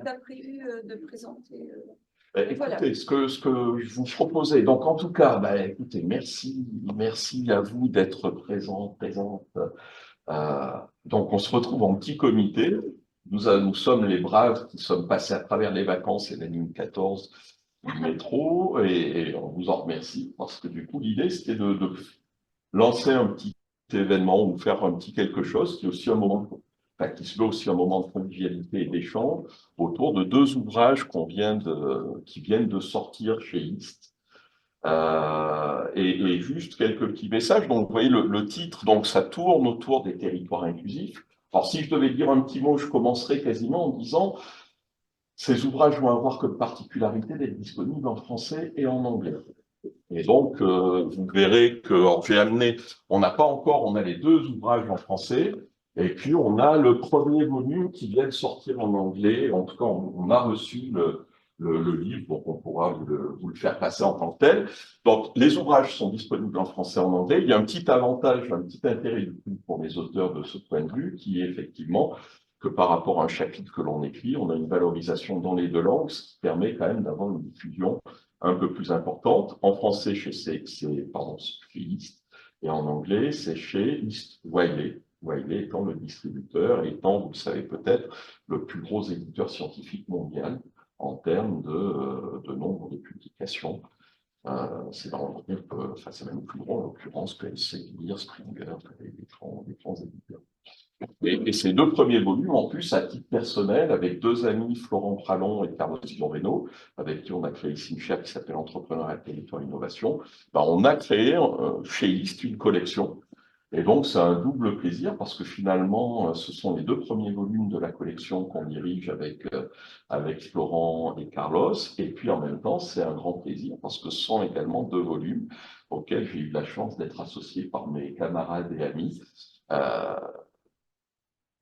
pas prévu de présenter. Écoutez, Voilà. ce que je vous proposais, donc en tout cas, écoutez, merci à vous d'être présente. Donc on se retrouve en petit comité. Nous sommes les braves qui sommes passés à travers les vacances et la ligne 14 du métro, et on vous en remercie, parce que du coup, l'idée, c'était de lancer un petit événement ou faire un petit quelque chose qui est aussi un moment, enfin, qui se veut aussi un moment de convivialité et d'échange autour de deux ouvrages qui viennent de sortir chez IST. Et juste quelques petits messages. Donc, vous voyez le titre, donc ça tourne autour des territoires inclusifs. Alors, si je devais dire un petit mot, je commencerai quasiment en disant ces ouvrages vont avoir comme particularité d'être disponibles en français et en anglais. Et donc, vous verrez que j'ai amené, on n'a pas encore, on a les deux ouvrages en français, et puis on a le premier volume qui vient de sortir en anglais. En tout cas, on a reçu le livre, donc on pourra vous le faire passer en tant que tel. Donc, les ouvrages sont disponibles en français et en anglais. Il y a un petit avantage, un petit intérêt du coup pour les auteurs de ce point de vue, qui est effectivement que par rapport à un chapitre que l'on écrit, on a une valorisation dans les deux langues, ce qui permet quand même d'avoir une diffusion un peu plus importante. En français, c'est chez East, et en anglais, c'est chez East Wiley. Wiley étant le distributeur, étant, vous le savez peut-être, le plus gros éditeur scientifique mondial en termes de nombre de publications. C'est dans le groupe, enfin c'est même plus gros en l'occurrence que Elsevier, Springer, les grands éditeurs. Et ces deux premiers volumes, en plus, à titre personnel, avec deux amis, Florent Pralon et Carlos Siloreno, avec qui on a créé ici une chaire qui s'appelle Entrepreneuriat Territoire Innovation, on a créé chez IST une collection. Et donc, c'est un double plaisir parce que finalement, ce sont les deux premiers volumes de la collection qu'on dirige avec Florent et Carlos. Et puis, en même temps, c'est un grand plaisir parce que ce sont également deux volumes auxquels j'ai eu la chance d'être associé par mes camarades et amis.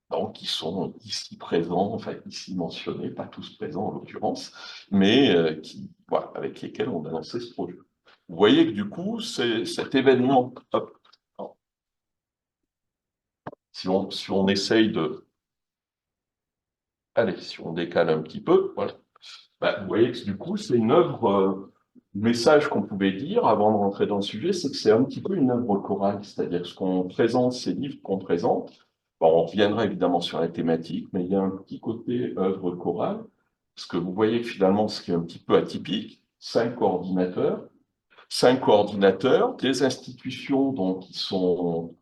Donc, qui sont ici présents, enfin ici mentionnés, pas tous présents en l'occurrence, mais voilà, avec lesquels on a lancé ce projet. Vous voyez que du coup, c'est cet événement, hop, si on essaye de, allez, si on décale un petit peu, voilà, vous voyez que du coup, c'est une œuvre, le message qu'on pouvait dire avant de rentrer dans le sujet, c'est que c'est un petit peu une œuvre chorale, c'est-à-dire que ce qu'on présente, ces livres qu'on présente, bon, on reviendra évidemment sur la thématique, mais il y a un petit côté œuvre chorale, parce que vous voyez que finalement, ce qui est un petit peu atypique, cinq coordinateurs, des institutions donc, qui ont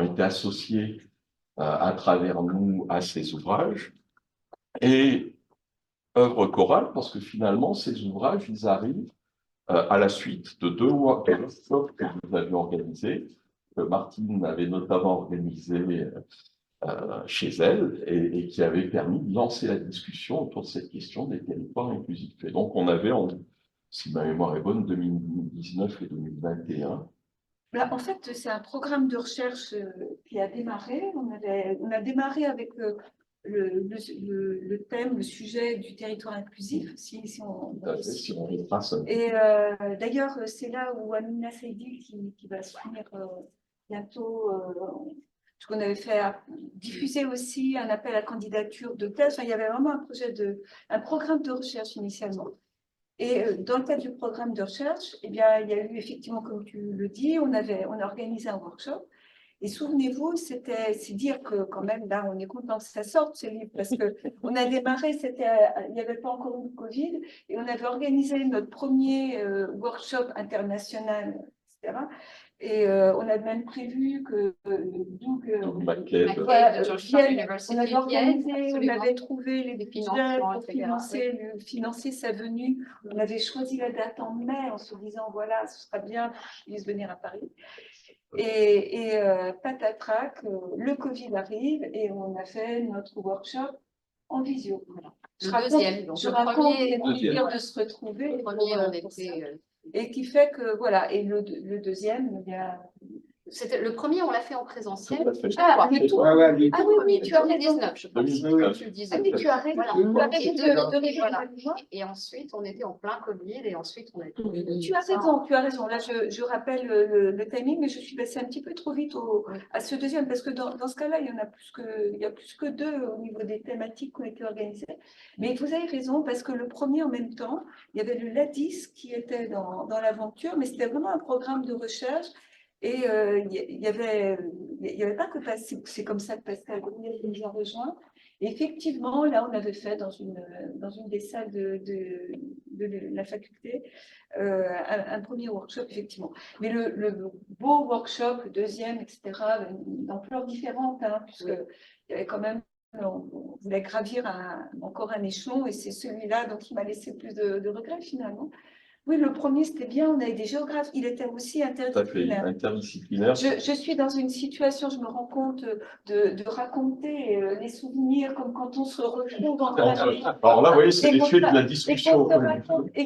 été associées à travers nous à ces ouvrages, et œuvre chorale, parce que finalement, ces ouvrages, ils arrivent à la suite de deux workshops que vous avez organisés, que Martine avait notamment organisé chez elle et qui avait permis de lancer la discussion autour de cette question des territoires inclusifs. Et donc, on avait, si ma mémoire est bonne, 2019 et 2021. En fait, c'est un programme de recherche qui a démarré. On a démarré avec le thème, le sujet du territoire inclusif, si on retrace. Et d'ailleurs, c'est là où Amina Saidi, qui va se finir bientôt, parce qu'on avait fait diffuser aussi un appel à candidature de thèse. Enfin, il y avait vraiment un programme de recherche initialement. Et dans le cadre du programme de recherche, eh bien, il y a eu effectivement, comme tu le dis, on a organisé un workshop. Et souvenez-vous, c'est dire que quand même, là, on est content que ça sorte, ce livre, parce qu'on a démarré, il n'y avait pas encore eu de Covid, et on avait organisé notre premier workshop international, etc. Et on a même prévu que Doug McCabe, on avait organisé, on avait trouvé les budgets pour financer sa venue. On avait choisi la date en mai en se disant, voilà, ce sera bien qu'il puisse venir à Paris. Et patatrac, le Covid arrive et on a fait notre workshop en visio. Voilà. Je raconte les plaisirs de se retrouver. Et qui fait que, voilà, et le deuxième, il y a C'était le premier, on l'a fait en présentiel. Tout à fait. Ah, Chez le toi. tour. Ouais, Ah oui, oui, tu as raison. 2019, je pense. 2019. Tu le disais. Ah oui, tu as raison. Voilà. Tu as raison de Voilà. révéler. Et ensuite, on était en plein Covid et ensuite, on a Tu as raison, tu as raison. Là, je rappelle le timing, mais je suis passée un petit peu trop vite à ce deuxième, parce que dans ce cas-là, il y a plus que deux au niveau des thématiques qui ont été organisées. Mais vous avez raison, parce que le premier, en même temps, il y avait le LADIS qui était dans l'aventure, mais c'était vraiment un programme de recherche. Et il y avait pas que Pascal, c'est comme ça que Pascal Grenier nous a rejoint. Et effectivement, là, on avait fait dans une des salles de la faculté un premier workshop, effectivement. Mais le beau workshop, le deuxième, etc., d'ampleur différente, hein, puisque il y avait quand même, on voulait gravir encore un échelon, et c'est celui-là donc, qui m'a laissé plus de regrets finalement. Oui, le premier, c'était bien, on avait des géographes, il était aussi Tout à fait, interdisciplinaire. interdisciplinaire. Je suis dans une situation, je me rends compte de raconter les souvenirs comme quand on se retrouve en train Alors là, vous voyez, c'est et qu'on l'effet de se- la et discussion.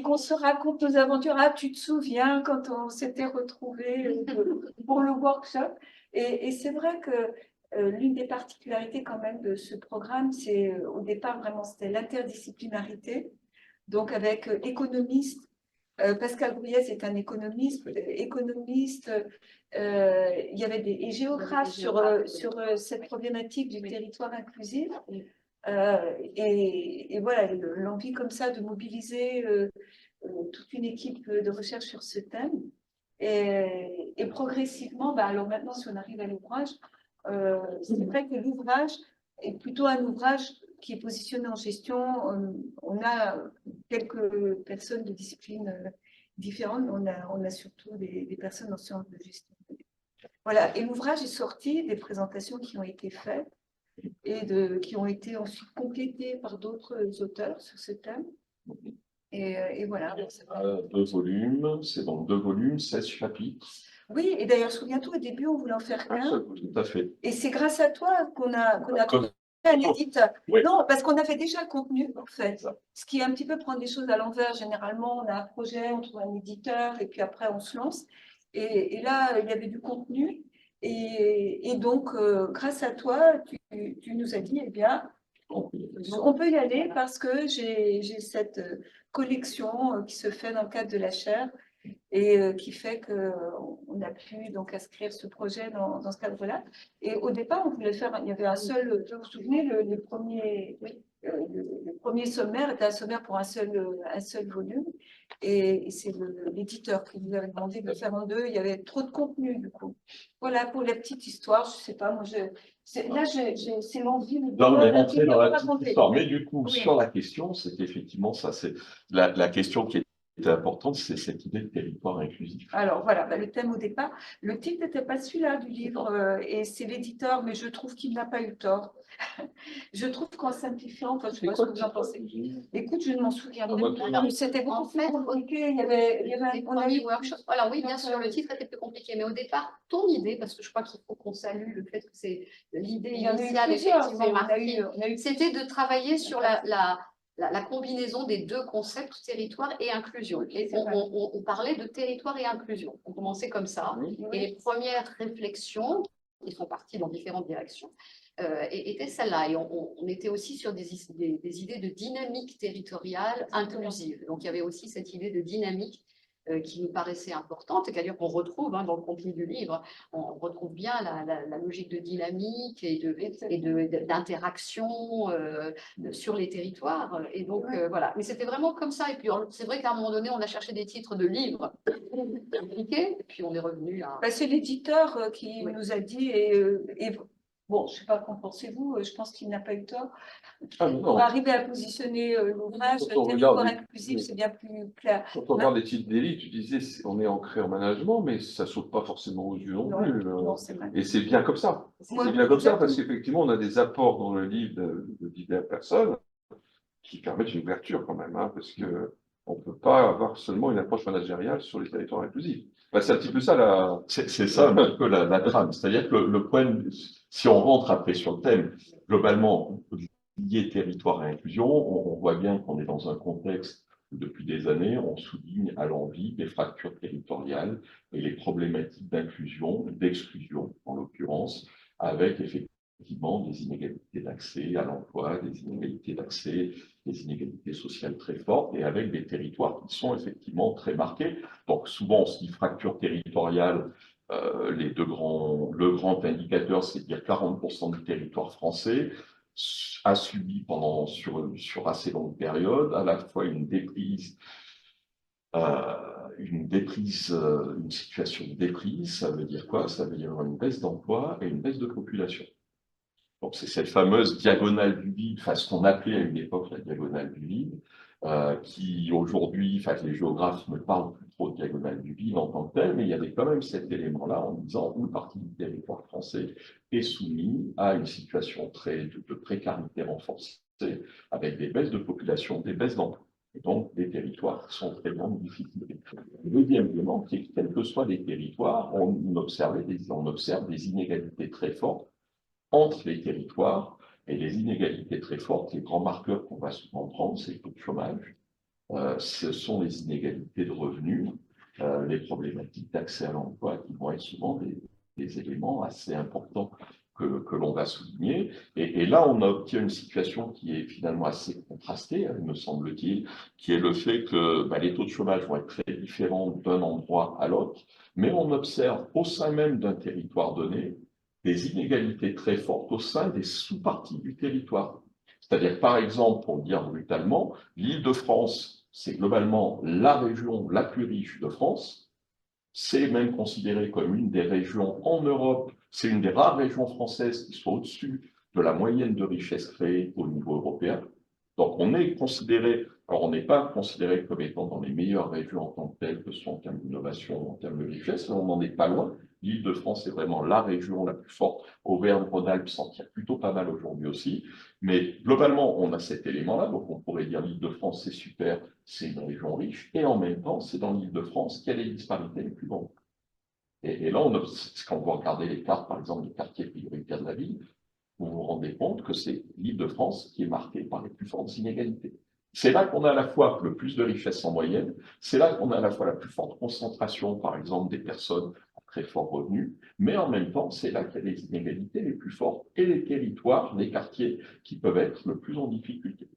qu'on se raconte nos aventures. Ah, tu te souviens quand on s'était retrouvés pour le workshop. Et c'est vrai que l'une des particularités quand même de ce programme, c'est au départ vraiment, c'était l'interdisciplinarité. Donc avec économistes, Pascal Grouillès est un économiste, il y avait des géographes sur cette problématique du territoire inclusif. Et voilà, l'envie comme ça de mobiliser toute une équipe de recherche sur ce thème. Et progressivement, alors maintenant, si on arrive à l'ouvrage, c'est vrai que l'ouvrage est plutôt un ouvrage qui est positionné en gestion. On a quelques personnes de disciplines différentes, mais on a surtout des personnes en sciences de gestion. Voilà, et l'ouvrage est sorti des présentations qui ont été faites et qui ont été ensuite complétées par d'autres auteurs sur ce thème. Et voilà. 2 volumes, c'est donc 2 volumes, 16 chapitres. Oui, et d'ailleurs, souviens-toi, au début, on voulait en faire qu'un. Tout à fait. Et c'est grâce à toi qu'on a trouvé un éditeur. Oui. Non, parce qu'on avait déjà le contenu, en fait. Ce qui est un petit peu prendre les choses à l'envers. Généralement, on a un projet, on trouve un éditeur, et puis après, on se lance. Et là, il y avait du contenu. Et donc, grâce à toi, tu nous as dit, eh bien, on peut y aller parce que j'ai cette collection qui se fait dans le cadre de la chaire et qui fait qu'on a pu donc inscrire ce projet dans ce cadre-là. Et au départ, on voulait faire, il y avait un seul, vous vous souvenez, le premier sommaire était un sommaire pour un seul volume. Et c'est l'éditeur qui nous avait demandé de le faire en deux. Il y avait trop de contenu, du coup. Voilà, pour la petite histoire, je ne sais pas, moi, c'est l'envie de Non, mais rentrer dans la petite raconter. histoire. Mais du coup, Oui. sur la question, c'est effectivement ça, c'est la question qui était importante, c'est cette idée de territoire inclusif. Alors voilà, le thème au départ, le titre n'était pas celui-là du livre et c'est l'éditeur, mais je trouve qu'il n'a pas eu tort. Je trouve qu'en simplifiant, enfin, je ne sais pas ce que vous en pensez. Écoute, je ne m'en souviens pas. C'était beaucoup plus compliqué. Il y avait les premiers workshops. Alors oui, bien sûr, le titre était plus compliqué, mais au départ, ton idée, parce que je crois qu'il faut qu'on salue le fait que c'est l'idée initiale, effectivement, Martine, c'était de travailler sur la combinaison des deux concepts, territoire et inclusion. Et on parlait de territoire et inclusion. On commençait comme ça. Et les premières réflexions, qui sont parties dans différentes directions, étaient celles-là. Et on était aussi sur des idées de dynamique territoriale inclusive. Donc il y avait aussi cette idée de dynamique qui nous paraissait importante et d'ailleurs qu'on retrouve dans le contenu du livre. On retrouve bien la logique de dynamique et d'interaction sur les territoires. Et donc, voilà. Mais c'était vraiment comme ça. Et puis, c'est vrai qu'à un moment donné, on a cherché des titres de livres compliqués et puis on est revenu à… C'est l'éditeur qui nous a dit, bon, je ne sais pas, qu'en pensez-vous, je pense qu'il n'a pas eu tort. Pour arriver à positionner l'ouvrage, le territoire inclusif, c'est bien plus clair. Quand on regarde les titres des livres, tu disais on est ancré en management, mais ça ne saute pas forcément aux yeux non plus. Non, c'est vrai. Et c'est bien comme ça. C'est bien comme ça parce qu'effectivement, on a des apports dans le livre de diverses personnes qui permettent une ouverture quand même, parce que on ne peut pas avoir seulement une approche managériale sur les territoires inclusifs. C'est un petit peu ça C'est ça un petit peu la trame. C'est-à-dire que le point, si on rentre après sur le thème, globalement, lié territoire à inclusion, on voit bien qu'on est dans un contexte Depuis des années, on souligne à l'envi les fractures territoriales et les problématiques d'inclusion, d'exclusion en l'occurrence, avec effectivement des inégalités d'accès à l'emploi, des inégalités d'accès, des inégalités sociales très fortes et avec des territoires qui sont effectivement très marqués. Donc souvent on se dit fracture territoriale, le grand indicateur, c'est de dire 40% du territoire français a subi sur assez longue période à la fois une situation de déprise. Ça veut dire quoi? Ça veut dire une baisse d'emploi et une baisse de population. Donc c'est cette fameuse diagonale du vide, enfin ce qu'on appelait à une époque la diagonale du vide, qui aujourd'hui, enfin les géographes ne parlent plus trop de diagonale du vide en tant que telle, mais il y avait quand même cet élément-là en disant une partie du territoire français est soumise à une situation de précarité renforcée, avec des baisses de population, des baisses d'emploi. Et donc des territoires qui sont très grandes difficultés. Le deuxième élément, c'est que quels que soient les territoires, on observe des inégalités très fortes entre les territoires et les inégalités très fortes. Les grands marqueurs qu'on va souvent prendre, c'est le taux de chômage, ce sont les inégalités de revenus, les problématiques d'accès à l'emploi qui vont être souvent des éléments assez importants que l'on va souligner. Et là, on obtient une situation qui est finalement assez contrastée, me semble-t-il, qui est le fait que les taux de chômage vont être très différents d'un endroit à l'autre, mais on observe au sein même d'un territoire donné des inégalités très fortes au sein des sous-parties du territoire. C'est-à-dire, par exemple, pour dire brutalement, l'Île-de-France, c'est globalement la région la plus riche de France. C'est même considéré comme une des régions en Europe, c'est une des rares régions françaises qui soit au-dessus de la moyenne de richesse créée au niveau européen. Donc on est considéré, alors on n'est pas considéré comme étant dans les meilleures régions en tant que telles, que ce soit en termes d'innovation, en termes de richesse, mais on n'en est pas loin. L'Île-de-France est vraiment la région la plus forte. Auvergne-Rhône-Alpes s'en tire plutôt pas mal aujourd'hui aussi. Mais globalement, on a cet élément-là. Donc on pourrait dire l'Île-de-France, c'est super, c'est une région riche. Et en même temps, c'est dans l'Île-de-France qu'il y a les disparités les plus grandes. Et là, quand vous regardez les cartes, par exemple, des quartiers prioritaires de la ville, vous vous rendez compte que c'est l'Île-de-France qui est marquée par les plus fortes inégalités. C'est là qu'on a à la fois le plus de richesse en moyenne, c'est là qu'on a à la fois la plus forte concentration, par exemple, des personnes à très fort revenu, mais en même temps, c'est là qu'il y a les inégalités les plus fortes et les territoires, les quartiers qui peuvent être le plus en difficulté.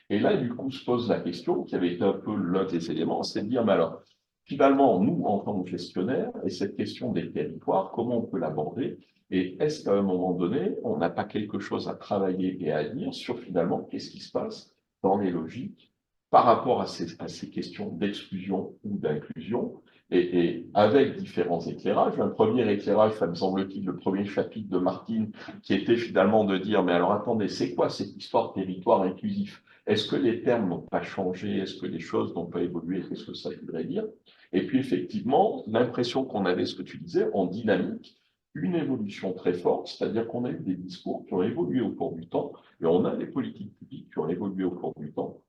Et là, du coup, se pose la question, qui avait été un peu l'un des éléments, c'est de dire, mais alors, finalement, nous, en tant que gestionnaires, et cette question des territoires, comment on peut l'aborder? Et est-ce qu'à un moment donné, on n'a pas quelque chose à travailler et à dire sur finalement qu'est-ce qui se passe dans les logiques par rapport à ces questions d'exclusion ou d'inclusion, et avec différents éclairages. Un premier éclairage, ça me semble-t-il, le premier chapitre de Martine, qui était finalement de dire, mais alors attendez, c'est quoi cette histoire de territoire inclusif? Est-ce que les termes n'ont pas changé? Est-ce que les choses n'ont pas évolué? Qu'est-ce que ça voudrait dire? Et puis effectivement, l'impression qu'on avait, ce que tu disais, en dynamique, une évolution très forte, c'est-à-dire qu'on a eu des discours qui ont évolué au cours du temps, et on a des politiques publiques qui ont évolué au cours du temps.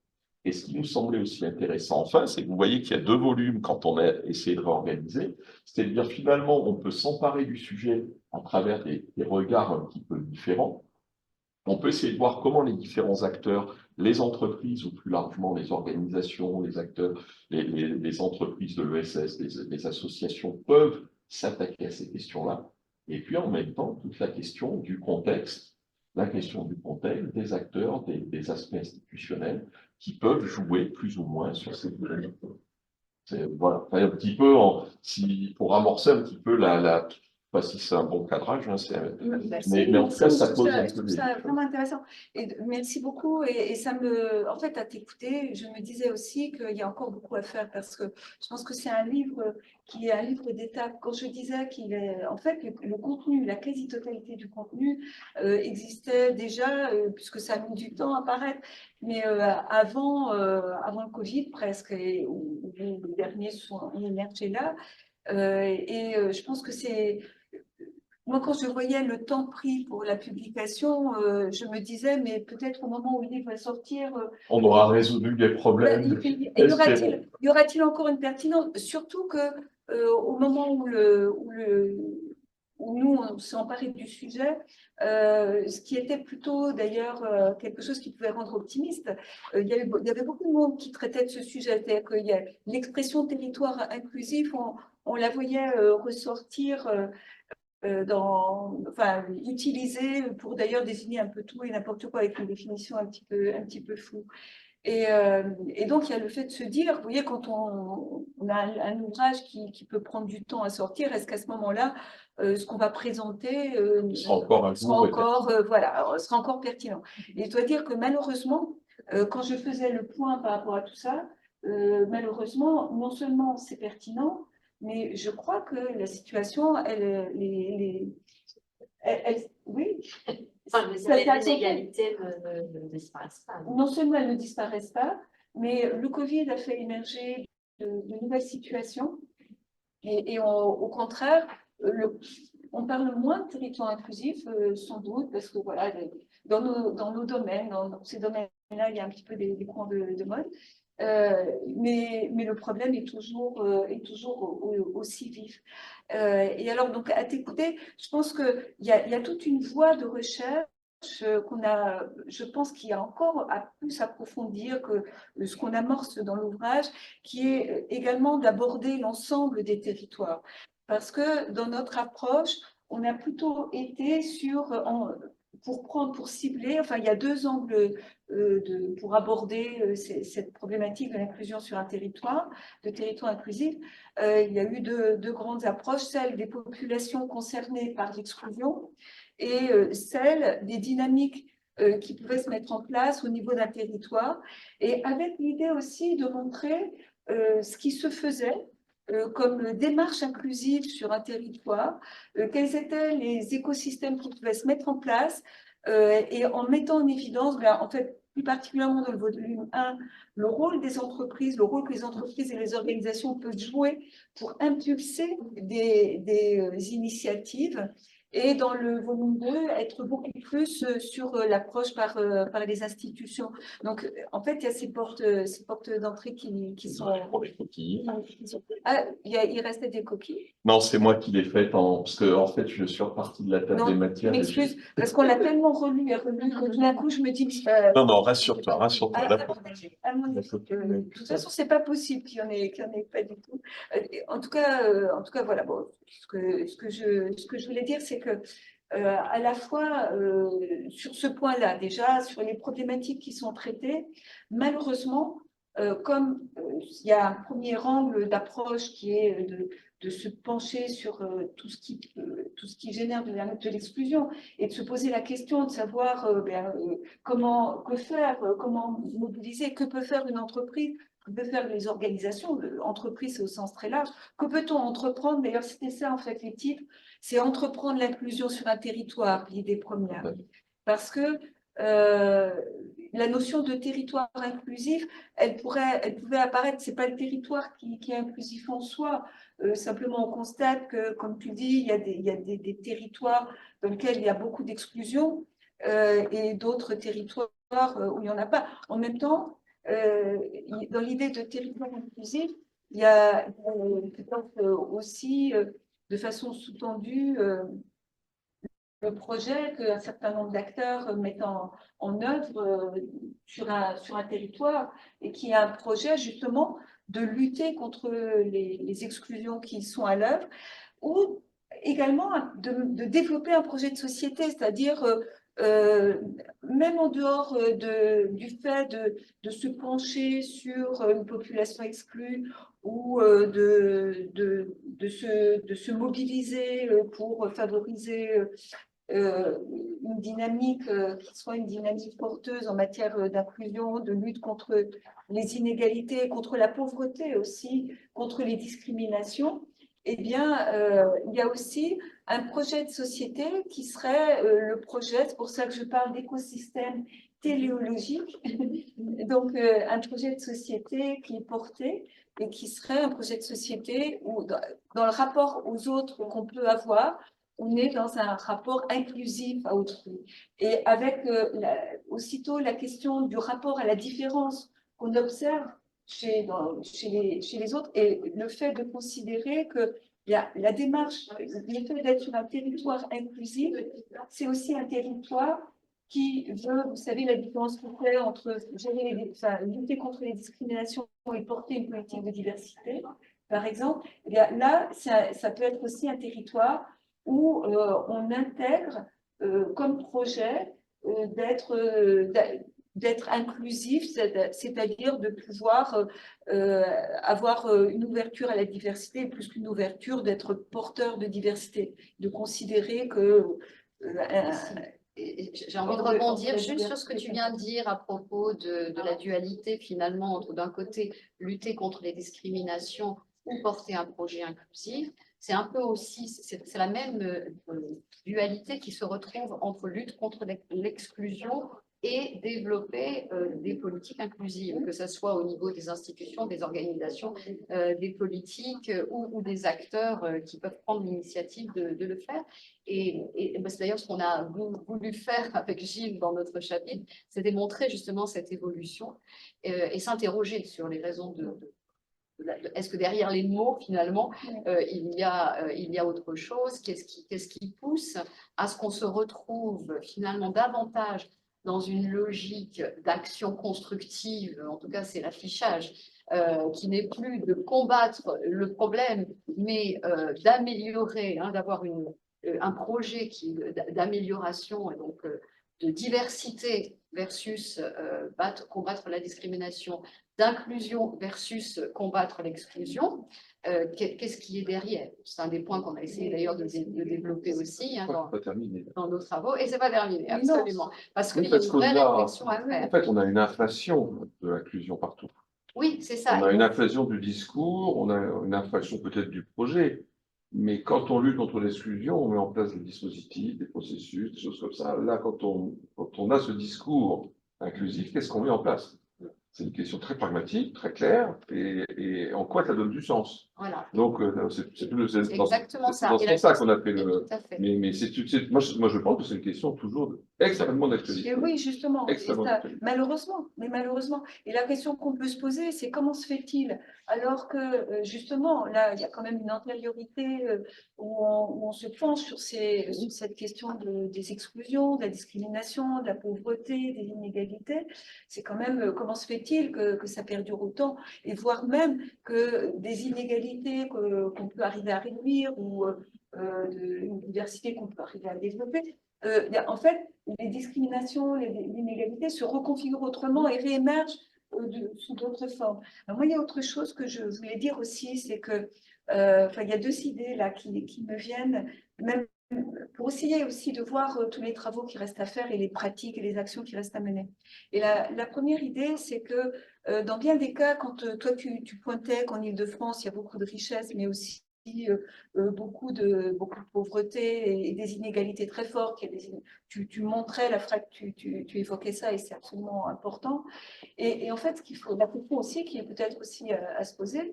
Et ce qui nous semblait aussi intéressant, enfin, c'est que vous voyez qu'il y a deux volumes quand on a essayé de réorganiser, c'est-à-dire finalement, on peut s'emparer du sujet à travers des regards un petit peu différents. On peut essayer de voir comment les différents acteurs, les entreprises ou plus largement les organisations, les acteurs, les entreprises de l'ESS, les associations peuvent s'attaquer à ces questions-là. Et puis en même temps, toute la question du contexte, des acteurs, des aspects institutionnels qui peuvent jouer plus ou moins sur ces problèmes. Voilà, enfin, un petit peu, pour amorcer un petit peu pas si c'est un bon cadrage, hein, mais en tout cas, ça pose un peu. Je trouve ça vraiment intéressant. Et merci beaucoup. Et ça en fait, à t'écouter, je me disais aussi qu'il y a encore beaucoup à faire parce que je pense que c'est un livre qui est un livre d'étape. Quand je disais qu'il est, en fait, le contenu, la quasi-totalité du contenu existait déjà, puisque ça a mis du temps à apparaître, mais avant le Covid presque, où les derniers ont émergé là. Je pense que c'est. Moi, quand je voyais le temps pris pour la publication, je me disais, mais peut-être au moment où le livre va sortir, on aura résolu les problèmes. Y aura-t-il encore une pertinence? Surtout que au moment où où nous, on s'est emparé du sujet, ce qui était plutôt d'ailleurs quelque chose qui pouvait rendre optimiste. Il y avait beaucoup de monde qui traitait de ce sujet, c'est-à-dire qu'il y a l'expression territoire inclusif, on la voyait ressortir enfin, utilisée pour d'ailleurs désigner un peu tout et n'importe quoi avec une définition un petit peu floue. Et donc, il y a le fait de se dire, vous voyez, quand on a un ouvrage qui peut prendre du temps à sortir, est-ce qu'à ce moment-là, ce qu'on va présenter sera encore un jour, sera encore pertinent. Et je dois dire que malheureusement, quand je faisais le point par rapport à tout ça, malheureusement, non seulement c'est pertinent, mais je crois que la situation, oui. Enfin, les inégalités ne disparaissent pas. Non seulement elles ne disparaissent pas, mais le Covid a fait émerger de nouvelles situations. Et au contraire, on parle moins de territoire inclusif, sans doute, parce que voilà, dans nos domaines, dans ces domaines-là, il y a un petit peu des courants de mode. Mais le problème est toujours aussi vif. Et alors, donc, à t'écouter, je pense qu'il y a toute une voie de recherche je pense qu'il y a encore à plus approfondir que ce qu'on amorce dans l'ouvrage, qui est également d'aborder l'ensemble des territoires. Parce que dans notre approche, on a plutôt été pour cibler, enfin, il y a deux angles pour aborder cette problématique de l'inclusion sur un territoire, de territoire inclusif. Il y a eu deux grandes approches, celle des populations concernées par l'exclusion et celle des dynamiques qui pouvaient se mettre en place au niveau d'un territoire, et avec l'idée aussi de montrer ce qui se faisait comme démarche inclusive sur un territoire, quels étaient les écosystèmes qui pouvaient se mettre en place, et en mettant en évidence, en fait, plus particulièrement dans le volume 1, le rôle des entreprises, le rôle que les entreprises et les organisations peuvent jouer pour impulser des initiatives. Et dans le volume 2, être beaucoup plus sur l'approche par les institutions. Donc, en fait, il y a ces portes d'entrée qui sont… Pour les coquilles. Ah, il restait des coquilles? Non, c'est moi qui l'ai faite parce que en fait, je suis reparti de la table des matières. Je m'excuse, parce qu'on l'a tellement relu et relu que tout d'un coup, je me dis… Non, rassure-toi. De toute façon, c'est pas possible qu'il y en ait pas du tout. En tout cas, voilà. Bon, ce que je voulais dire, c'est que à la fois sur ce point-là, déjà sur les problématiques qui sont traitées, malheureusement, comme il y a un premier angle d'approche qui est de se pencher sur tout ce qui génère de l'exclusion et de se poser la question de savoir que faire, comment mobiliser, que peut faire une entreprise, que peuvent faire les organisations, l'entreprise c'est au sens très large, que peut-on entreprendre, d'ailleurs c'était ça en fait les titres, c'est entreprendre l'inclusion sur un territoire, l'idée première. Parce que la notion de territoire inclusif, elle pouvait apparaître, c'est pas le territoire qui est inclusif en soi, simplement on constate que, comme tu dis, il y a des territoires dans lesquels il y a beaucoup d'exclusion et d'autres territoires où il n'y en a pas. En même temps, dans l'idée de territoire inclusif, il y a aussi de façon sous-tendue le projet qu'un certain nombre d'acteurs mettent en œuvre sur un territoire et qui est un projet justement de lutter contre les exclusions qui sont à l'œuvre ou également de développer un projet de société, c'est-à-dire même en dehors du fait de se pencher sur une population exclue ou de se mobiliser pour favoriser une dynamique qui soit une dynamique porteuse en matière d'inclusion, de lutte contre les inégalités, contre la pauvreté aussi, contre les discriminations, eh bien, il y a aussi un projet de société qui serait le projet, c'est pour ça que je parle d'écosystème téléologique, donc un projet de société qui est porté et qui serait un projet de société où, dans le rapport aux autres qu'on peut avoir, on est dans un rapport inclusif à autrui. Et avec aussitôt la question du rapport à la différence qu'on observe chez les autres et le fait de considérer que la démarche, le fait d'être sur un territoire inclusif, c'est aussi un territoire qui veut, vous savez, la différence qu'on fait entre lutter contre les discriminations et porter une politique de diversité, par exemple. Eh bien, là, ça peut être aussi un territoire où on intègre comme projet d'être inclusif, c'est-à-dire de pouvoir avoir une ouverture à la diversité, et plus qu'une ouverture, d'être porteur de diversité, de considérer que... J'ai envie de rebondir juste sur ce que tu viens de dire à propos de la dualité finalement entre d'un côté lutter contre les discriminations ou porter un projet inclusif. C'est un peu aussi, c'est la même dualité qui se retrouve entre lutte contre l'exclusion et développer des politiques inclusives, que ce soit au niveau des institutions, des organisations, des politiques ou des acteurs qui peuvent prendre l'initiative de le faire. Et c'est d'ailleurs ce qu'on a voulu faire avec Gilles dans notre chapitre, c'est démontrer justement cette évolution et s'interroger sur les raisons est-ce que derrière les mots, finalement, il y a autre chose? Qu'est-ce qui pousse à ce qu'on se retrouve finalement davantage dans une logique d'action constructive, en tout cas c'est l'affichage, qui n'est plus de combattre le problème, mais d'améliorer, hein, d'avoir un projet d'amélioration et donc de diversité versus combattre la discrimination, d'inclusion versus combattre l'exclusion. Qu'est-ce qui est derrière? C'est un des points qu'on a essayé d'ailleurs de développer aussi, hein, dans nos travaux. Et c'est pas terminé, absolument. Parce qu'il y a une vraie réflexion à faire. En fait, on a une inflation de l'inclusion partout. Oui, c'est ça. On a une inflation du discours, on a une inflation peut-être du projet. Mais quand on lutte contre l'exclusion, on met en place des dispositifs, des processus, des choses comme ça. Là, quand on a ce discours inclusif, qu'est-ce qu'on met en place? C'est une question très pragmatique, très claire, et en quoi ça donne du sens. Voilà. Donc, c'est exactement ça. C'est pour ça qu'on a fait le... Tout à fait. Mais moi, je pense que c'est une question toujours extrêmement d'actualité. Oui, justement. Malheureusement. Malheureusement. Et la question qu'on peut se poser, c'est comment se fait-il, alors que, justement, là, il y a quand même une antériorité où on se penche sur cette question des exclusions, de la discrimination, de la pauvreté, des inégalités. C'est quand même comment se fait-il que ça perdure autant, et voire même que des inégalités qu'on peut arriver à réduire ou une diversité qu'on peut arriver à développer. En fait, les discriminations, les inégalités se reconfigurent autrement et réémergent sous d'autres formes. Alors moi, il y a autre chose que je voulais dire aussi, c'est que il y a deux idées là qui me viennent, même pour essayer aussi de voir tous les travaux qui restent à faire et les pratiques et les actions qui restent à mener. Et la première idée, c'est que dans bien des cas, quand toi tu pointais qu'en Île-de-France, il y a beaucoup de richesses, mais aussi beaucoup de pauvreté et des inégalités très fortes. Tu montrais tu évoquais ça et c'est absolument important. Et en fait, la question aussi qui est peut-être aussi à se poser,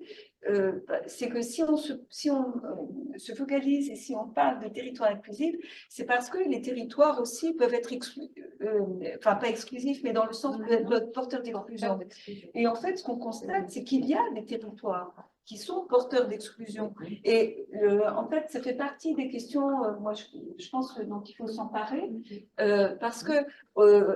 c'est que si on se focalise et si on parle de territoire inclusif, c'est parce que les territoires aussi peuvent être pas exclusifs, mais dans le sens de porteurs d'exclusion. Et en fait, ce qu'on constate, c'est qu'il y a des territoires qui sont porteurs d'exclusion. Et en fait, ça fait partie des questions, moi je pense dont il faut s'emparer, parce que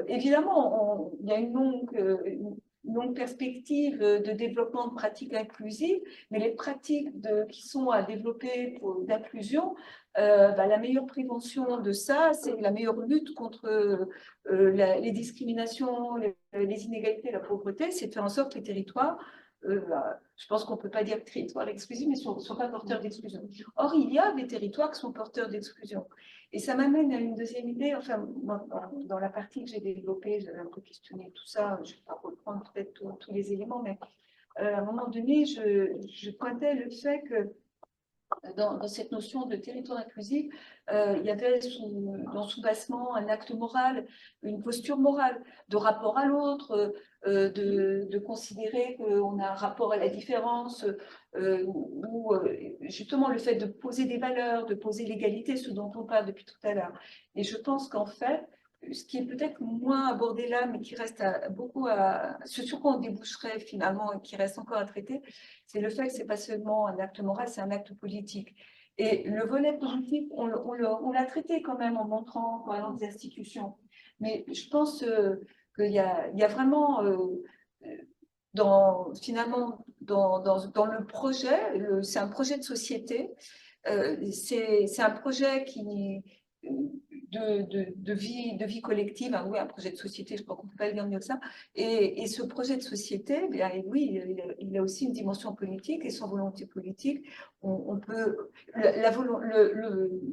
évidemment, il y a une longue perspective de développement de pratiques inclusives, mais les pratiques qui sont à développer d'inclusion, la meilleure prévention de ça, c'est la meilleure lutte contre les discriminations, les inégalités, la pauvreté, c'est de faire en sorte que les territoires, je pense qu'on ne peut pas dire territoire exclusif, mais ne sont pas porteurs d'exclusion. Or, il y a des territoires qui sont porteurs d'exclusion. Et ça m'amène à une deuxième idée. Enfin, dans la partie que j'ai développée, j'avais un peu questionné tout ça. Je ne vais pas reprendre peut-être tous les éléments, mais à un moment donné, je pointais le fait que dans cette notion de territoire inclusif, il y avait dans sous-bassement un acte moral, une posture morale, de rapport à l'autre, de considérer qu'on a un rapport à la différence, ou justement le fait de poser des valeurs, de poser l'égalité, ce dont on parle depuis tout à l'heure. Et je pense qu'en fait, ce qui est peut-être moins abordé là, mais qui reste beaucoup ce sur quoi on déboucherait finalement et qui reste encore à traiter, c'est le fait que c'est pas seulement un acte moral, c'est un acte politique. Et le volet politique, on l'a traité quand même en montrant, par exemple, des institutions. Mais je pense qu'il y a vraiment, finalement, dans le projet, c'est un projet de société, c'est un projet de vie collective, hein, oui, un projet de société, je crois qu'on ne peut pas le dire mieux que ça. Et ce projet de société, bien, oui, il a aussi une dimension politique, et sans volonté politique, on peut,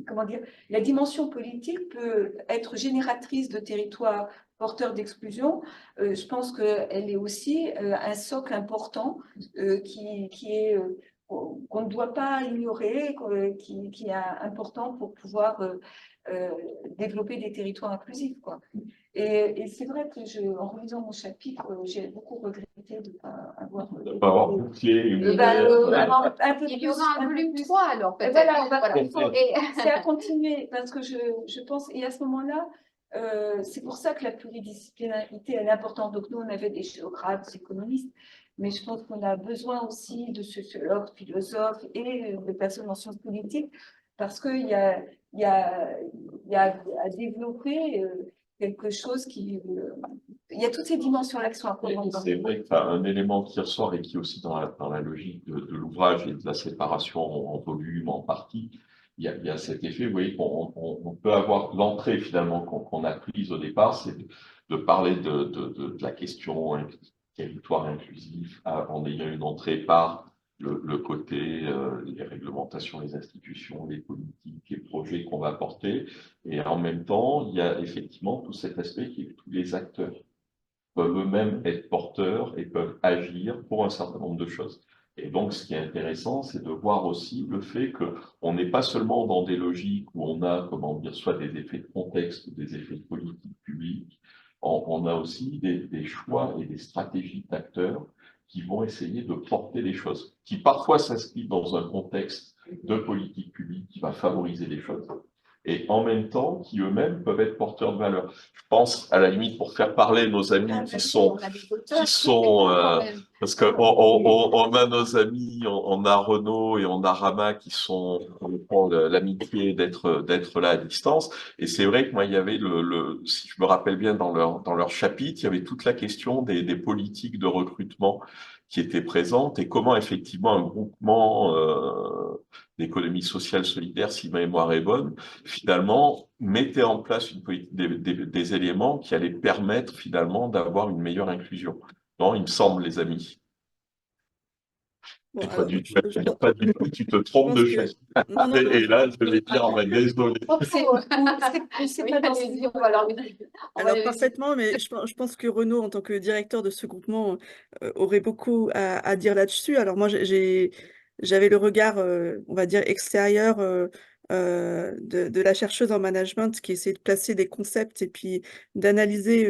comment dire, la dimension politique peut être génératrice de territoires porteurs d'exclusion. Je pense qu'elle est aussi un socle important qui est qu'on ne doit pas ignorer, qui est important pour pouvoir développer des territoires inclusifs, quoi. Et c'est vrai que en relisant mon chapitre, j'ai beaucoup regretté de ne pas avoir... De pas avoir bouclé. Il y aura un volume 3 alors, peut-être. C'est à continuer, parce que je pense, et à ce moment-là, c'est pour ça que la pluridisciplinarité elle est importante. Donc nous, on avait des géographes, des économistes, mais je pense qu'on a besoin aussi de sociologues, philosophes et de personnes en sciences politiques, parce qu'il y a à développer quelque chose qui... il y a toutes ces dimensions-là qui sont importantes. C'est vrai qu'un élément qui ressort et qui est aussi dans la logique de l'ouvrage et de la séparation en volume, en partie, il y a cet effet, vous voyez, qu'on peut avoir l'entrée finalement qu'on a prise au départ, c'est de parler de la question territoire inclusif en ayant une entrée par le côté, les réglementations, les institutions, les politiques, les projets qu'on va porter. Et en même temps, il y a effectivement tout cet aspect qui est que tous les acteurs peuvent eux-mêmes être porteurs et peuvent agir pour un certain nombre de choses. Et donc, ce qui est intéressant, c'est de voir aussi le fait qu'on n'est pas seulement dans des logiques où on a, comment dire, soit des effets de contexte, des effets de politique publique, on a aussi des choix et des stratégies d'acteurs qui vont essayer de porter les choses, qui parfois s'inscrivent dans un contexte de politique publique qui va favoriser les choses, et en même temps qui eux-mêmes peuvent être porteurs de valeur. Je pense, à la limite, pour faire parler nos amis parce qu'on on a nos amis, on a Renaud et on a Rama qui sont, on prend l'amitié d'être là à distance. Et c'est vrai que moi, il y avait si je me rappelle bien dans leur chapitre, il y avait toute la question des politiques de recrutement qui étaient présentes et comment effectivement un groupement d'économie sociale solidaire, si ma mémoire est bonne, finalement, mettait en place une politique, des éléments qui allaient permettre finalement d'avoir une meilleure inclusion. Non, il me semble, les amis. Bon, Et pas alors, du tout, pas du tout, tu te trompes de chaise. Non, non, Et là, je vais dire, désolé. alors parfaitement, mais je pense que Renaud, en tant que directeur de ce groupement, aurait beaucoup à dire là-dessus. Alors moi, j'avais le regard, on va dire, extérieur de la chercheuse en management qui essaie de placer des concepts et puis d'analyser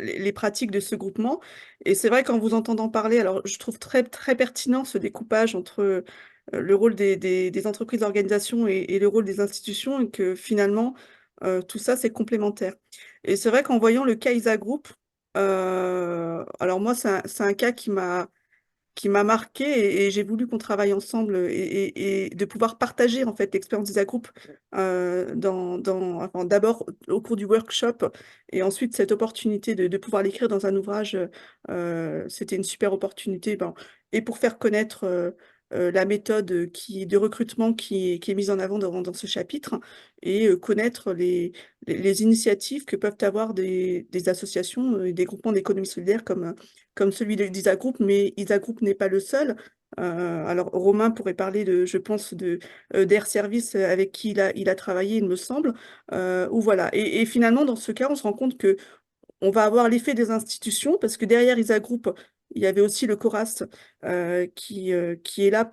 les pratiques de ce groupement. Et c'est vrai qu'en vous entendant parler, alors je trouve très, très pertinent ce découpage entre le rôle des entreprises d'organisation et le rôle des institutions et que finalement, tout ça, c'est complémentaire. Et c'est vrai qu'en voyant le cas ISA Group, alors moi, c'est un cas qui m'a marqué et j'ai voulu qu'on travaille ensemble et de pouvoir partager en fait l'expérience d'ISA Group enfin, d'abord au cours du workshop et ensuite cette opportunité de pouvoir l'écrire dans un ouvrage, c'était une super opportunité et pour faire connaître la méthode de recrutement qui est mise en avant dans ce chapitre et connaître les initiatives que peuvent avoir des associations et des groupements d'économie solidaire comme celui d'ISA Group, mais ISA Group n'est pas le seul. Alors Romain pourrait parler je pense, d'Air Service avec qui il a travaillé, il me semble. Ou voilà. Et finalement, dans ce cas, on se rend compte que on va avoir l'effet des institutions, parce que derrière ISA Group, il y avait aussi le CORAS qui est là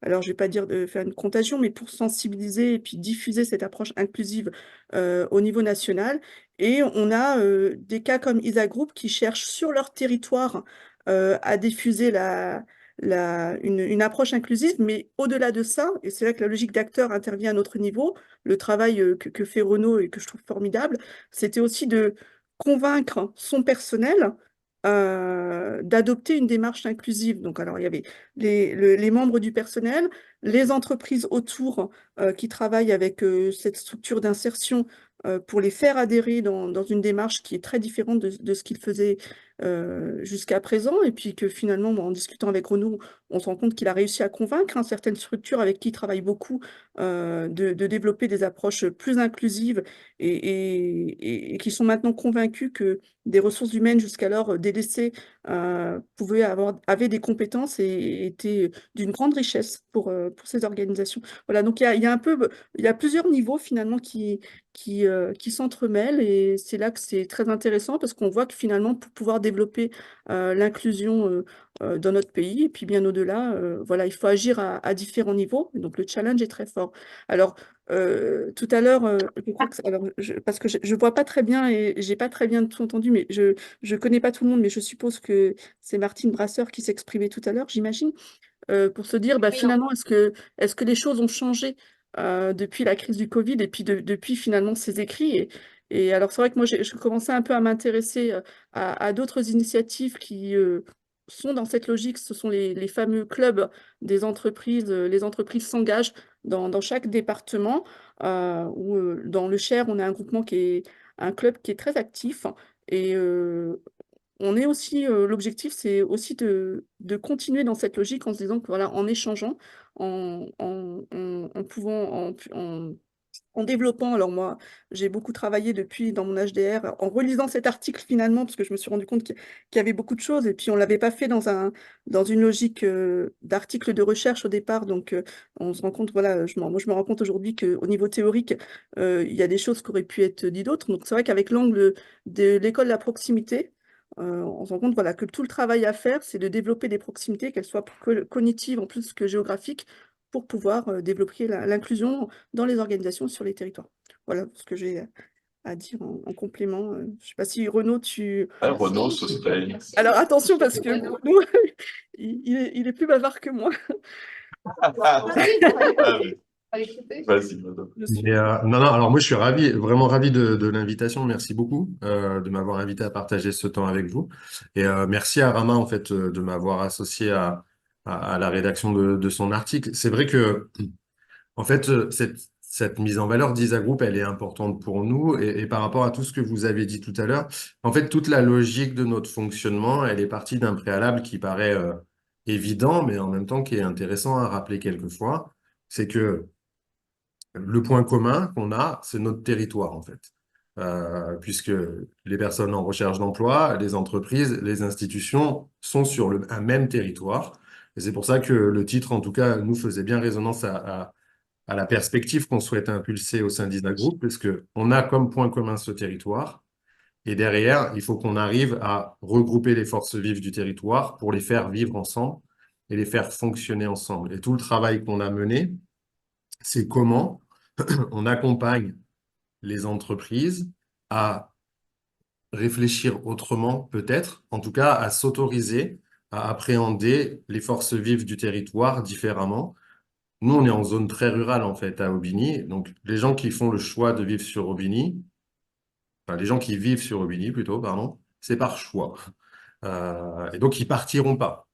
alors je ne vais pas dire de faire une contagion, mais pour sensibiliser et puis diffuser cette approche inclusive au niveau national. Et on a des cas comme ISA Group qui cherchent sur leur territoire à diffuser une approche inclusive, mais au-delà de ça, et c'est là que la logique d'acteur intervient à notre niveau, le travail que fait Renaud et que je trouve formidable, c'était aussi de convaincre son personnel d'adopter une démarche inclusive. Donc, alors, il y avait les membres du personnel, les entreprises autour qui travaillent avec cette structure d'insertion pour les faire adhérer dans une démarche qui est très différente de ce qu'ils faisaient jusqu'à présent. Et puis que finalement, en discutant avec Renaud, on se rend compte qu'il a réussi à convaincre certaines structures avec qui il travaille beaucoup de développer des approches plus inclusives et qui sont maintenant convaincus que des ressources humaines jusqu'alors délaissées avaient des compétences et étaient d'une grande richesse pour ces organisations. Voilà, donc il y a un peu, il y a plusieurs niveaux finalement qui s'entremêlent et c'est là que c'est très intéressant parce qu'on voit que finalement pour pouvoir développer l'inclusion dans notre pays et puis bien au-delà, voilà, il faut agir à différents niveaux. Donc le challenge est très fort. Alors tout à l'heure, je crois que alors parce que je vois pas très bien et j'ai pas très bien tout entendu, mais je connais pas tout le monde, mais je suppose que c'est Martine Brasseur qui s'exprimait tout à l'heure, j'imagine pour se dire bah, Oui, non. finalement, est-ce que les choses ont changé depuis la crise du Covid et puis depuis finalement ces écrits et alors c'est vrai que moi, je commençais un peu à m'intéresser à d'autres initiatives qui sont dans cette logique. Ce sont les fameux clubs des entreprises. Les entreprises s'engagent dans chaque département où dans le Cher, on a un groupement qui est un club qui est très actif et on est aussi, l'objectif, c'est aussi de continuer dans cette logique en se disant que voilà, en échangeant, en pouvant, en développant, alors moi, j'ai beaucoup travaillé depuis dans mon HDR, en relisant cet article finalement, parce que je me suis rendu compte qu'il y avait beaucoup de choses, et puis on ne l'avait pas fait dans une logique d'article de recherche au départ, donc on se rend compte, voilà, moi je me rends compte aujourd'hui qu'au niveau théorique, il y a des choses qui auraient pu être dites d'autres, donc c'est vrai qu'avec l'angle de l'école de la proximité, on se rend compte voilà, que tout le travail à faire, c'est de développer des proximités, qu'elles soient cognitives en plus que géographiques, pour pouvoir développer l'inclusion dans les organisations sur les territoires. Voilà ce que j'ai à dire en complément. Je ne sais pas si Renaud, tu... Ah, Renaud, ce serait. Alors attention parce que Renaud, il est plus bavard que moi. Ah, oui. Fallait couper. Vas-y, Renaud. Je suis- Mais, non, non, alors moi je suis ravi, vraiment ravi de l'invitation. Merci beaucoup de m'avoir invité à partager ce temps avec vous. Et merci à Rama en fait de m'avoir associé à la rédaction de son article. C'est vrai que en fait cette mise en valeur d'ISA Group, elle est importante pour nous. Et par rapport à tout ce que vous avez dit tout à l'heure, en fait toute la logique de notre fonctionnement, elle est partie d'un préalable qui paraît évident, mais en même temps qui est intéressant à rappeler quelquefois. C'est que le point commun qu'on a, c'est notre territoire, en fait. Puisque les personnes en recherche d'emploi, les entreprises, les institutions sont sur un même territoire. Et c'est pour ça que le titre, en tout cas, nous faisait bien résonance à la perspective qu'on souhaite impulser au sein d'ISA Group, parce qu'on a comme point commun ce territoire. Et derrière, il faut qu'on arrive à regrouper les forces vives du territoire pour les faire vivre ensemble et les faire fonctionner ensemble. Et tout le travail qu'on a mené, c'est comment on accompagne les entreprises à réfléchir autrement, peut-être, en tout cas à s'autoriser à appréhender les forces vives du territoire différemment. Nous, on est en zone très rurale, en fait, à Aubigny. Donc, les gens qui font le choix de vivre sur Aubigny, enfin, les gens qui vivent sur Aubigny, plutôt, pardon, c'est par choix. Et donc, ils partiront pas.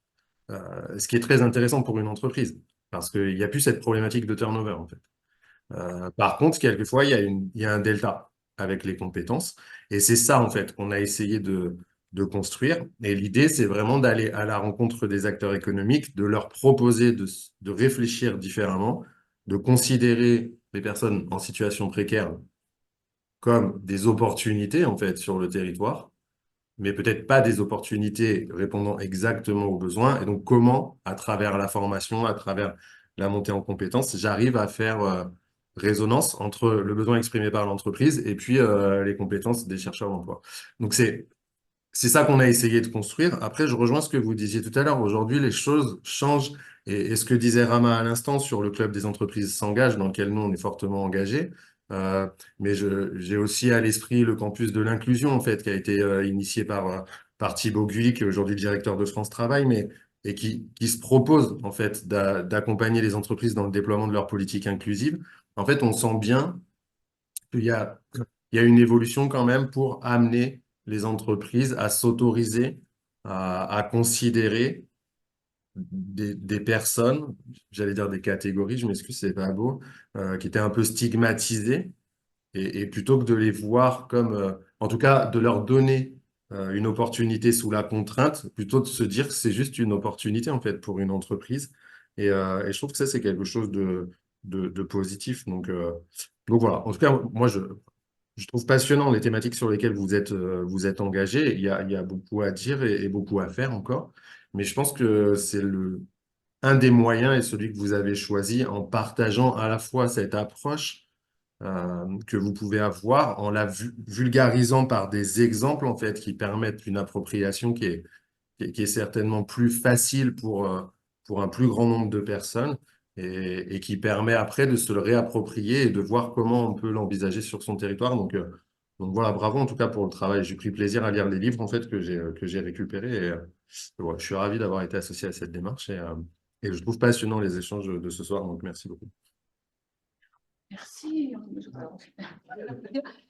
Ce qui est très intéressant pour une entreprise, parce qu'il n'y a plus cette problématique de turnover, en fait. Par contre, quelquefois, il y a un delta avec les compétences. Et c'est ça, en fait, qu'on a essayé de construire. Et l'idée, c'est vraiment d'aller à la rencontre des acteurs économiques, de leur proposer de réfléchir différemment, de considérer les personnes en situation précaire comme des opportunités, en fait, sur le territoire, mais peut-être pas des opportunités répondant exactement aux besoins. Et donc, comment, à travers la formation, à travers la montée en compétences, j'arrive à faire résonance entre le besoin exprimé par l'entreprise et puis les compétences des chercheurs d'emploi. Donc, c'est ça qu'on a essayé de construire. Après, je rejoins ce que vous disiez tout à l'heure. Aujourd'hui, les choses changent. Et ce que disait Rama à l'instant sur le club des entreprises s'engage, dans lequel nous, on est fortement engagés. Mais j'ai aussi à l'esprit le campus de l'inclusion, en fait, qui a été initié par Thibaut Gui, qui est aujourd'hui le directeur de France Travail. Mais et qui se propose en fait d'accompagner les entreprises dans le déploiement de leur politique inclusive, en fait, on sent bien qu'il y a une évolution quand même pour amener les entreprises à s'autoriser à considérer des personnes, j'allais dire des catégories, je m'excuse, c'est pas beau, qui étaient un peu stigmatisées, et plutôt que de les voir comme, en tout cas, de leur donner une opportunité sous la contrainte, plutôt de se dire que c'est juste une opportunité en fait pour une entreprise. Et je trouve que ça, c'est quelque chose de positif. Donc voilà, en tout cas, moi, je trouve passionnant les thématiques sur lesquelles vous êtes engagé. Il y a beaucoup à dire et beaucoup à faire encore. Mais je pense que c'est un des moyens et celui que vous avez choisi en partageant à la fois cette approche que vous pouvez avoir en la vulgarisant par des exemples en fait qui permettent une appropriation qui est certainement plus facile pour un plus grand nombre de personnes et qui permet après de se le réapproprier et de voir comment on peut l'envisager sur son territoire. Donc voilà, bravo en tout cas pour le travail. J'ai pris plaisir à lire les livres en fait que j'ai récupérés et voilà, je suis ravi d'avoir été associé à cette démarche et je trouve passionnant les échanges de ce soir. Donc merci beaucoup. Merci.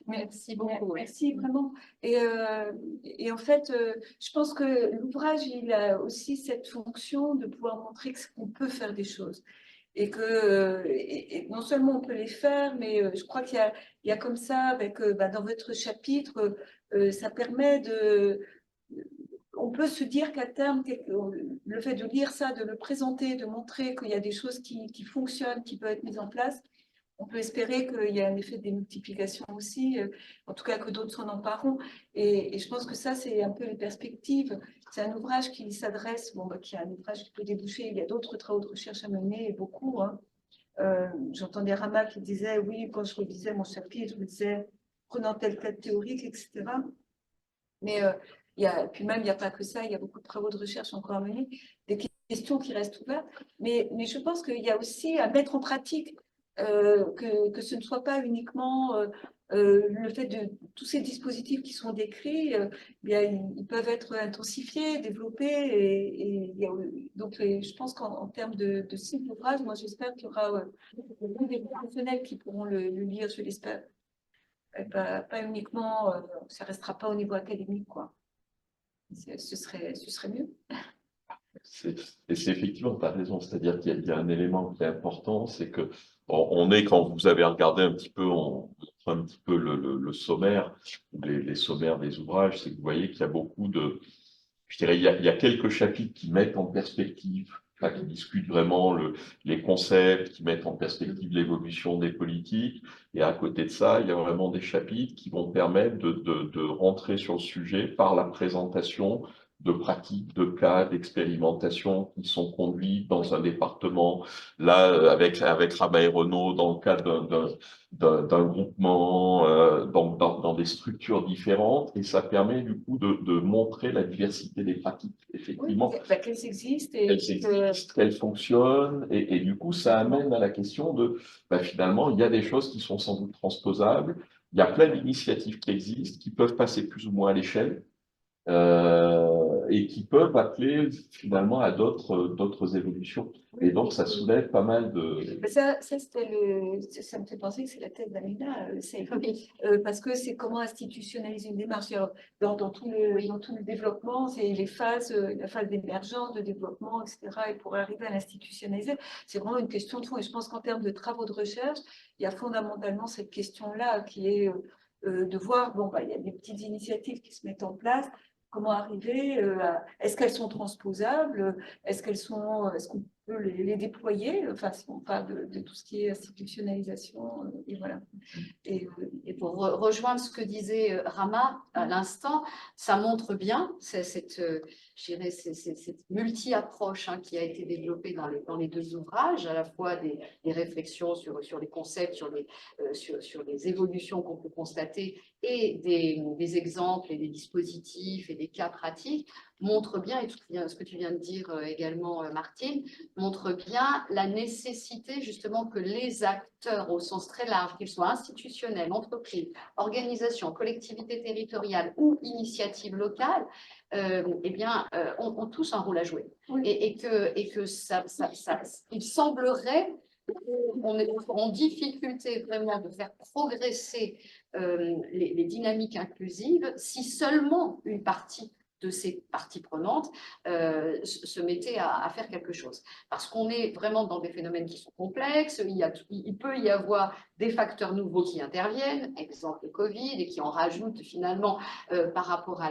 Merci beaucoup. Merci vraiment. Et en fait, je pense que l'ouvrage, il a aussi cette fonction de pouvoir montrer qu'on peut faire des choses. Et que et non seulement on peut les faire, mais je crois qu'il y a comme ça, avec, dans votre chapitre, ça permet de... On peut se dire qu'à terme, le fait de lire ça, de le présenter, de montrer qu'il y a des choses qui fonctionnent, qui peuvent être mises en place, on peut espérer qu'il y a un effet de démultiplication aussi, en tout cas que d'autres s'en empareront. Et je pense que ça, c'est un peu les perspectives. C'est un ouvrage qui s'adresse, qui est un ouvrage qui peut déboucher. Il y a d'autres travaux de recherche à mener, et beaucoup. J'entendais Rama qui disait, oui, quand je relisais mon chapitre, je me disais, prenant tel cas théorique, etc. Mais puis même, il n'y a pas que ça, il y a beaucoup de travaux de recherche encore à mener, des questions qui restent ouvertes. Mais je pense qu'il y a aussi à mettre en pratique que ce ne soit pas uniquement le fait de tous ces dispositifs qui sont décrits, bien, ils peuvent être intensifiés, développés. Donc, je pense qu'en termes de cycle d'ouvrage, moi j'espère qu'il y aura des professionnels qui pourront le lire, je l'espère. Pas uniquement, ça ne restera pas au niveau académique, quoi. Ce serait mieux. Et c'est effectivement, tu as raison, c'est-à-dire qu'il y a un élément qui est important, c'est que on est, quand vous avez regardé un petit peu, on montre un petit peu le sommaire, les sommaires des ouvrages, c'est que vous voyez qu'il y a beaucoup je dirais, il y a quelques chapitres qui mettent en perspective, qui discutent vraiment les concepts, qui mettent en perspective l'évolution des politiques, et à côté de ça, il y a vraiment des chapitres qui vont permettre de rentrer sur le sujet par la présentation de pratiques, de cas, d'expérimentations qui sont conduites dans un département, là, avec Rama et Renaud, dans le cadre d'un groupement, dans des structures différentes, et ça permet du coup de montrer la diversité des pratiques, effectivement. Oui, qu'elles existent. Qu'elles fonctionnent, et du coup, ça amène à la question de, finalement, il y a des choses qui sont sans doute transposables, il y a plein d'initiatives qui existent, qui peuvent passer plus ou moins à l'échelle, et qui peuvent appeler finalement à d'autres évolutions. Et donc, ça soulève pas mal de... Ça me fait penser que c'est la thèse d'Amina, parce que c'est comment institutionnaliser une démarche. Dans tout le développement, c'est la phase d'émergence, de développement, etc. Et pour arriver à l'institutionnaliser, c'est vraiment une question de fond. Et je pense qu'en termes de travaux de recherche, il y a fondamentalement cette question-là qui est de voir, il y a des petites initiatives qui se mettent en place. Comment arriver est-ce qu'elles sont transposables? Est-ce qu'on peut les déployer? Enfin, si on parle de tout ce qui est institutionnalisation, et voilà. Et pour rejoindre ce que disait Rama à l'instant, ça montre bien cette multi-approche qui a été développée dans les deux ouvrages, à la fois des réflexions sur les concepts, sur les évolutions qu'on peut constater, et des exemples et des dispositifs et des cas pratiques, montre bien, et ce que tu viens de dire également, Martine, montre bien la nécessité justement que les acteurs au sens très large, qu'ils soient institutionnels, entreprises, organisations, collectivités territoriales ou initiatives locales, ont tous un rôle à jouer. Oui. Et que il semblerait qu'on est en difficulté vraiment de faire progresser les dynamiques inclusives si seulement une partie de ces parties prenantes se mettait à faire quelque chose. Parce qu'on est vraiment dans des phénomènes qui sont complexes, il peut y avoir des facteurs nouveaux qui interviennent, exemple le Covid, et qui en rajoutent finalement par rapport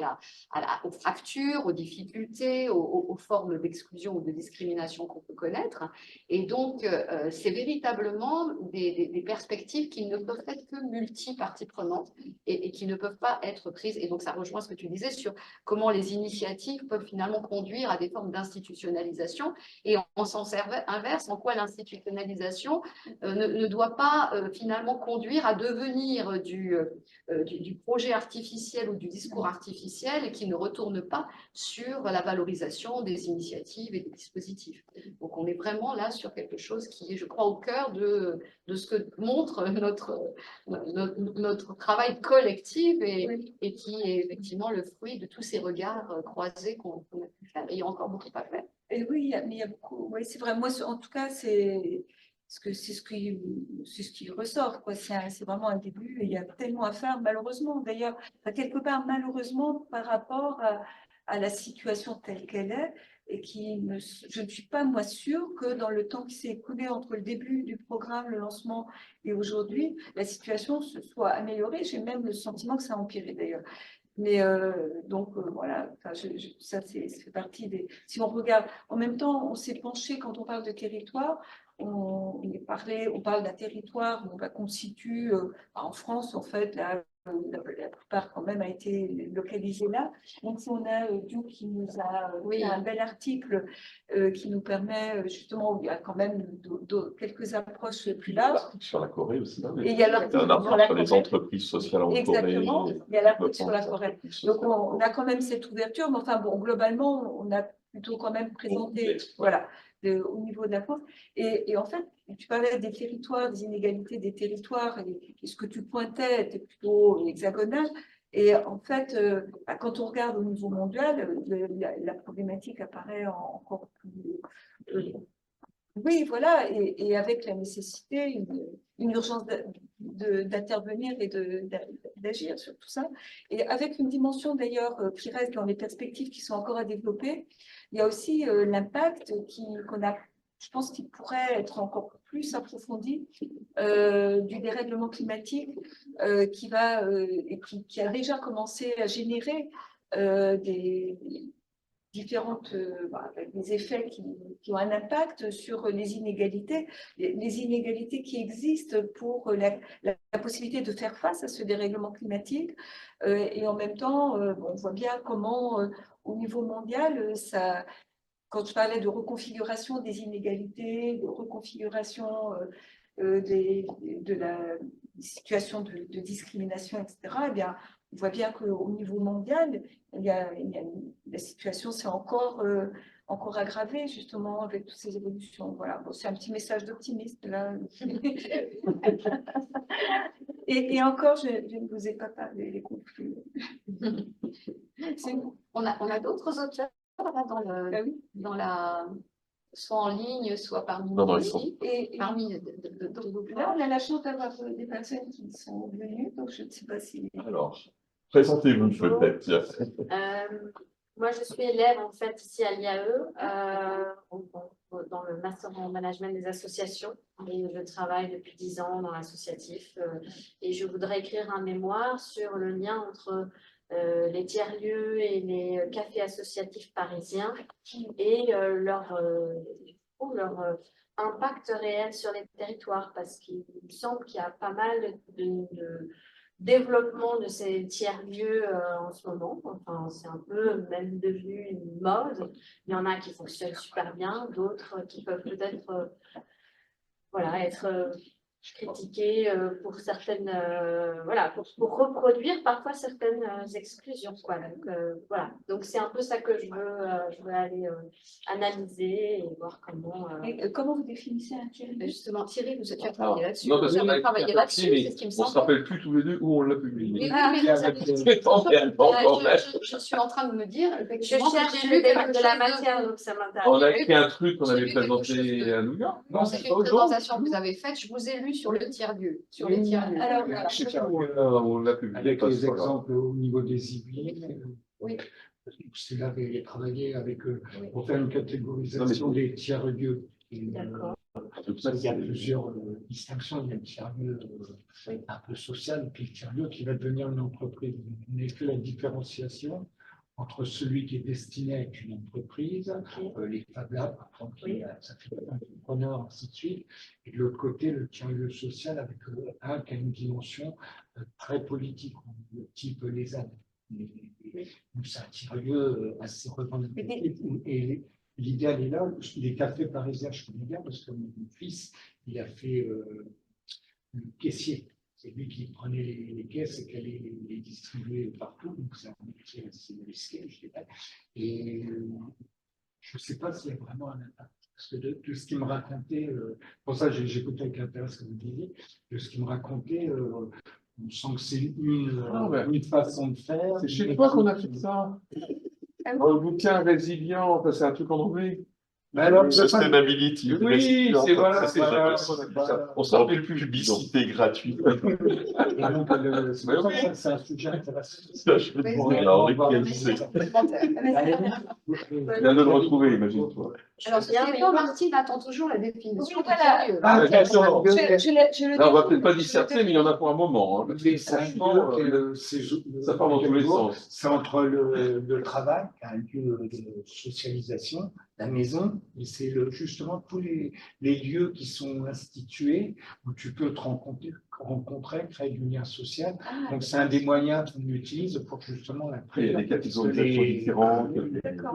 aux fractures, aux difficultés, aux formes d'exclusion ou de discrimination qu'on peut connaître. Et donc, c'est véritablement des perspectives qui ne peuvent être que multi-parties prenantes et qui ne peuvent pas être prises. Et donc, ça rejoint ce que tu disais sur comment les initiatives peuvent finalement conduire à des formes d'institutionnalisation et en sens inverse, en quoi l'institutionnalisation ne doit pas finalement conduire à devenir du projet artificiel ou du discours artificiel et qui ne retourne pas sur la valorisation des initiatives et des dispositifs. Donc on est vraiment là sur quelque chose qui est, je crois, au cœur de ce que montre notre travail collectif et qui est effectivement le fruit de tous ces regards croisés qu'on a pu faire. Et il y a encore beaucoup à faire. Et oui, mais il y a beaucoup. Oui, c'est vrai. Moi, en tout cas, c'est ce qui ressort, quoi. C'est vraiment un début. Et il y a tellement à faire, malheureusement. D'ailleurs, quelque part, malheureusement, par rapport à la situation telle qu'elle est, et je ne suis pas, moi, sûre que dans le temps qui s'est écoulé entre le début du programme, le lancement et aujourd'hui, la situation se soit améliorée. J'ai même le sentiment que ça a empiré, d'ailleurs. Mais voilà, enfin, ça fait partie des. Si on regarde, en même temps, on s'est penché quand on parle de territoire, on parle d'un territoire où on constitue, en France, en fait, la plupart quand même a été localisée là. Donc, si on a Duke qui nous a fait un bel article qui nous permet justement, où il y a quand même quelques approches plus larges. Sur la Corée aussi. Et il y a l'article sur les entreprises sociales en Corée. Exactement, il y a l'article sur la Corée. Donc on a quand même cette ouverture, mais enfin bon, globalement, on a plutôt quand même présenté, voilà, au niveau de la France. Et en fait, tu parlais des territoires, des inégalités des territoires, et ce que tu pointais était plutôt hexagonal. Et en fait, quand on regarde au niveau mondial, la problématique apparaît encore plus. Oui, voilà, et avec la nécessité, une urgence d'intervenir et d'agir sur tout ça. Et avec une dimension d'ailleurs qui reste dans les perspectives qui sont encore à développer, il y a aussi l'impact je pense qu'il pourrait être encore plus approfondi du dérèglement climatique qui a déjà commencé à générer des des effets qui ont un impact sur les inégalités qui existent pour la possibilité de faire face à ce dérèglement climatique. Et en même temps, on voit bien comment, au niveau mondial, quand je parlais de reconfiguration des inégalités, de reconfiguration de la situation de discrimination, etc., eh bien, on voit bien qu'au niveau mondial, la situation s'est encore aggravée, justement, avec toutes ces évolutions. Voilà, bon, c'est un petit message d'optimiste, là. Et encore, je ne vous ai pas parlé des conflits. On a d'autres auteurs là, soit en ligne, soit parmi nous. Là, on a la chance d'avoir des personnes qui sont venues, donc je ne sais pas si. Alors, présentez-vous peut-être. Moi, je suis élève en fait ici à l'IAE, dans le Master en Management des associations. Et je travaille depuis 10 ans dans l'associatif. Et je voudrais écrire un mémoire sur le lien entre les tiers-lieux et les cafés associatifs parisiens et leur impact réel sur les territoires, parce qu'il me semble qu'il y a pas mal de développement de ces tiers-lieux en ce moment. Enfin, c'est un peu même devenu une mode. Il y en a qui fonctionnent super bien, d'autres qui peuvent peut-être être je critiquais pour certaines, voilà, pour reproduire parfois certaines exclusions, quoi. Donc, voilà. Donc, c'est un peu ça que je veux aller analyser et voir comment. Et comment vous définissez un tiers-lieu? Justement, Thierry, tu as travaillé là-dessus. Non, parce Vous qu'on a avez écrit un travaillé papier, là-dessus, mais c'est ce qui me on ne se semble. rappelle plus tous les deux où on l'a publié. Mais oui, Ah, mais Il y a vous avez- je suis en train de me dire, Je effectivement, que cherche j'ai lu quelque de la chose matière, donc ça On m'intéresse. a écrit un truc qu'on J'ai avait vu quelque chose présenté de- à New York. Non, c'est une présentation que vous avez faite, je vous ai lu sur le tiers-lieu. Sur les tiers-lieux. Alors, Voilà. Je sais pas où on l'a publié. Avec pas les ce soir-là. exemples au niveau des IBI, Oui. c'est là qu'il a travaillé avec Oui. pour faire une catégorisation des tiers-lieux. Et, D'accord. Donc ça, il y a c'est- plusieurs distinctions. Il y a le tiers-lieu un peu social, puis le tiers-lieu qui va devenir une entreprise. On a fait la différenciation entre celui qui est destiné à être une entreprise, les Fab Labs, par exemple, ça fait entrepreneur, ainsi de suite, et de l'autre côté, le tiers-lieu social avec un qui a une dimension très politique, de type les ZAD. Donc, c'est un tiers-lieu assez revendicatif. Et l'idéal est là. Les cafés parisiens, je connais bien parce que mon fils, il a fait le caissier. C'est lui qui prenait les caisses et qui allait les distribuer partout. Donc, c'est un métier assez risqué, je dirais. Et je ne sais pas s'il y a vraiment un impact. Parce que de ce qu'il me racontait, pour ça j'écoutais avec intérêt ce que vous disiez, de ce qu'il me racontait, on sent que c'est une façon de faire. C'est chez toi qu'on a fait ça. Dans le bouquin résilient, enfin, c'est un truc en anglais. Mais alors, Sustainability. Oui, c'est voilà, c'est voilà, ça. On s'appelle plus publicité gratuite. Et donc, c'est pour ça que c'est un sujet intéressant. Ça, je vais te demander, alors, lequel c'est. Il vient de le retrouver, imagine-toi. Alors, Stéphane Martin attend toujours la définition Oui, du voilà. tiers-lieu. Ah, Attention. Je Là, on va peut-être pas disserter, mais il y en a pour un moment. Hein, parce que Mais franchement, ça part dans tous les sens. C'est entre le travail, qui est un lieu de socialisation, la maison, et c'est justement tous les lieux qui sont institués où tu peux te rencontrer, créer du lien social. Donc, c'est un des moyens qu'on utilise pour justement Après, il y a des catégorisations différentes.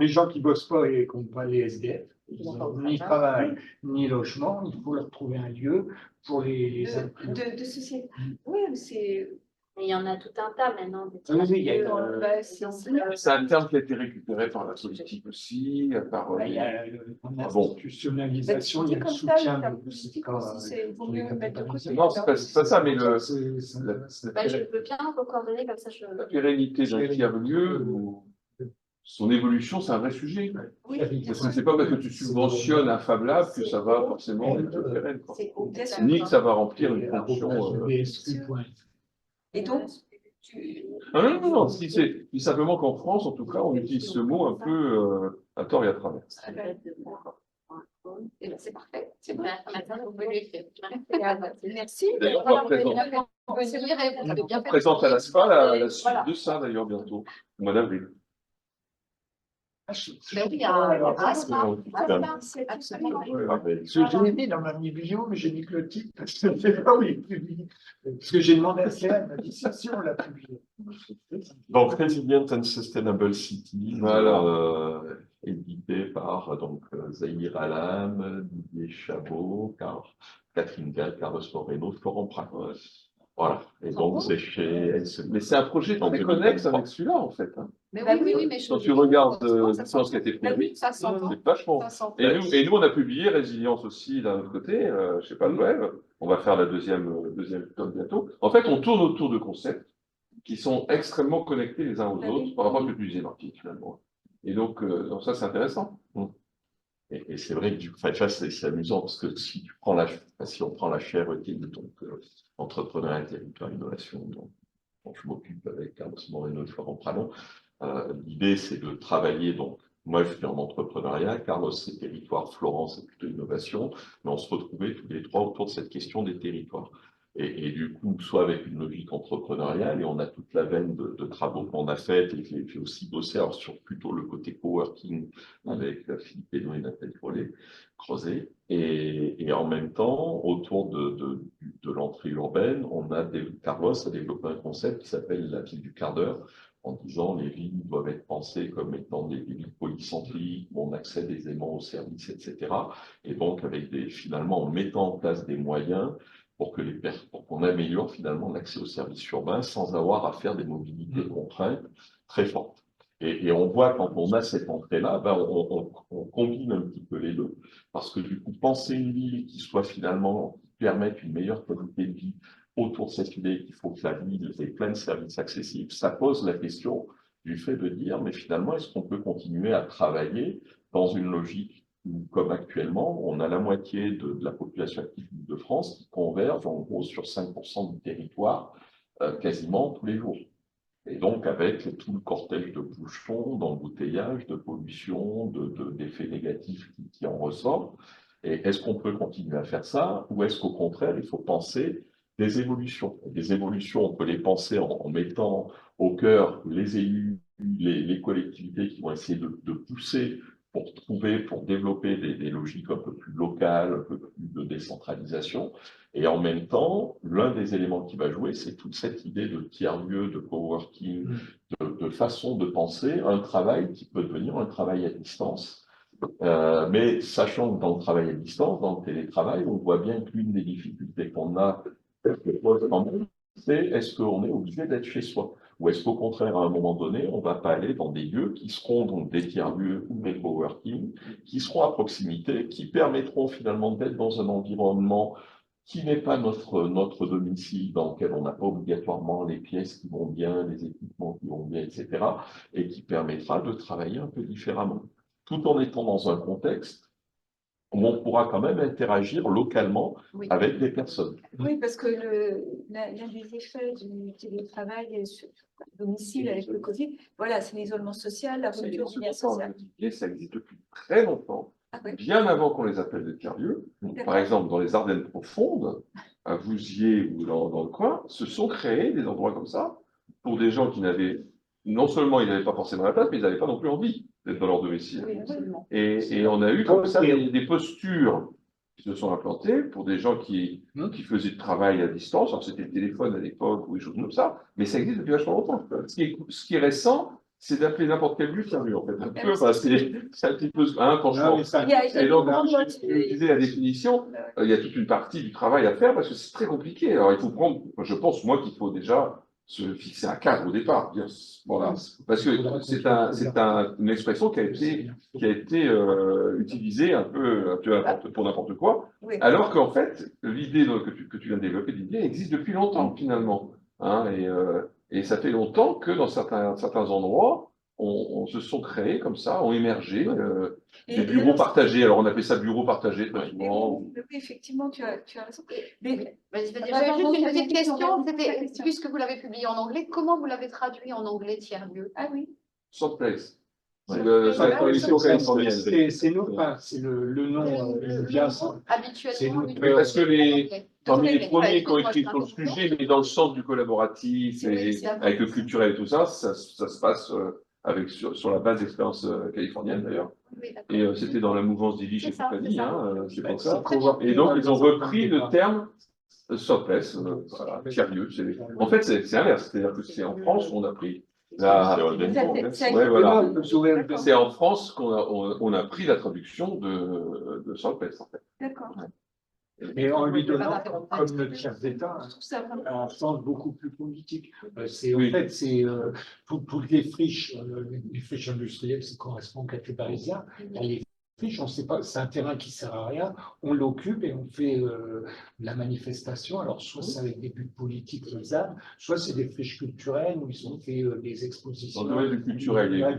les gens qui ne bossent pas et qui n'ont pas les SDF, ils n'ont ni travail, ni logement, il faut leur trouver un lieu pour les inclure. de société. Oui, c'est. Mais il y en a tout un tas maintenant. Des Oui, oui, il y a tiers-lieux, Bah, C'est un terme qui a été récupéré par la politique aussi, par il y a l'institutionnalisation, il y a le comme ça, soutien la de politique cas, aussi, c'est vaut mieux mettre de côté. Non, c'est pas ça, mais Bah, je veux bien vos coordonnées, comme ça je. la pérennité d'un tiers-lieu, son évolution, c'est un vrai sujet. Oui, Parce que c'est pas parce que tu subventionnes un Fab Lab que ça va forcément être pérenne, quoi. bien sûr. Ni que ça va remplir une fonction. Et donc, Ah non, non, non, c'est simplement qu'en France, en tout cas, on utilise ce mot un peu à tort et à travers. Et ben, c'est parfait. C'est bon. Maintenant, vous pouvez lui écrire. merci. D'ailleurs, on va présenter. On présente à la SPA la suite de ça, d'ailleurs, bientôt, au mois d'avril. Ben oui, il y a un Absolument. Ce que j'ai mis dans ma biblio, mais j'ai mis que le titre, parce que je ne sais pas où il est publié. Parce que j'ai demandé à Claire, elle m'a dit ça, si on l'a publié. Donc, Resilient and Sustainable City, Voilà. édité par Zahir Alam, Didier Chabot, Catherine Gall, Carlos Moreno, Florent Prat. Voilà. Et donc, c'est chez Mais c'est un projet très connexe avec celui-là, en fait. Hein. Mais oui, mais Quand tu regardes ce qui a été oui, produit, ça s'entend. c'est vachement. Ça s'entend. Et nous, on a publié Résilience aussi d'un autre côté, je sais pas le web. On va faire la deuxième tome bientôt. En fait, on tourne autour de concepts qui sont extrêmement connectés les uns aux autres par rapport à ce que tu disais, Martine, finalement. Et donc ça, c'est intéressant. Et c'est vrai que c'est amusant parce que si on prend la chaire qui est donc entrepreneuriat, territoire, innovation, dont je m'occupe avec Carlos Moreno et Florent Pralon, l'idée c'est de travailler donc. Moi, je suis en entrepreneuriat, Carlos, c'est territoire, Florent, c'est plutôt innovation, mais on se retrouvait tous les trois autour de cette question des territoires. Et du coup, soit avec une logique entrepreneuriale, et on a toute la veine de travaux qu'on a fait, et j'ai aussi bossé alors, sur plutôt le côté coworking avec Philippe Hénaud et Nathalie Crozet. Et en même temps, autour de l'entrée urbaine, Carlos a développé un concept qui s'appelle la ville du quart d'heure, en disant les villes doivent être pensées comme étant des villes polycentriques, où on accède aisément aux services, etc. Et donc, finalement, en mettant en place des moyens pour pour qu'on améliore finalement l'accès aux services urbains sans avoir à faire des mobilités contraintes très fortes. Et on voit quand on a cette entrée-là, ben on combine un petit peu les deux, parce que du coup, penser une ville qui soit finalement, qui permette une meilleure qualité de vie autour de cette idée qu'il faut que la ville ait plein de services accessibles, ça pose la question du fait de dire, mais finalement, est-ce qu'on peut continuer à travailler dans une logique où, comme actuellement, on a la moitié de la population active de France qui converge en gros sur 5% du territoire quasiment tous les jours. Et donc, avec tout le cortège de bouchons, d'embouteillages, de pollution, d'effets négatifs qui en ressortent. Et est-ce qu'on peut continuer à faire ça, ou est-ce qu'au contraire, il faut penser des évolutions? Des évolutions, on peut les penser en mettant au cœur les élus, les collectivités qui vont essayer de pousser pour trouver, pour développer des logiques un peu plus locales, un peu plus de décentralisation. Et en même temps, l'un des éléments qui va jouer, c'est toute cette idée de tiers-lieu, de coworking, de façon de penser un travail qui peut devenir un travail à distance. Mais sachant que dans le travail à distance, dans le télétravail, on voit bien que l'une des difficultés qu'on a, c'est est-ce qu'on est obligé d'être chez soi? Ou est-ce qu'au contraire, à un moment donné, on ne va pas aller dans des lieux qui seront donc des tiers-lieux ou des coworking, qui seront à proximité, qui permettront finalement d'être dans un environnement qui n'est pas notre domicile, dans lequel on n'a pas obligatoirement les pièces qui vont bien, les équipements qui vont bien, etc., et qui permettra de travailler un peu différemment, tout en étant dans un contexte où on pourra quand même interagir localement avec des personnes. Oui, parce que l'un des effets du télétravail sur le domicile avec le Covid, voilà, c'est l'isolement social, la rupture du lien social. Ça existe depuis très longtemps, bien avant qu'on les appelle des tiers-lieux. Par exemple, dans les Ardennes profondes, à Vouziers ou dans le coin, se sont créés des endroits comme ça pour des gens qui n'avaient, non seulement ils n'avaient pas forcément la place, mais ils n'avaient pas non plus envie d'être dans leur domicile. Oui, absolument. Et on a eu comme ça des postures qui se sont implantées pour des gens qui faisaient du travail à distance. Alors c'était le téléphone à l'époque ou des choses comme ça, mais ça existe depuis vachement longtemps. Ce qui est récent, c'est d'appeler n'importe quel lieu tiers-lieu, en fait. Un peu, c'est un petit peu, hein, franchement. Et donc, je disais la définition, il y a toute une partie du travail à faire parce que c'est très compliqué. Alors, il faut prendre, je pense, moi, qu'il faut déjà se fixer un cadre au départ. Dire, voilà. Parce que c'est une expression qui a été utilisée un peu pour n'importe quoi. Alors qu'en fait, l'idée que tu viens de développer, l'idée existe depuis longtemps, finalement. Hein, et ça fait longtemps que dans certains endroits, on se sont créés comme ça, ont émergé des bureaux partagés. Alors on appelle ça bureaux partagés très souvent. Oui, effectivement, tu as raison. J'avais juste une petite question, c'était, puisque vous l'avez publié en anglais, comment vous l'avez traduit en anglais tiers-lieu? Ah oui. Soft place. C'est nous, c'est le nom bien habituellement. Parce que parmi les premiers qui ont écrit sur le sujet, mais dans le sens du collaboratif et avec le culturel et tout ça, ça se passe sur la base d'expérience californienne d'ailleurs. Et c'était dans la mouvance d'Illich et compagnie, c'est pour ça. Et donc ils ont repris le terme soft place, tiers-lieu. En fait, c'est inverse, c'est-à-dire que c'est en France qu'on a pris. C'est en France qu'on a pris la traduction de Soft-Place, en fait. D'accord. Et en lui donnant, comme notre chef d'État, un sens beaucoup plus politique. En fait, c'est toutes les friches industrielles, ça correspond à Quartier parisien. Les friches, on ne sait pas, c'est un terrain qui ne sert à rien, on l'occupe et on fait la manifestation. Alors, soit c'est avec des buts politiques, soit c'est des friches culturelles où ils ont fait des expositions. Dans le domaine du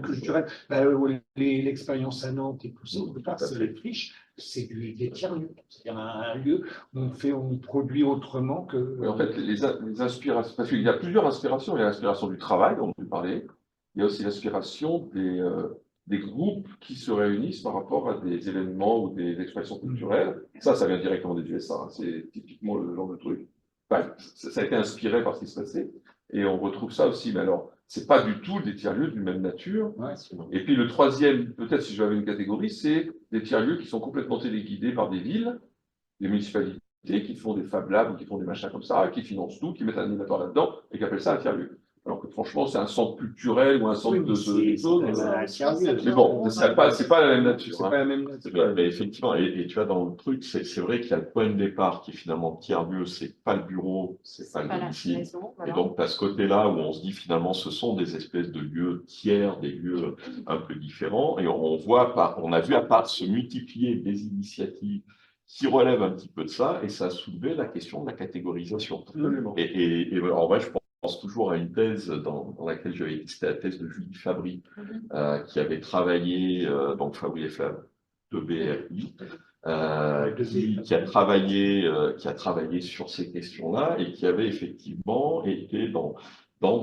culturel. L'expérience à Nantes et tout ça, c'est les friches. C'est des tiers-lieux, c'est-à-dire un lieu où on produit autrement que… Oui, en fait, les inspirations, parce qu'il y a plusieurs inspirations. Il y a l'inspiration du travail, dont on parlait. Il y a aussi l'inspiration des groupes qui se réunissent par rapport à des événements ou des expressions culturelles. Ça vient directement des USA. C'est typiquement le genre de truc. Enfin, ça a été inspiré par ce qui se passait. Et on retrouve ça aussi. Mais alors, c'est pas du tout des tiers-lieux d'une même nature. Et puis le troisième, peut-être si j'avais une catégorie, c'est des tiers-lieux qui sont complètement téléguidés par des villes, des municipalités qui font des Fab Labs ou qui font des machins comme ça, qui financent tout, qui mettent un animateur là-dedans et qui appellent ça un tiers-lieu. Alors que franchement, c'est un centre culturel ou un centre Oui, de c'est choses. un tiers-lieu. Mais bon, c'est pas la même nature. C'est Hein. pas la même nature. Mais effectivement, et tu vois, dans le truc, c'est vrai qu'il y a le point de départ qui est finalement tiers-lieu, c'est pas le bureau, c'est pas le Pas la domicile. maison, Et voilà. donc, à ce côté-là, où on se dit finalement, ce sont des espèces de lieux tiers, des lieux un peu différents, et on a vu à part se multiplier des initiatives qui relèvent un petit peu de ça, et ça a soulevé la question de la catégorisation. Absolument. Et alors, moi, je pense toujours à une thèse dans laquelle j'avais été, c'était la thèse de Julie Fabry, qui avait travaillé, donc Fabry et Fab, de BRI, qui a travaillé sur ces questions-là et qui avait effectivement été dans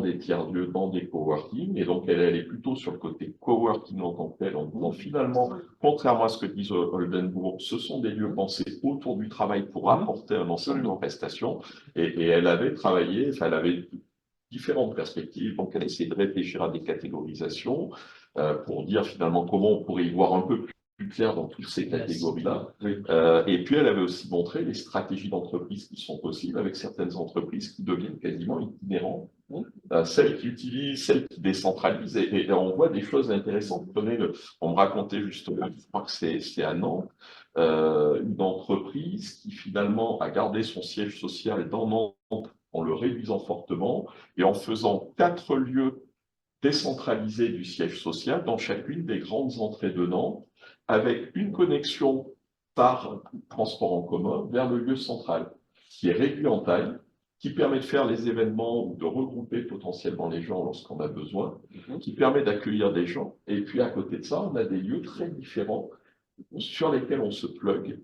des tiers-lieux, dans des coworking. Et donc, elle est plutôt sur le côté coworking en tant que tel, en disant finalement, contrairement à ce que disent Oldenburg, ce sont des lieux pensés autour du travail pour apporter un ensemble de prestations. Et elle avait travaillé, enfin, elle avait différentes perspectives. Donc, elle a essayé de réfléchir à des catégorisations pour dire finalement comment on pourrait y voir un peu plus clair dans toutes ces catégories-là. Et puis, elle avait aussi montré les stratégies d'entreprise qui sont possibles avec certaines entreprises qui deviennent quasiment itinérantes. Celles qui utilisent, celles qui décentralisent, et on voit des choses intéressantes. On me racontait justement, je crois que c'est à Nantes, une entreprise qui finalement a gardé son siège social dans Nantes en le réduisant fortement et en faisant 4 lieux décentralisés du siège social dans chacune des grandes entrées de Nantes, avec une connexion par transport en commun vers le lieu central, qui est réduit en taille, qui permet de faire les événements ou de regrouper potentiellement les gens lorsqu'on a besoin, qui permet d'accueillir des gens. Et puis à côté de ça, on a des lieux très différents sur lesquels on se plug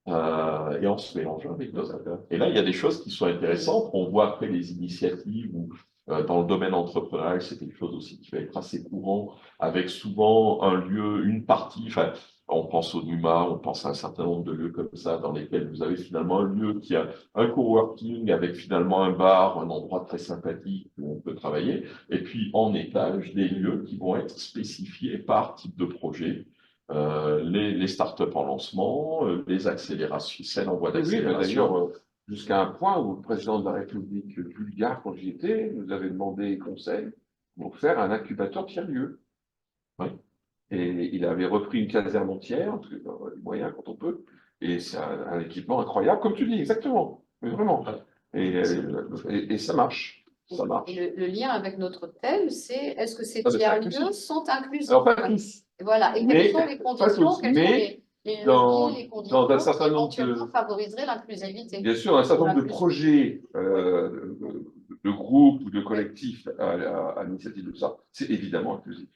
et en se mélangeant avec d'autres. Et là, il y a des choses qui sont intéressantes. On voit après les initiatives où, dans le domaine entrepreneurial, c'est quelque chose aussi qui va être assez courant, avec souvent un lieu, une partie, enfin, on pense au NUMA, on pense à un certain nombre de lieux comme ça, dans lesquels vous avez finalement un lieu qui a un coworking avec finalement un bar, un endroit très sympathique où on peut travailler, et puis en étage, des lieux qui vont être spécifiés par type de projet. Les startups en lancement, les accélérations, celles en voie Oui, d'accélération. d'ailleurs, jusqu'à un point où le président de la République bulgare, quand j'y étais, nous avait demandé conseil pour faire un incubateur tiers-lieu. Oui. Et il avait repris une caserne entière, parce que les moyens quand on peut, et c'est un équipement incroyable, comme tu dis, exactement, mais vraiment. Et ça marche. Ça marche. Et le lien avec notre thème, c'est est-ce que ces Ah, mais c'est tiers-lieux inclusif. sont inclusifs? Alors, pas tous. Et voilà. Et Mais- quelles sont les pas conditions, tous, quels sont mais les dans- leviers, les dans conditions un certain qui nombre de- éventuellement favoriseraient l'inclusivité? Bien sûr, un certain nombre de L'inclusion. projets de groupes ou de collectifs à l'initiative de ça, c'est évidemment inclusif.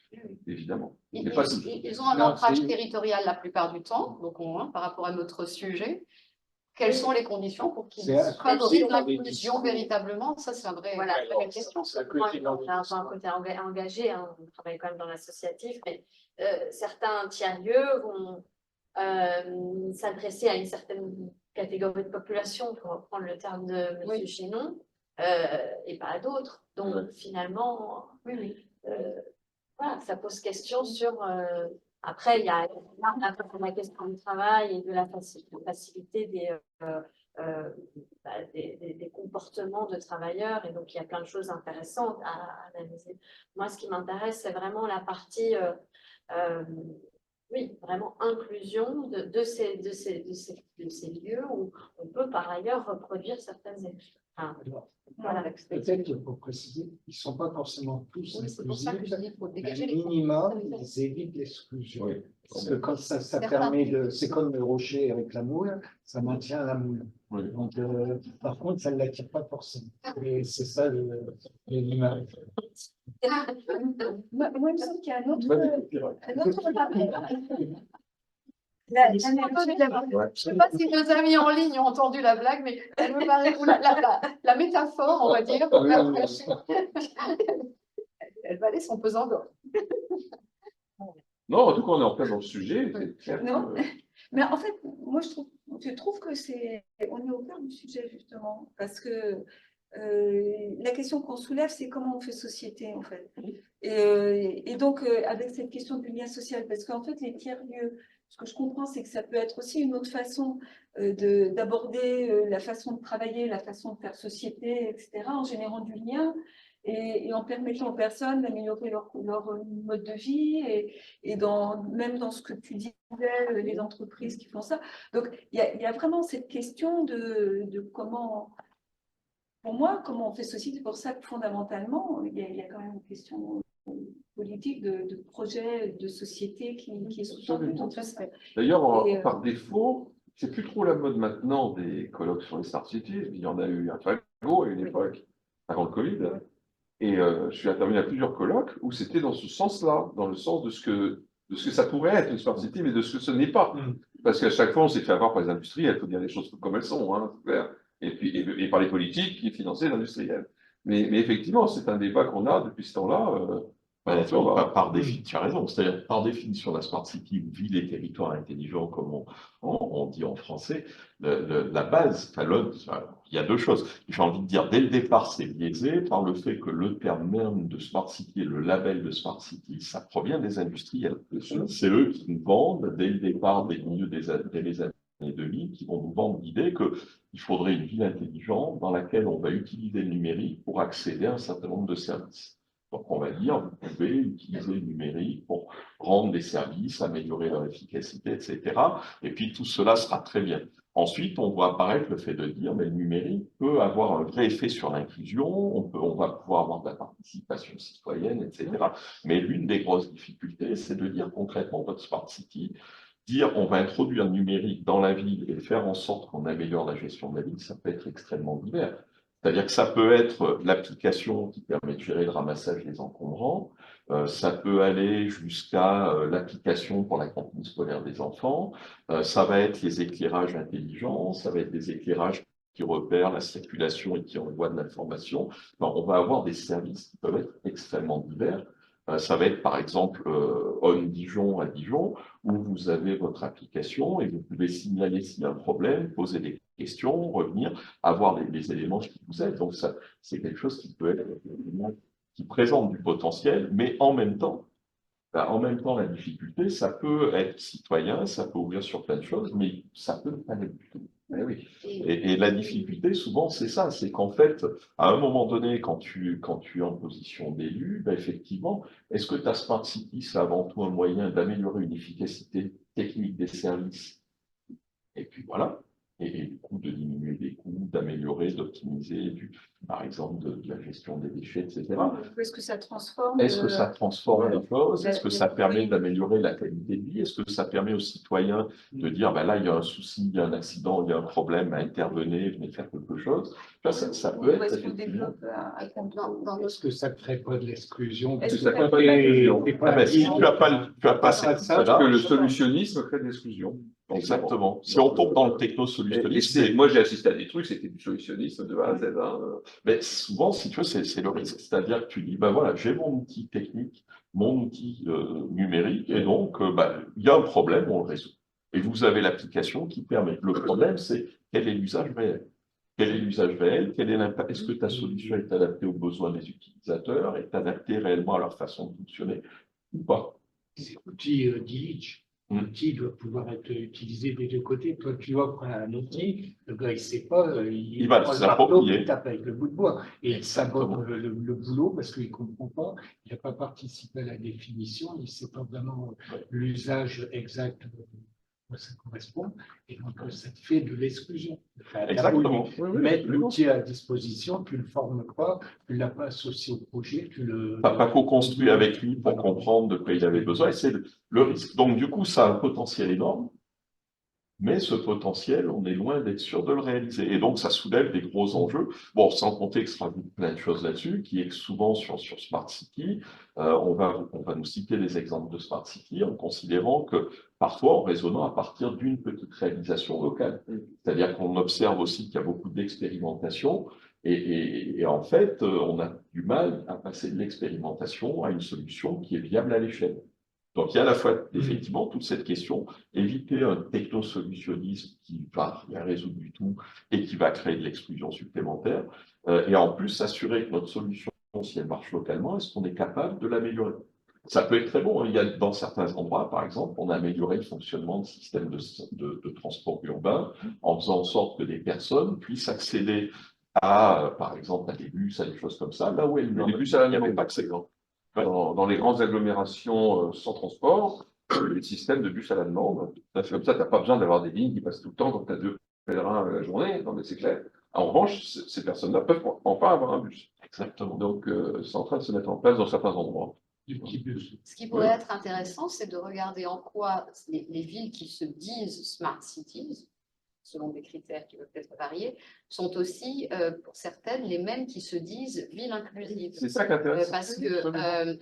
Évidemment. Ils, Mais pas tous. ils ont un Non, ancrage c'est- territorial la plupart du temps, donc par rapport à notre sujet. Quelles sont les conditions pour qu'ils C'est favorisent inclusif, l'inclusion véritablement? Ça, c'est Voilà, une vraie question. Ça peut Moi, être on a un côté engagé, hein, on travaille quand même dans l'associatif, mais certains tiers-lieux vont s'adresser à une certaine catégorie de population, pour reprendre le terme de M. Oui. Chinon, et pas à d'autres. Donc finalement, voilà, ça pose question sur... après, il y a la question du travail et de la facilité des comportements de travailleurs, et donc il y a plein de choses intéressantes à analyser. Moi, ce qui m'intéresse, c'est vraiment la partie, oui, vraiment inclusion de ces lieux où on peut par ailleurs reproduire certaines études. Voilà. Peut-être qu'il faut préciser, ils ne sont pas forcément tous Oui, c'est pour ça que inclusifs, je dis qu'il faut mais dégager les minimum, ils évitent l'exclusion. Oui. Parce que quand ça Certains permet de. trucs. C'est comme le rocher avec la moule, ça maintient la moule. Oui. Donc, par contre, ça ne l'attire pas forcément. Et c'est ça l'image. Moi, il me semble qu'il y a un autre Je ne sais pas si nos amis en ligne ont entendu la blague, mais elle me paraît, ou la métaphore, on va dire. Elle valait son pesant d'or. Non, en tout cas, on est en plein dans le sujet. C'est clair Non. que- Mais en fait, moi, je trouve que on est au cœur du sujet, justement, parce que la question qu'on soulève, c'est comment on fait société, en fait. Et donc, avec cette question du lien social, parce qu'en fait, les tiers-lieux, ce que je comprends, c'est que ça peut être aussi une autre façon d'aborder la façon de travailler, la façon de faire société, etc., en générant du lien. et en permettant aux personnes d'améliorer leur mode de vie et même dans ce que tu disais, les entreprises qui font ça. Donc, il y a vraiment cette question de comment, pour moi, comment on fait ceci. C'est pour ça que fondamentalement, il y a quand même une question politique de projet, de société qui est sous-tendue. D'ailleurs, Et, par défaut, c'est plus trop la mode maintenant des colloques sur les smart cities. Il y en a eu un très gros à une époque, avant le Covid. Et je suis intervenu à plusieurs colloques où c'était dans ce sens-là, dans le sens de ce que ça pourrait être une smart city, mais de ce que ce n'est pas. Parce qu'à chaque fois, on s'est fait avoir par les industriels, il faut dire les choses comme elles sont, hein, c'est clair. Et puis et par les politiques qui finançaient l'industriel. Mais effectivement, c'est un débat qu'on a depuis ce temps-là. Tu as raison. C'est-à-dire, par définition, la Smart City, ou ville et territoire intelligent, comme on dit en français, la base, il y a deux choses. J'ai envie de dire, dès le départ, c'est biaisé par le fait que le terme même de Smart City et le label de Smart City, ça provient des industriels. C'est eux qui nous vendent, dès le départ, dès les années 2000, qui vont nous vendre l'idée qu'il faudrait une ville intelligente dans laquelle on va utiliser le numérique pour accéder à un certain nombre de services. Donc, on va dire, vous pouvez utiliser le numérique pour rendre des services, améliorer leur efficacité, etc. Et puis, tout cela sera très bien. Ensuite, on voit apparaître le fait de dire, mais le numérique peut avoir un vrai effet sur l'inclusion, on va pouvoir avoir de la participation citoyenne, etc. Mais l'une des grosses difficultés, c'est de dire concrètement, votre Smart City, dire on va introduire le numérique dans la ville et faire en sorte qu'on améliore la gestion de la ville, ça peut être extrêmement divers. C'est-à-dire que ça peut être l'application qui permet de gérer le ramassage des encombrants, ça peut aller jusqu'à l'application pour la cantine scolaire des enfants, ça va être les éclairages intelligents, ça va être des éclairages qui repèrent la circulation et qui envoient de l'information. On va avoir des services qui peuvent être extrêmement divers. Ça va être par exemple On Dijon à Dijon, où vous avez votre application et vous pouvez signaler s'il y a un problème, poser des questions, revenir, avoir les éléments qui vous aident. Donc ça, c'est quelque chose qui peut être, qui présente du potentiel, mais en même temps, la difficulté, ça peut être citoyen, ça peut ouvrir sur plein de choses, mais ça peut ne pas l'être du tout. Eh oui. Et la difficulté, souvent, c'est ça, c'est qu'en fait, à un moment donné, quand tu es en position d'élu, effectivement, est-ce que ta Smart City, c'est avant tout un moyen d'améliorer une efficacité technique des services? Et puis voilà. Et du coup, de diminuer les coûts, d'améliorer, d'optimiser, par exemple, de la gestion des déchets, etc. Est-ce que ça transforme Est-ce que ça transforme les choses? Est-ce que ça permet d'améliorer la qualité de vie? Est-ce que ça permet aux citoyens de dire, là, il y a un souci, il y a un accident, il y a un problème, intervenez, venez faire quelque chose? Ça peut être effectivement... Est-ce que ça ne crée pas de l'exclusion? Est-ce que ça crée pas de l'exclusion? Si tu n'as pas cette Parce que le solutionnisme crée de l'exclusion. Exactement. Si on tombe dans le techno-solutionnisme... Moi, j'ai assisté à des trucs, c'était du solutionnisme de A à Z. Hein. Mais souvent, si tu veux, c'est le risque. C'est-à-dire que tu dis, voilà, j'ai mon outil technique, mon outil numérique, et donc, il y a un problème, on le résout. Et vous avez l'application qui permet. Le problème, c'est quel est l'usage réel? Quel est l'usage réel? Quel est l'impact? Est-ce que ta solution est adaptée aux besoins des utilisateurs? Est adaptée réellement à leur façon de fonctionner ou pas? Ces outils d'Illich. L'outil doit pouvoir être utilisé des deux côtés. Toi, tu offres un outil, le gars, il ne sait pas, il va prend le marteau, il tape avec le bout de bois. Et il sabote le boulot parce qu'il ne comprend pas, il n'a pas participé à la définition, il ne sait pas vraiment l'usage exact à quoi ça correspond. Et donc, ça te fait de l'exclusion. Exactement. Mettre l'outil à disposition, tu ne le formes pas, tu ne l'as pas associé au projet, tu le... Pas co-construit avec lui pour comprendre de quoi il avait besoin, et c'est le risque. Donc, du coup, ça a un potentiel énorme, mais ce potentiel, on est loin d'être sûr de le réaliser. Et donc, ça soulève des gros enjeux. Bon, sans compter que ça rajoute plein de choses là-dessus, qui est que souvent sur Smart City, on va nous citer des exemples de Smart City en considérant que parfois en raisonnant à partir d'une petite réalisation locale. C'est-à-dire qu'on observe aussi qu'il y a beaucoup d'expérimentation et en fait, on a du mal à passer de l'expérimentation à une solution qui est viable à l'échelle. Donc, il y a à la fois, effectivement, toute cette question, éviter un technosolutionnisme qui va rien résoudre du tout et qui va créer de l'exclusion supplémentaire, et en plus, s'assurer que notre solution, si elle marche localement, est-ce qu'on est capable de l'améliorer? Ça peut être très bon. Il y a, dans certains endroits, par exemple, on a amélioré le fonctionnement de systèmes de transport urbain en faisant en sorte que des personnes puissent accéder par exemple, à des bus, à des choses comme ça, là où elle Les bus à la il n'y avait demande, pas par que ça. exemple. Ouais. Dans les grandes agglomérations sans transport, les systèmes de bus à la demande, ça fait comme ça, tu n'as pas besoin d'avoir des lignes qui passent tout le temps quand tu as 2 pèlerins à la journée, non mais c'est clair. En revanche, ces personnes-là peuvent enfin avoir un bus. Exactement. Donc, c'est en train de se mettre en place dans certains endroits. Du petit bus. Ce qui pourrait être intéressant, c'est de regarder en quoi les villes qui se disent smart cities, selon des critères qui peuvent être variés, sont aussi, pour certaines, les mêmes qui se disent villes inclusives. C'est ça qui intéresse. Parce que,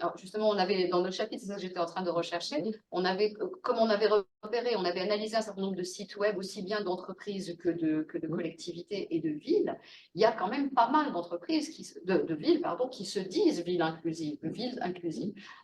alors, justement, on avait, dans notre chapitre, c'est ça que j'étais en train de rechercher, on avait, comme on avait repéré, on avait analysé un certain nombre de sites web, aussi bien d'entreprises que de collectivités et de villes, il y a quand même pas mal d'entreprises, de villes, pardon, qui se disent villes inclusives,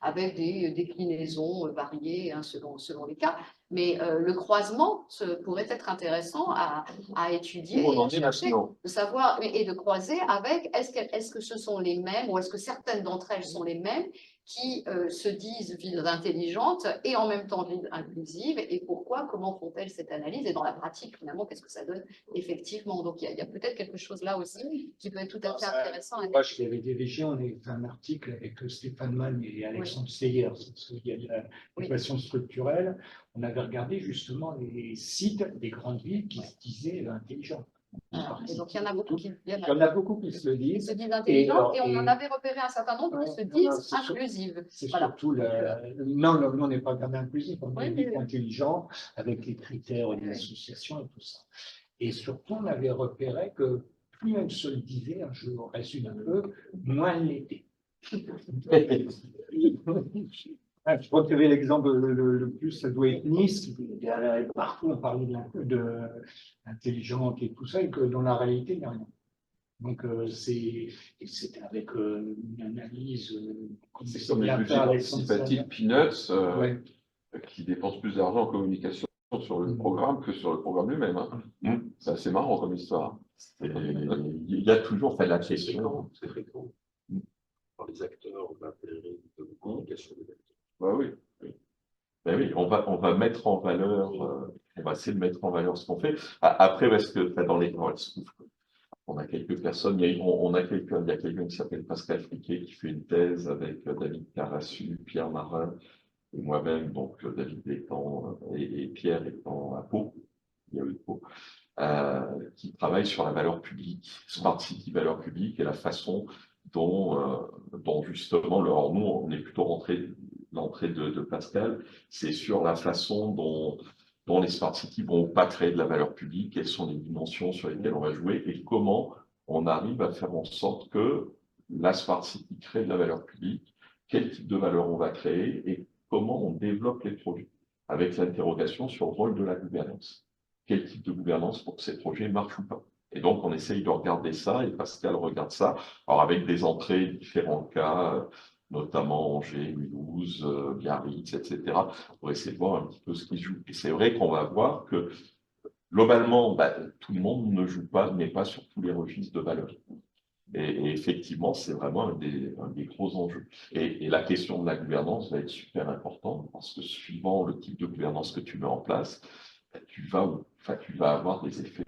avec des déclinaisons variées hein, selon les cas. Mais le croisement pourrait être intéressant à étudier Où on et en à est chercher, maintenant. de savoir et de croiser avec est-ce que ce sont les mêmes ou est-ce que certaines d'entre elles sont les mêmes qui se disent villes intelligentes et en même temps villes inclusives et pourquoi, comment font-elles cette analyse et dans la pratique finalement qu'est-ce que ça donne effectivement. Donc il y a peut-être quelque chose là aussi qui peut être tout à fait intéressant. Moi, chez les DVG, on a fait un article avec Stéphane Mann et Alexandre Steyer, il y a de l'équation structurelle. On avait regardé justement les sites des grandes villes qui se disaient intelligents. Et donc il y en a beaucoup qui Il y en a beaucoup qui se le Ils disent. se disent intelligentes et on en et- avait repéré un certain nombre qui se disent inclusives. C'est Voilà. surtout non, nous, on n'est pas quand même inclusif, on Oui, est mais- intelligent avec les critères de l'association et tout ça. Et surtout, on avait repéré que plus elle se le disait, je résume un peu, moins elle l'était. Je crois qu'il y avait l'exemple le plus, ça doit être Nice. Partout, on parlait d'intelligente et tout ça, et que dans la réalité, il n'y a rien. Donc, c'était avec une analyse. C'est comme les budgets participatifs Peanuts Ouais. qui dépensent plus d'argent en communication sur le programme que sur le programme lui-même. Hein. C'est assez marrant comme histoire. Il y a toujours fait la question. C'est fréquent. Par les acteurs d'intérêt de communication des acteurs. Bah oui. Ben oui, on va mettre en valeur, on va essayer de mettre en valeur ce qu'on fait. Après, parce que dans les on a quelques personnes, il y a quelqu'un qui s'appelle Pascal Friquet qui fait une thèse avec David Carassu, Pierre Marin et moi-même, donc David étant et Pierre étant à Pau, il y a eu Pau, qui travaille sur la valeur publique, Smart City valeur publique et la façon dont justement, alors nous, on est plutôt l'entrée de Pascal, c'est sur la façon dont les Smart Cities vont pas créer de la valeur publique, quelles sont les dimensions sur lesquelles on va jouer et comment on arrive à faire en sorte que la Smart City crée de la valeur publique, quel type de valeur on va créer et comment on développe les projets, avec l'interrogation sur le rôle de la gouvernance. Quel type de gouvernance pour que ces projets marchent ou pas. Et donc, on essaye de regarder ça, et Pascal regarde ça, alors avec des entrées, différents cas, notamment Angers, Mulhouse, Biarritz, etc., pour essayer de voir un petit peu ce qui se joue. Et c'est vrai qu'on va voir que, globalement, tout le monde ne joue pas, n'est pas sur tous les registres de valeur. Et effectivement, c'est vraiment un des gros enjeux. Et la question de la gouvernance va être super importante, parce que suivant le type de gouvernance que tu mets en place, tu vas avoir des effets,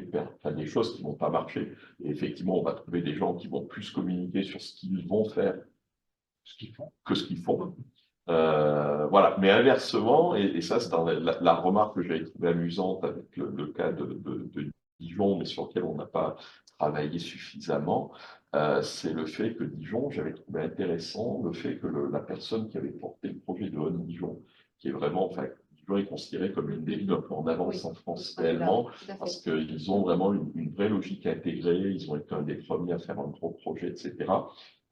des choses qui vont pas marcher. Et effectivement, on va trouver des gens qui vont plus communiquer sur ce qu'ils vont faire que ce qu'ils font. Voilà. Mais inversement, et ça, c'est la remarque que j'avais trouvée amusante avec le cas de Dijon, mais sur lequel on n'a pas travaillé suffisamment, c'est le fait que Dijon, j'avais trouvé intéressant le fait que la personne qui avait porté le projet de Honne Dijon, qui est vraiment, Dijon est considéré comme une des villes un peu en avance en France réellement, parce qu'ils ont vraiment une vraie logique intégrée, ils ont été un des premiers à faire un gros projet, etc.,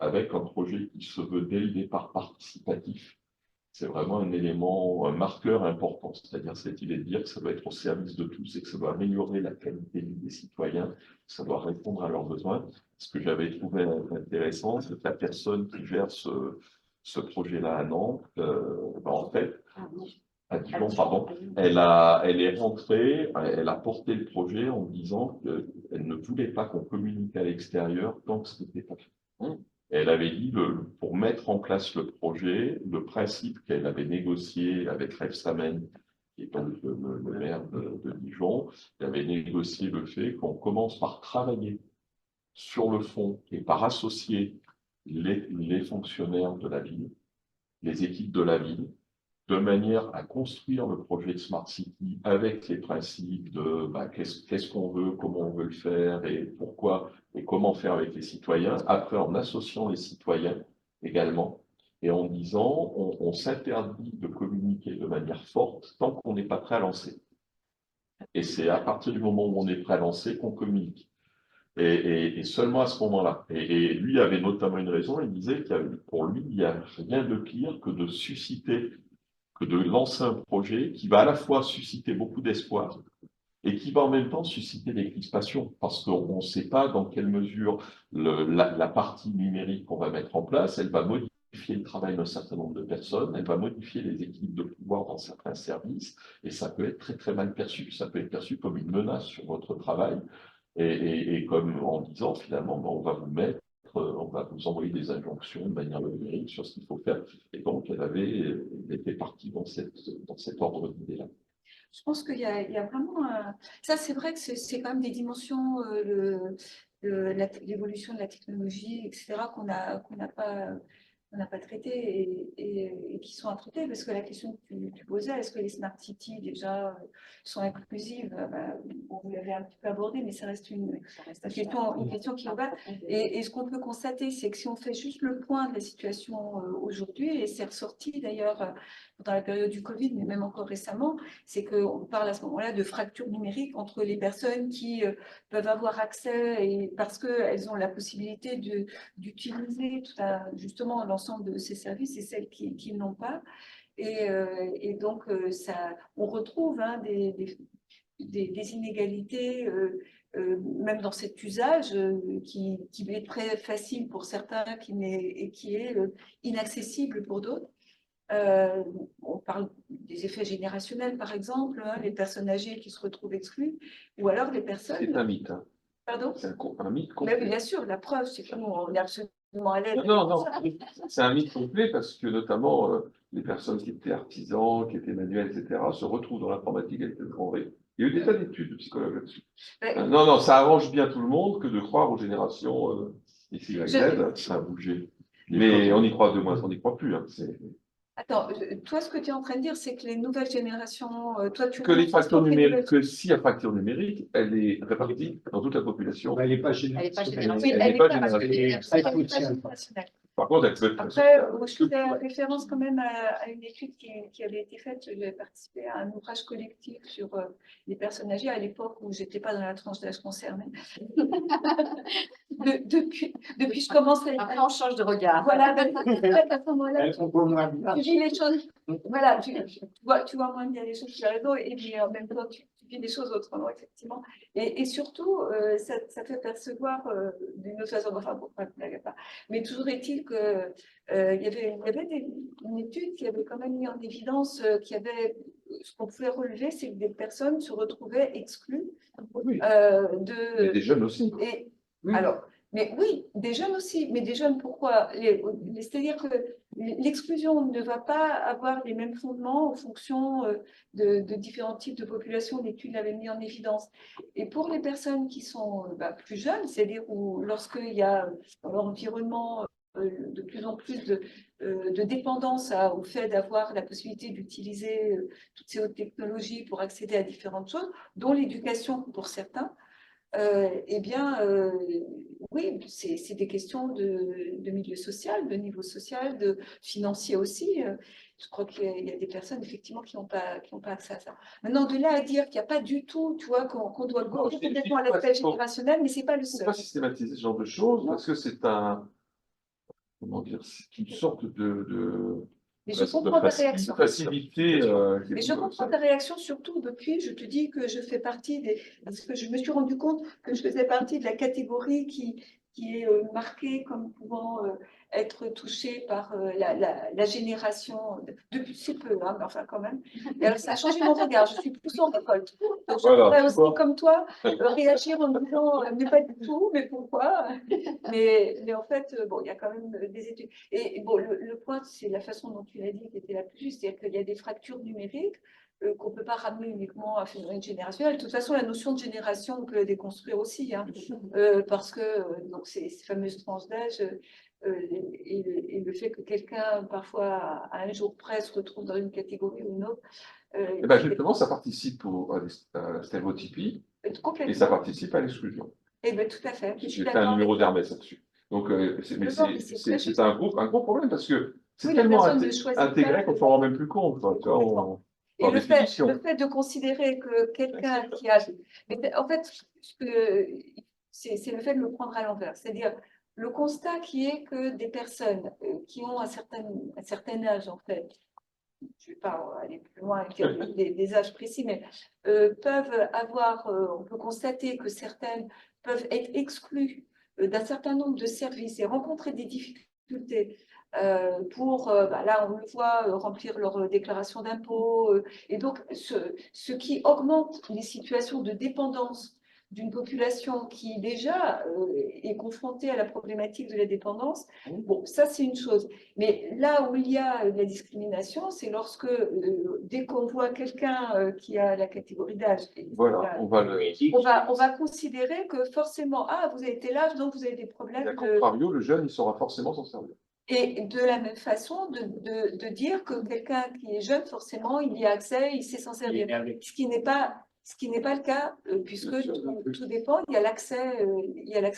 avec un projet qui se veut dès le départ participatif. C'est vraiment un élément, un marqueur important, c'est-à-dire cette idée de dire que ça doit être au service de tous et que ça doit améliorer la qualité de vie des citoyens, que ça doit répondre à leurs besoins. Ce que j'avais trouvé intéressant, c'est que la personne qui gère ce projet-là à Nantes, en fait, à Dijon, pardon, elle est rentrée, elle a porté le projet en disant qu'elle ne voulait pas qu'on communique à l'extérieur tant que ce n'était pas fait. Elle avait dit, pour mettre en place le projet, le principe qu'elle avait négocié avec Rebsamen, qui est donc le maire de Dijon, elle avait négocié le fait qu'on commence par travailler sur le fond et par associer les fonctionnaires de la ville, les équipes de la ville, de manière à construire le projet de Smart City avec les principes de qu'est-ce qu'on veut, comment on veut le faire et pourquoi et comment faire avec les citoyens. Après, en associant les citoyens également et en disant on s'interdit de communiquer de manière forte tant qu'on n'est pas prêt à lancer. Et c'est à partir du moment où on est prêt à lancer qu'on communique. Et seulement à ce moment-là. Et lui avait notamment une raison, il disait que pour lui, il n'y a rien de pire que de susciter, que de lancer un projet qui va à la fois susciter beaucoup d'espoir et qui va en même temps susciter des crispations, parce qu'on ne sait pas dans quelle mesure la partie numérique qu'on va mettre en place, elle va modifier le travail d'un certain nombre de personnes, elle va modifier les équipes de pouvoir dans certains services, et ça peut être très très mal perçu, ça peut être perçu comme une menace sur votre travail, et comme en disant finalement, on va vous mettre, on va vous envoyer des injonctions de manière numérique sur ce qu'il faut faire. Et donc, elle était partie dans cet ordre d'idées-là. Je pense qu'il y a vraiment ça, c'est vrai que c'est quand même des dimensions, l'évolution de la technologie, etc., qu'on n'a pas traité et qui sont à traiter, parce que la question que tu posais, est-ce que les smart cities déjà sont inclusives? Bon, vous l'avez un petit peu abordé, mais ça reste une question qui est ouverte. Et ce qu'on peut constater, c'est que si on fait juste le point de la situation aujourd'hui, et c'est ressorti d'ailleurs dans la période du Covid, mais même encore récemment, c'est qu'on parle à ce moment-là de fracture numérique entre les personnes qui peuvent avoir accès et parce qu'elles ont la possibilité d'utiliser justement l'ensemble de ces services et celles qui ne l'ont pas. Et donc, on retrouve des inégalités, même dans cet usage qui est très facile pour certains et qui est inaccessible pour d'autres. On parle des effets générationnels, par exemple, les personnes âgées qui se retrouvent exclues, ou alors les personnes... C'est un mythe. Hein. Pardon? C'est un mythe Mais complet. bien sûr, la preuve, c'est que nous, on est absolument à l'aise. Non, c'est un mythe complet parce que notamment les personnes qui étaient artisans, qui étaient manuels, etc., se retrouvent dans l'informatique avec le grand V. Il y a eu des tas d'études de psychologues là-dessus. Non, ça arrange bien tout le monde que de croire aux générations X, Y, Z, ça a bougé. Mais on y croit de moins, on n'y croit plus. Hein. Attends, toi, ce que tu es en train de dire, c'est que les nouvelles générations, toi, tu... Que les fractures numériques, que si la fracture numérique, elle est répartie dans toute la population. Elle n'est pas générationnelle. Elle n'est pas générationnelle. Par contre, elle peut être... Après, je fais référence quand même à une étude qui avait été faite. J'avais participé à un ouvrage collectif sur les personnes âgées à l'époque où je n'étais pas dans la tranche d'âge concernée. Depuis, je commence à... Après, on change de regard. Voilà, à ce moment-là, tu vis les choses. Voilà, tu vois moins bien les choses, tu as raison, et puis en même temps, tu vis les choses autrement, effectivement. Et surtout, ça fait percevoir d'une autre façon, enfin, bon, pas. Mais toujours est-il que il y avait une étude qui avait quand même mis en évidence qu'il y avait, ce qu'on pouvait relever, c'est que des personnes se retrouvaient exclues Mais des jeunes aussi. Alors, mais oui, des jeunes aussi, mais des jeunes pourquoi? C'est-à-dire que l'exclusion ne va pas avoir les mêmes fondements en fonction de différents types de populations. L'étude l'avait mis en évidence. Et pour les personnes qui sont plus jeunes, c'est-à-dire où lorsqu'il y a dans leur environnement de plus en plus de dépendance au fait d'avoir la possibilité d'utiliser toutes ces hautes technologies pour accéder à différentes choses, dont l'éducation pour certains, eh bien, oui, c'est des questions de milieu social, de niveau social, de financier aussi. Je crois qu'il y a des personnes, effectivement, qui n'ont pas accès à ça. Maintenant, de là à dire qu'il n'y a pas du tout, tu vois, qu'on doit goûter complètement à l'aspect générationnel, mais ce n'est pas le Il ne faut seul. pas systématiser ce genre de choses parce que c'est comment dire, c'est une sorte de Mais je comprends ta réaction. facilité. Mais je comprends ta réaction surtout depuis, je te dis que je fais partie parce que je me suis rendu compte que je faisais partie de la catégorie qui est marquée comme pouvant être touchée par la génération, depuis si peu, hein, mais enfin quand même. Et alors ça a changé mon regard, je suis plus en récolte. Donc je pourrais aussi, comme toi, réagir en me disant, mais pas du tout, mais pourquoi? Mais en fait, bon, il y a quand même des études. Et bon, le point, c'est la façon dont tu l'as dit qui était la plus juste, c'est-à-dire qu'il y a des fractures numériques qu'on ne peut pas ramener uniquement à un phénomène générationnel. De toute façon, la notion de génération, on peut la déconstruire aussi, hein, parce que donc ces fameuses tranches d'âge et le fait que quelqu'un, parfois, à un jour près, se retrouve dans une catégorie ou une autre. Et ben justement, ça participe à la stéréotypie et ça complètement. participe à l'exclusion. Eh bien, tout à fait. Je suis J'ai fait d'accord un numéro avec toi. d'Hermès là-dessus. Donc, c'est très un gros problème parce que c'est Oui, la tellement personne ne choisit intégré pas. qu'on s'en rend même plus compte. Quoi. Tu vois, Et par le définition. fait de considérer que quelqu'un qui a... Mais en fait, c'est le fait de le prendre à l'envers. C'est-à-dire le constat qui est que des personnes qui ont un certain âge, en fait, je ne vais pas aller plus loin et dire des âges précis, mais peuvent avoir, on peut constater que certaines peuvent être exclues d'un certain nombre de services et rencontrer des difficultés pour, là on le voit, remplir leur déclaration d'impôt. Et donc, ce qui augmente les situations de dépendance d'une population qui déjà est confrontée à la problématique de la dépendance, bon, ça c'est une chose. Mais là où il y a de la discrimination, c'est lorsque, dès qu'on voit quelqu'un qui a la catégorie d'âge, Voilà, on va considérer que forcément, ah, vous avez tel âge, donc vous avez des problèmes. Et à contrario, le jeune, il saura forcément s'en servir. Et de la même façon, de dire que quelqu'un qui est jeune, forcément, il y a accès, il sait s'en servir. Ce qui n'est pas le cas, puisque tout dépend, il y a l'accès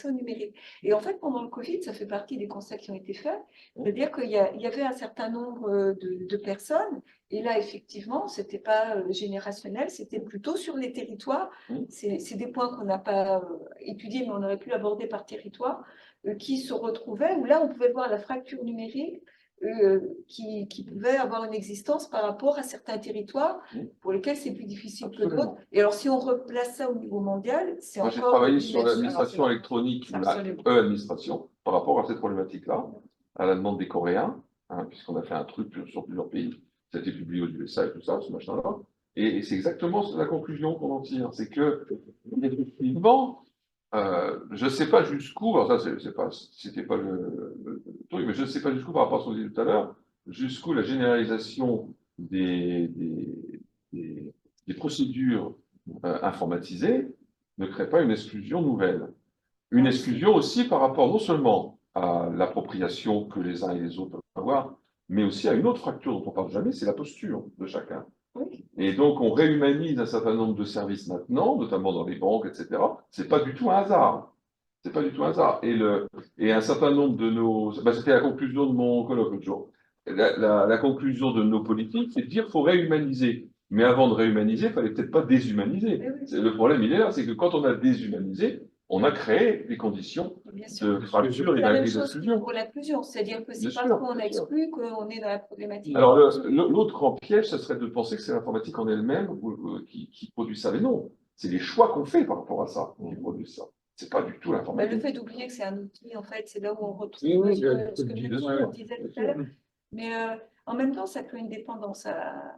au numérique. Et en fait, pendant le Covid, ça fait partie des constats qui ont été faits, c'est-à-dire qu'il y avait un certain nombre de personnes, et là, effectivement, ce n'était pas générationnel, c'était plutôt sur les territoires. C'est des points qu'on n'a pas étudiés, mais on aurait pu l'aborder par territoire, qui se retrouvaient, où là, on pouvait voir la fracture numérique qui pouvait avoir une existence par rapport à certains territoires pour lesquels c'est plus difficile que d'autres. Et alors, si on replace ça au niveau mondial, c'est encore... Moi, j'ai travaillé sur l'administration électronique, la e-administration, par rapport à cette problématique-là, à la demande des Coréens, hein, puisqu'on a fait un truc sur plusieurs pays, ça a été publié aux USA et tout ça, ce machin-là. Et c'est exactement la conclusion qu'on en tire, c'est que, effectivement, je ne sais pas jusqu'où, alors ça, c'était pas le truc, mais je ne sais pas jusqu'où, par rapport à ce qu'on disait tout à l'heure, jusqu'où la généralisation des procédures informatisées ne crée pas une exclusion nouvelle. Une exclusion aussi par rapport non seulement à l'appropriation que les uns et les autres peuvent avoir, mais aussi à une autre fracture dont on ne parle jamais, c'est la posture de chacun. Et donc, on réhumanise un certain nombre de services maintenant, notamment dans les banques, etc. C'est pas du tout un hasard. C'est pas du tout un hasard. Et un certain nombre de nos... c'était la conclusion de mon colloque l'autre jour. La conclusion de nos politiques, c'est de dire qu'il faut réhumaniser. Mais avant de réhumaniser, il fallait peut-être pas déshumaniser. Le problème, il est là, c'est que quand on a déshumanisé, on a créé des conditions de fracture et d'exclusion. Pour l'inclusion, c'est-à-dire que c'est pas qu'on exclut qu'on est dans la problématique. Alors, l'autre grand piège, ce serait de penser que c'est l'informatique en elle-même qui produit ça. Mais non, c'est les choix qu'on fait par rapport à ça qui produisent ça. C'est pas du tout l'informatique. Le fait d'oublier que c'est un outil, en fait, c'est là où on retrouve ce que je disais tout à l'heure. Mais en même temps, ça crée une dépendance à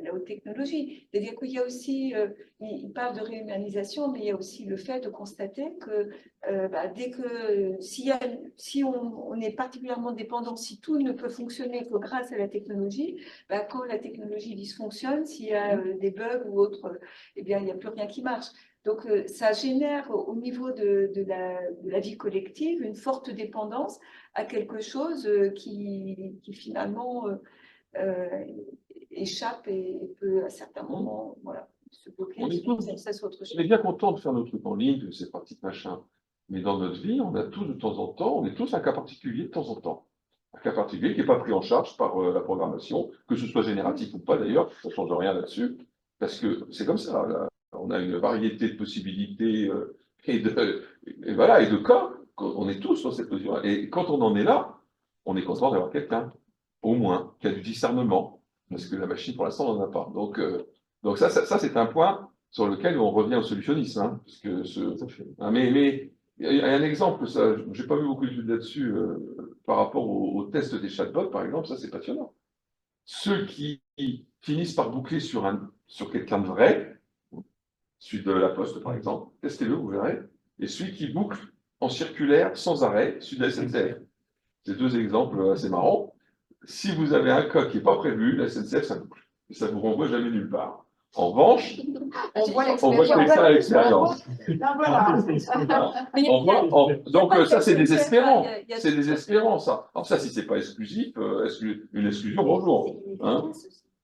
la haute technologie. C'est-à-dire qu'il y a aussi, il parle de réhumanisation, mais il y a aussi le fait de constater que dès que, si on est particulièrement dépendant, si tout ne peut fonctionner que grâce à la technologie, quand la technologie dysfonctionne, s'il y a des bugs ou autre, eh bien, il n'y a plus rien qui marche. Donc, ça génère au niveau de la vie collective une forte dépendance à quelque chose qui finalement échappe et peut à certains moments se bloquer. On est bien content de faire nos trucs en ligne, c'est pratique, machin. Mais dans notre vie, on a tous de temps en temps, on est tous un cas particulier de temps en temps. Un cas particulier qui n'est pas pris en charge par la programmation, que ce soit génératif ou pas d'ailleurs, ça ne change rien là-dessus, parce que c'est comme ça. Là. On a une variété de possibilités et de cas. On est tous dans cette position. Et quand on en est là, on est content d'avoir quelqu'un, au moins, qui a du discernement, parce que la machine, pour l'instant, on n'en a pas. Donc ça c'est un point sur lequel on revient au solutionnisme. Hein, parce que mais il y a un exemple, je n'ai pas vu beaucoup d'études là-dessus, par rapport au test des chatbots, par exemple, ça c'est passionnant. Ceux qui finissent par boucler sur quelqu'un de vrai, celui de la Poste, par exemple, testez-le, vous verrez. Et celui qui boucle en circulaire, sans arrêt, celui de la SNCF. C'est deux exemples assez marrants. Si vous avez un cas qui n'est pas prévu, la SNCF, ça boucle. Ça ne vous renvoie jamais nulle part. En revanche, On voit on voit que ça à l'expérience. Voilà. Donc ça, c'est désespérant. C'est désespérant, ça. Alors ça, si c'est pas exclusif, une exclusion, bonjour. Hein?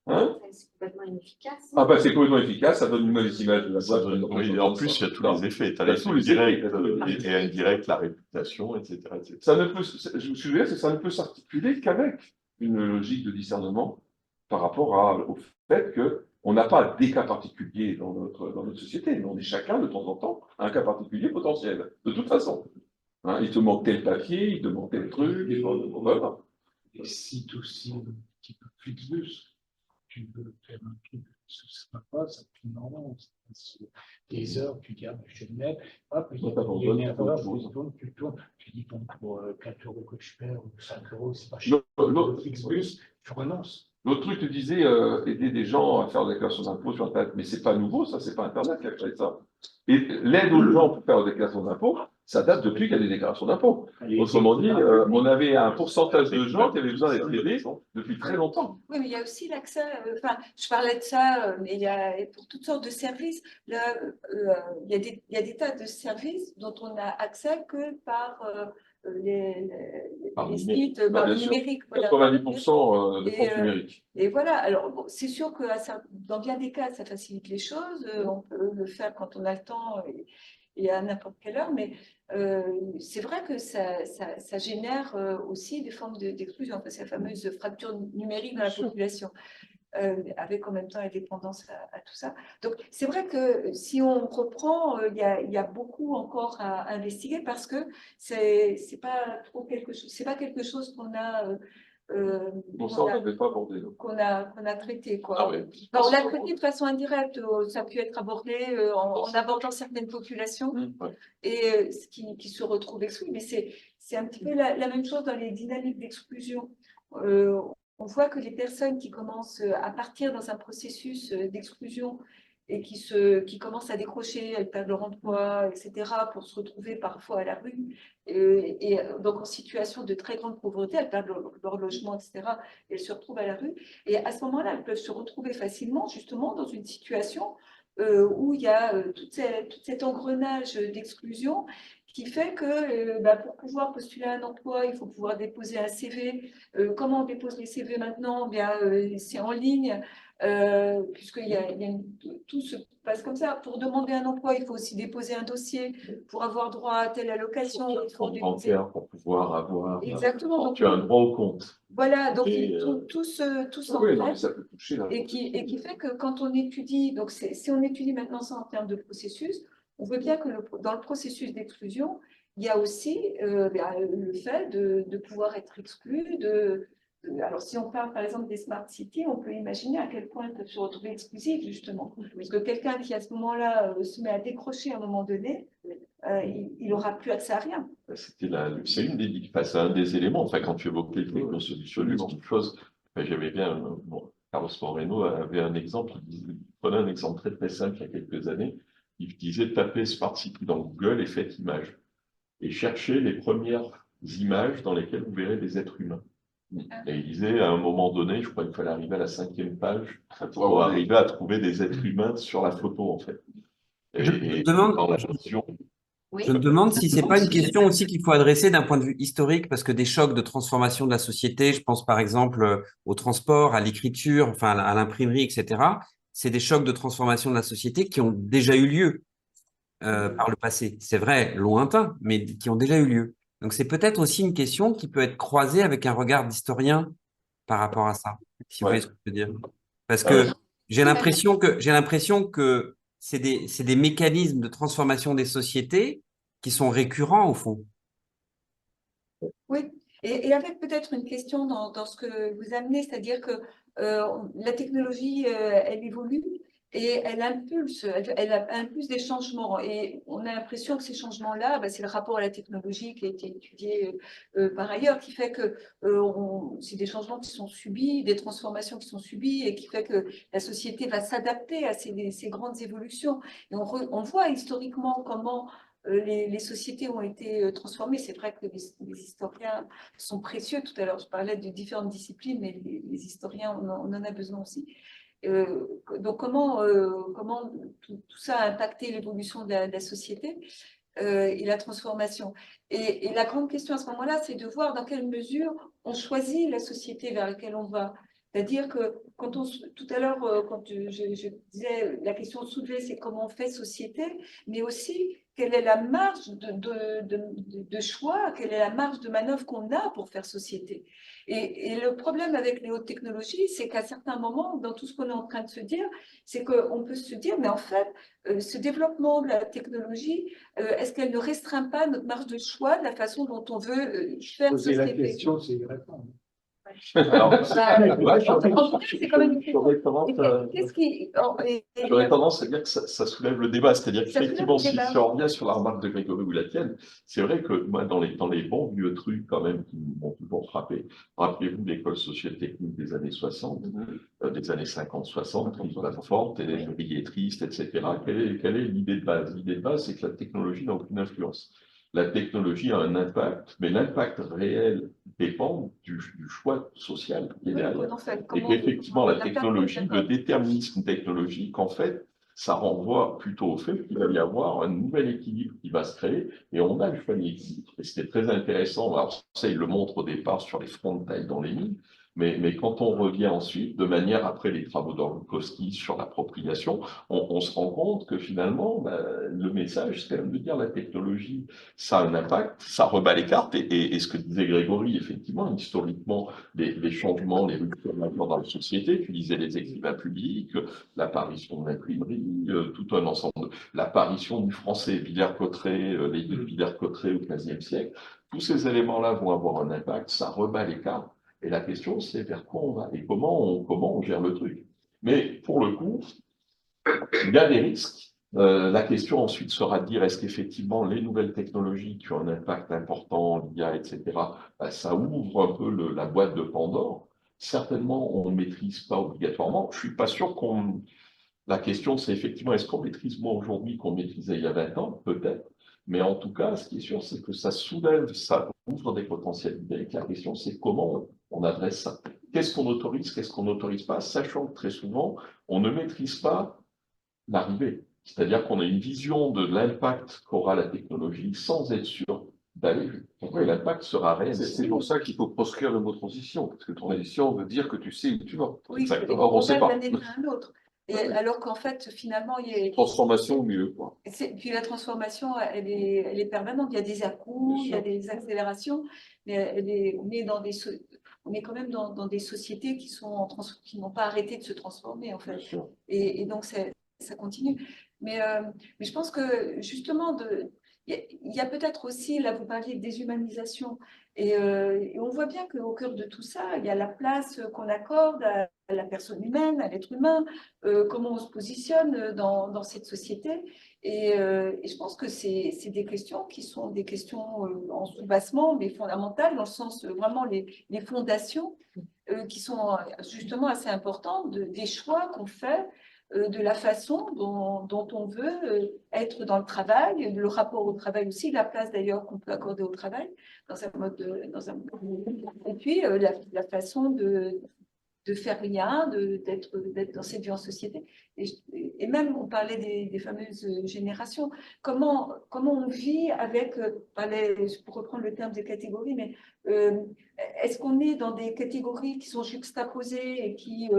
Hein? C'est complètement inefficace. Ah ben c'est complètement efficace, ça donne une mauvaise image de la Ça boîte. donne- oui, et en plus, il y a tous les effets. Tu as Il y a l'effet tous les direct effets. et indirect, la réputation, etc. etc. Ça ne peut, je me souviens, ça ne peut s'articuler qu'avec une logique de discernement par rapport au fait qu'on n'a pas des cas particuliers dans notre société, mais on est chacun de temps en temps un cas particulier potentiel, de toute façon. Hein, il te manque tel papier, il te manque tel truc, voilà. Et si tu aussi un petit peu Flixbus, tu veux faire un truc, ça ne va pas, ça te fait normal. Ça passe des heures, tu dis, ah, ben, je vais le mettre, hop, il y a une erreur, tu tournes, tu dis, bon, pour 4 € que je perds, ou 5 €, c'est pas cher. Le Flixbus, tu renonces. L'autre truc te disait aider des gens à faire des déclarations d'impôts sur Internet, mais c'est pas nouveau, ça, c'est pas Internet qui a créé ça. Et l'aide aux gens pour faire des déclarations d'impôts, ça date depuis qu'il y a des déclarations d'impôts. Autrement dit, on avait un pourcentage de gens qui avaient besoin d'être aidés depuis très longtemps. Oui, mais il y a aussi l'accès, enfin, je parlais de ça, mais il y a pour toutes sortes de services, là, il y a des tas de services dont on n'a accès que par Par les numérique. sites, par Bien le sûr. numérique. Voilà. 90% de Et, France numérique. Et voilà, alors bon, c'est sûr que dans bien des cas, ça facilite les choses, on peut le faire quand on a le temps et à n'importe quelle heure, mais c'est vrai que ça génère aussi des formes d'exclusion, parce que la fameuse fracture numérique dans la population, avec en même temps la dépendance à tout ça. Donc c'est vrai que si on reprend, il y a beaucoup encore à investiguer, parce que c'est pas trop quelque chose, c'est pas quelque chose qu'on a Bon, ça, on n'avait pas abordé. qu'on a traité, quoi. Ah oui. Alors, on l'a traité de façon indirecte, ça a pu être abordé en abordant certaines populations Ouais. et ce qui se retrouvent exclus, mais c'est un petit peu la même chose dans les dynamiques d'exclusion. On voit que les personnes qui commencent à partir dans un processus d'exclusion et qui commencent à décrocher, elles perdent leur emploi, etc., pour se retrouver parfois à la rue, et donc en situation de très grande pauvreté, elles perdent leur logement, etc., et elles se retrouvent à la rue. Et à ce moment-là, elles peuvent se retrouver facilement, justement, dans une situation où il y a tout cet engrenage d'exclusion qui fait que pour pouvoir postuler à un emploi, il faut pouvoir déposer un CV. Comment on dépose les CV maintenant? Bien, c'est en ligne, tout se passe comme ça. Pour demander un emploi, il faut aussi déposer un dossier. Pour avoir droit à telle allocation, il faut Compte déposer. bancaire pour pouvoir avoir. Exactement. Donc, Tu as un droit au compte. voilà, donc Et, tout Oui, non, mais ça peut toucher là. et qui fait que quand on étudie, donc si on étudie maintenant ça en termes de processus, on voit bien que dans le processus d'exclusion, il y a aussi le fait de pouvoir être exclu. Alors, si on parle par exemple des smart cities, on peut imaginer à quel point elles peuvent se retrouver exclusives, justement. Parce que quelqu'un qui, à ce moment-là, se met à décrocher à un moment donné, il n'aura plus accès à rien. C'est c'est un des éléments. Enfin, quand tu évoquais le technosolutionnisme, une chose, enfin, j'avais bien, Carlos Moreno avait un exemple, il prenait un exemple très très simple il y a quelques années. Il disait taper Smart City dans Google et faites image. Et cherchez les premières images dans lesquelles vous verrez des êtres humains. Et il disait, à un moment donné, je crois qu'il fallait arriver à la 5e page pour arriver à trouver des êtres humains sur la photo, en fait. Je me demande, dans la vision, Oui. je me demande si c'est pas une question aussi qu'il faut adresser d'un point de vue historique, parce que des chocs de transformation de la société, je pense par exemple au transport, à l'écriture, enfin à l'imprimerie, etc. C'est des chocs de transformation de la société qui ont déjà eu lieu par le passé. C'est vrai, lointain, mais qui ont déjà eu lieu. Donc c'est peut-être aussi une question qui peut être croisée avec un regard d'historien par rapport à ça, si vous voyez ce que je veux dire. Parce que j'ai l'impression que c'est des mécanismes de transformation des sociétés qui sont récurrents au fond. Oui, et avec peut-être une question dans ce que vous amenez, c'est-à-dire que la technologie, elle évolue et elle impulse des changements. Et on a l'impression que ces changements-là, c'est le rapport à la technologie qui a été étudié par ailleurs, qui fait que c'est des changements qui sont subis, des transformations qui sont subies, et qui fait que la société va s'adapter à ces grandes évolutions. Et on voit historiquement comment les sociétés ont été transformées. C'est vrai que les historiens sont précieux. Tout à l'heure, je parlais de différentes disciplines, mais les historiens, on en a besoin aussi. Donc, comment tout ça a impacté l'évolution de la société et la transformation. Et la grande question à ce moment-là, c'est de voir dans quelle mesure on choisit la société vers laquelle on va. C'est-à-dire que tout à l'heure, quand je disais, la question soulevée, c'est comment on fait société, mais aussi quelle est la marge de choix, quelle est la marge de manœuvre qu'on a pour faire société. Et le problème avec les hautes technologies, c'est qu'à certains moments, dans tout ce qu'on est en train de se dire, c'est qu'on peut se dire, mais en fait, ce développement de la technologie, est-ce qu'elle ne restreint pas notre marge de choix de la façon dont on veut faire Poser la société? question, c'est y répondre. Alors, C'est quand même une question. j'aurais tendance à- Qu'est-ce qui... J'aurais tendance à dire que ça soulève le débat, c'est-à-dire Ça soulève qu'effectivement, le si débat. on revient sur la remarque de Grégory ou la tienne, c'est vrai que moi, dans les bons vieux trucs quand même qui m'ont toujours frappé, rappelez-vous l'école sociotechnique des années 60, des années 50-60, qui va forte, elle est billettriste, etc. Quelle est l'idée de base? L'idée de base, c'est que la technologie n'a aucune influence. La technologie a un impact, mais l'impact réel dépend du choix social qui est derrière. Et qu'effectivement, la technologie, le déterminisme technologique, en fait, ça renvoie plutôt au fait qu'il va y avoir un nouvel équilibre qui va se créer, et on a le choix de l'équilibre. Et c'était très intéressant, alors ça, il le montre au départ sur les fronts de taille dans les mines, mais quand on revient ensuite, de manière après les travaux d'Orlowski sur l'appropriation, on se rend compte que finalement, le message, c'est quand même de dire la technologie, ça a un impact, ça rebat les cartes, et ce que disait Grégory, effectivement, historiquement, les changements, les ruptures majeures dans la société, tu disais les écrivains publics, l'apparition de l'imprimerie, tout un ensemble, l'apparition du français, Villers-Cotterêts, les deux de Villers-Cotterêts au XVe siècle, tous ces éléments-là vont avoir un impact, ça rebat les cartes, et la question, c'est vers quoi on va et comment on gère le truc. Mais pour le coup, il y a des risques. La question ensuite sera de dire est-ce qu'effectivement les nouvelles technologies qui ont un impact important, l'IA, etc., ça ouvre un peu la boîte de Pandore. Certainement, on ne maîtrise pas obligatoirement. Je ne suis pas sûr qu'on... La question, c'est effectivement, est-ce qu'on maîtrise moins aujourd'hui qu'on maîtrisait il y a 20 ans? Peut-être. Mais en tout cas, ce qui est sûr, c'est que ça soulève, ça ouvre des potentialités. La question, c'est comment on adresse ça. Qu'est-ce qu'on autorise, qu'est-ce qu'on n'autorise pas, sachant que très souvent, on ne maîtrise pas l'arrivée. C'est-à-dire qu'on a une vision de l'impact qu'aura la technologie sans être sûr d'aller jusqu'où l'impact sera réel. C'est pour ça qu'il faut proscrire le mot transition, parce que transition veut dire que tu sais où tu vas. Oui, Or, on ne sait pas. d'un état à un autre. Et alors qu'en fait, finalement, il y a... Transformation au mieux, quoi. Puis la transformation, elle est permanente. Il y a des à-coups, il y a des accélérations, mais on est quand même dans des sociétés qui n'ont pas arrêté de se transformer, en fait. Et donc, ça continue. Mais je pense que, justement, il y a peut-être aussi, là, vous parliez de déshumanisation, et on voit bien qu'au cœur de tout ça, il y a la place qu'on accorde à la personne humaine, à l'être humain, comment on se positionne dans cette société. Et je pense que c'est des questions qui sont des questions en sous-bassement, mais fondamentales, dans le sens vraiment les fondations qui sont justement assez importantes des choix qu'on fait, de la façon dont on veut être dans le travail, le rapport au travail aussi, la place d'ailleurs qu'on peut accorder au travail dans un mode et puis la façon de faire lien, d'être dans cette vie en société. Et même, on parlait des fameuses générations. Comment on vit avec, pour reprendre le terme de catégorie, mais est-ce qu'on est dans des catégories qui sont juxtaposées et qui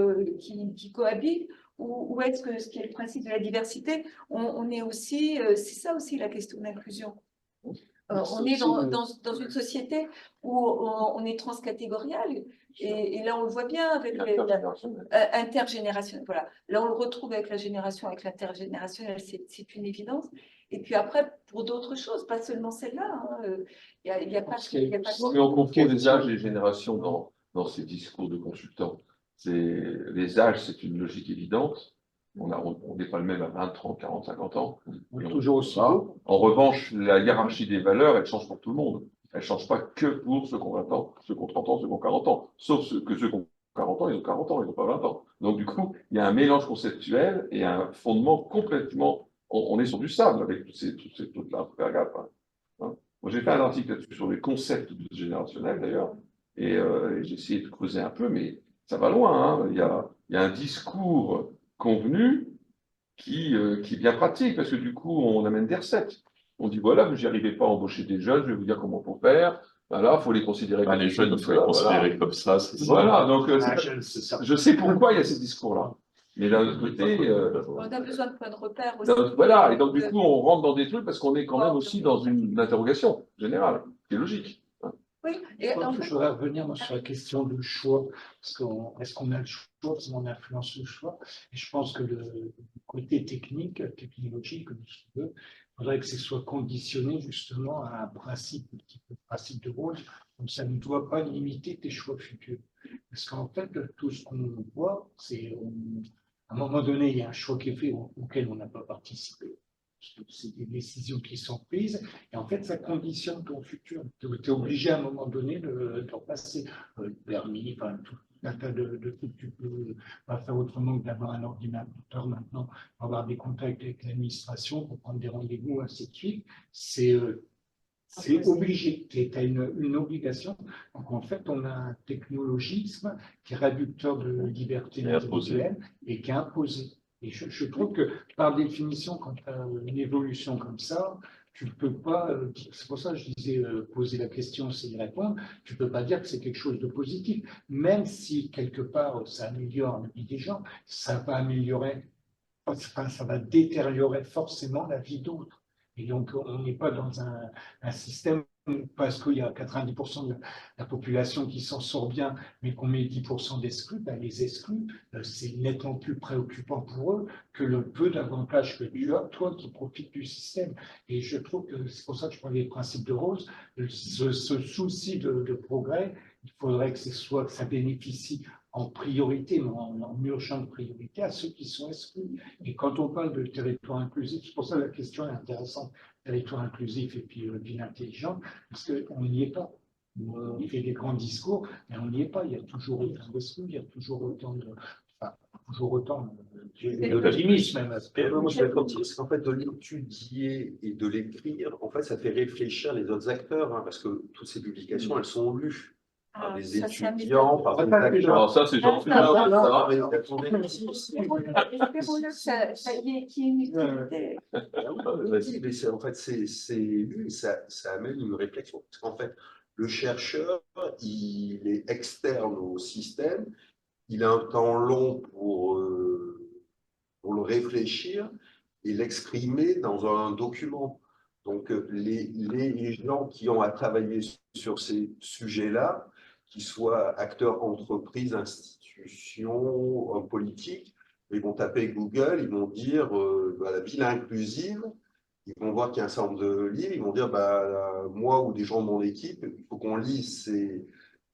cohabitent, ou est-ce que ce qui est le principe de la diversité, on est aussi, c'est ça aussi la question de l'inclusion. On est dans une société où on est transcatégorial, et là on le voit bien avec intergénérationnel. Voilà. Là on le retrouve avec la génération, avec l'intergénérationnel, c'est une évidence. Et puis après, pour d'autres choses, pas seulement celle-là. Il y a pas. Mais on confond les âges et les générations dans ces discours de consultants. Les âges, c'est une logique évidente. On n'est pas le même à 20, 30, 40, 50 ans. On est toujours aussi beau. En revanche, la hiérarchie des valeurs, elle change pour tout le monde. Elle ne change pas que pour ceux qui ont 20 ans, ceux qui ont 30 ans, ceux qui ont 40 ans. Sauf que ceux qui ont 40 ans, ils ont 40 ans, ils n'ont pas 20 ans. Donc du coup, il y a un mélange conceptuel et un fondement complètement... On est sur du sable avec toutes ces trucs-là, faut faire gaffe. Hein. Moi, j'ai fait un article là-dessus sur les concepts générationnels, d'ailleurs, et j'ai essayé de creuser un peu, mais ça va loin. Hein. Il y a il y a un discours convenu qui est bien pratique, parce que du coup, on amène des recettes. On dit, voilà, vous n'y arrivez pas à embaucher des jeunes, je vais vous dire comment il faut faire. Voilà, il faut les considérer Ah, les jeunes, il faut les considérer comme ça, c'est ça. Voilà, donc C'est ça. je sais pourquoi il y a ces discours-là. Mais d'un autre côté, On a besoin de points de repère aussi. voilà, et donc du coup, on rentre dans des trucs parce qu'on est quand même aussi dans une interrogation générale, qui est logique. Oui, Je pense que je voudrais revenir moi, sur la question du choix. Est-ce qu'on a le choix, est-ce qu'on influence le choix? Et je pense que le côté technique, technologique, comme tu veux, il faudrait que ce soit conditionné justement à un principe, un petit peu principe de Rawls, donc ça ne doit pas limiter tes choix futurs. Parce qu'en fait, tout ce qu'on voit, c'est à un moment donné, il y a un choix qui est fait auquel on n'a pas participé. C'est des décisions qui sont prises, et en fait, ça conditionne ton futur. Tu es obligé à un moment donné de repasser le permis, enfin, tout un tas de trucs. Tu peux pas faire autrement que d'avoir un ordinateur maintenant, avoir des contacts avec l'administration pour prendre des rendez-vous, ainsi de suite. C'est obligé, tu as une obligation. Donc en fait, on a un technologisme qui est réducteur de liberté individuelle et qui est imposé. Et je trouve que par définition, quand tu as une évolution comme ça, tu ne peux pas, c'est pour ça que je disais poser la question, c'est y répondre, tu ne peux pas dire que c'est quelque chose de positif, même si quelque part ça améliore la vie des gens, ça va améliorer, enfin, ça va détériorer forcément la vie d'autres. Et donc, on n'est pas dans un système où, parce qu'il y a 90% de la population qui s'en sort bien, mais qu'on met 10% d'exclus, ben les exclus, c'est nettement plus préoccupant pour eux que le peu d'avantages que tu as, toi, qui profites du système. Et je trouve que c'est pour ça que je parlais des principes de Rawls, ce souci de progrès, il faudrait que ça bénéficie en priorité, mais en urgente priorité, à ceux qui sont exclus. Et quand on parle de territoire inclusif, c'est pour ça que la question est intéressante, territoire inclusif et puis ville intelligente, parce qu'on n'y est pas. On fait des grands discours, mais on n'y est pas. Il y a toujours autant d'exclus, il y a toujours autant d'optimisme même. Moi, je vais dire, parce qu'en fait, de l'étudier et de l'écrire, en fait, ça fait réfléchir les autres acteurs, hein, parce que toutes ces publications, elles sont lues par des étudiants, par des acteurs. Alors ça, c'est gentil. Ça y est, qui est une utilité. Vas-y, mais en fait, c'est lu, ça amène une réflexion. Parce qu'en fait, le chercheur, il est externe au système, il a un temps long pour le réfléchir et l'exprimer dans un document. Donc, les gens qui ont à travailler sur ces sujets-là, qu'ils soient acteurs, entreprises, institutions, politiques, ils vont taper Google, ils vont dire la ville inclusive, ils vont voir qu'il y a un certain nombre de livres, ils vont dire moi ou des gens de mon équipe, il faut qu'on lise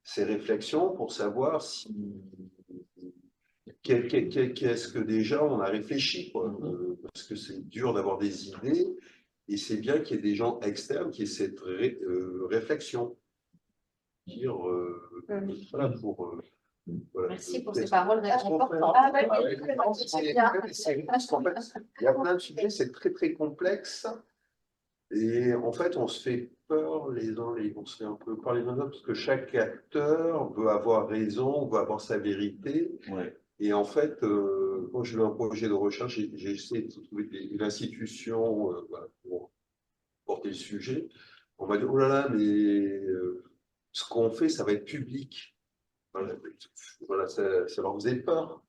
ces réflexions pour savoir si qu'est-ce que déjà on a réfléchi, quoi. Parce que c'est dur d'avoir des idées et c'est bien qu'il y ait des gens externes qui aient cette réflexion. Voilà, voilà. Merci pour ces paroles importantes. Il y a plein de sujets, c'est très très complexe et en fait on se fait peur on se fait un peu peur les uns les autres parce que chaque acteur veut avoir raison, veut avoir sa vérité. Ouais. Et en fait, quand j'ai eu un projet de recherche, j'ai essayé de trouver une institution pour porter le sujet. On m'a dit, oh là là, mais ce qu'on fait, ça va être public. Voilà, ça leur faisait peur.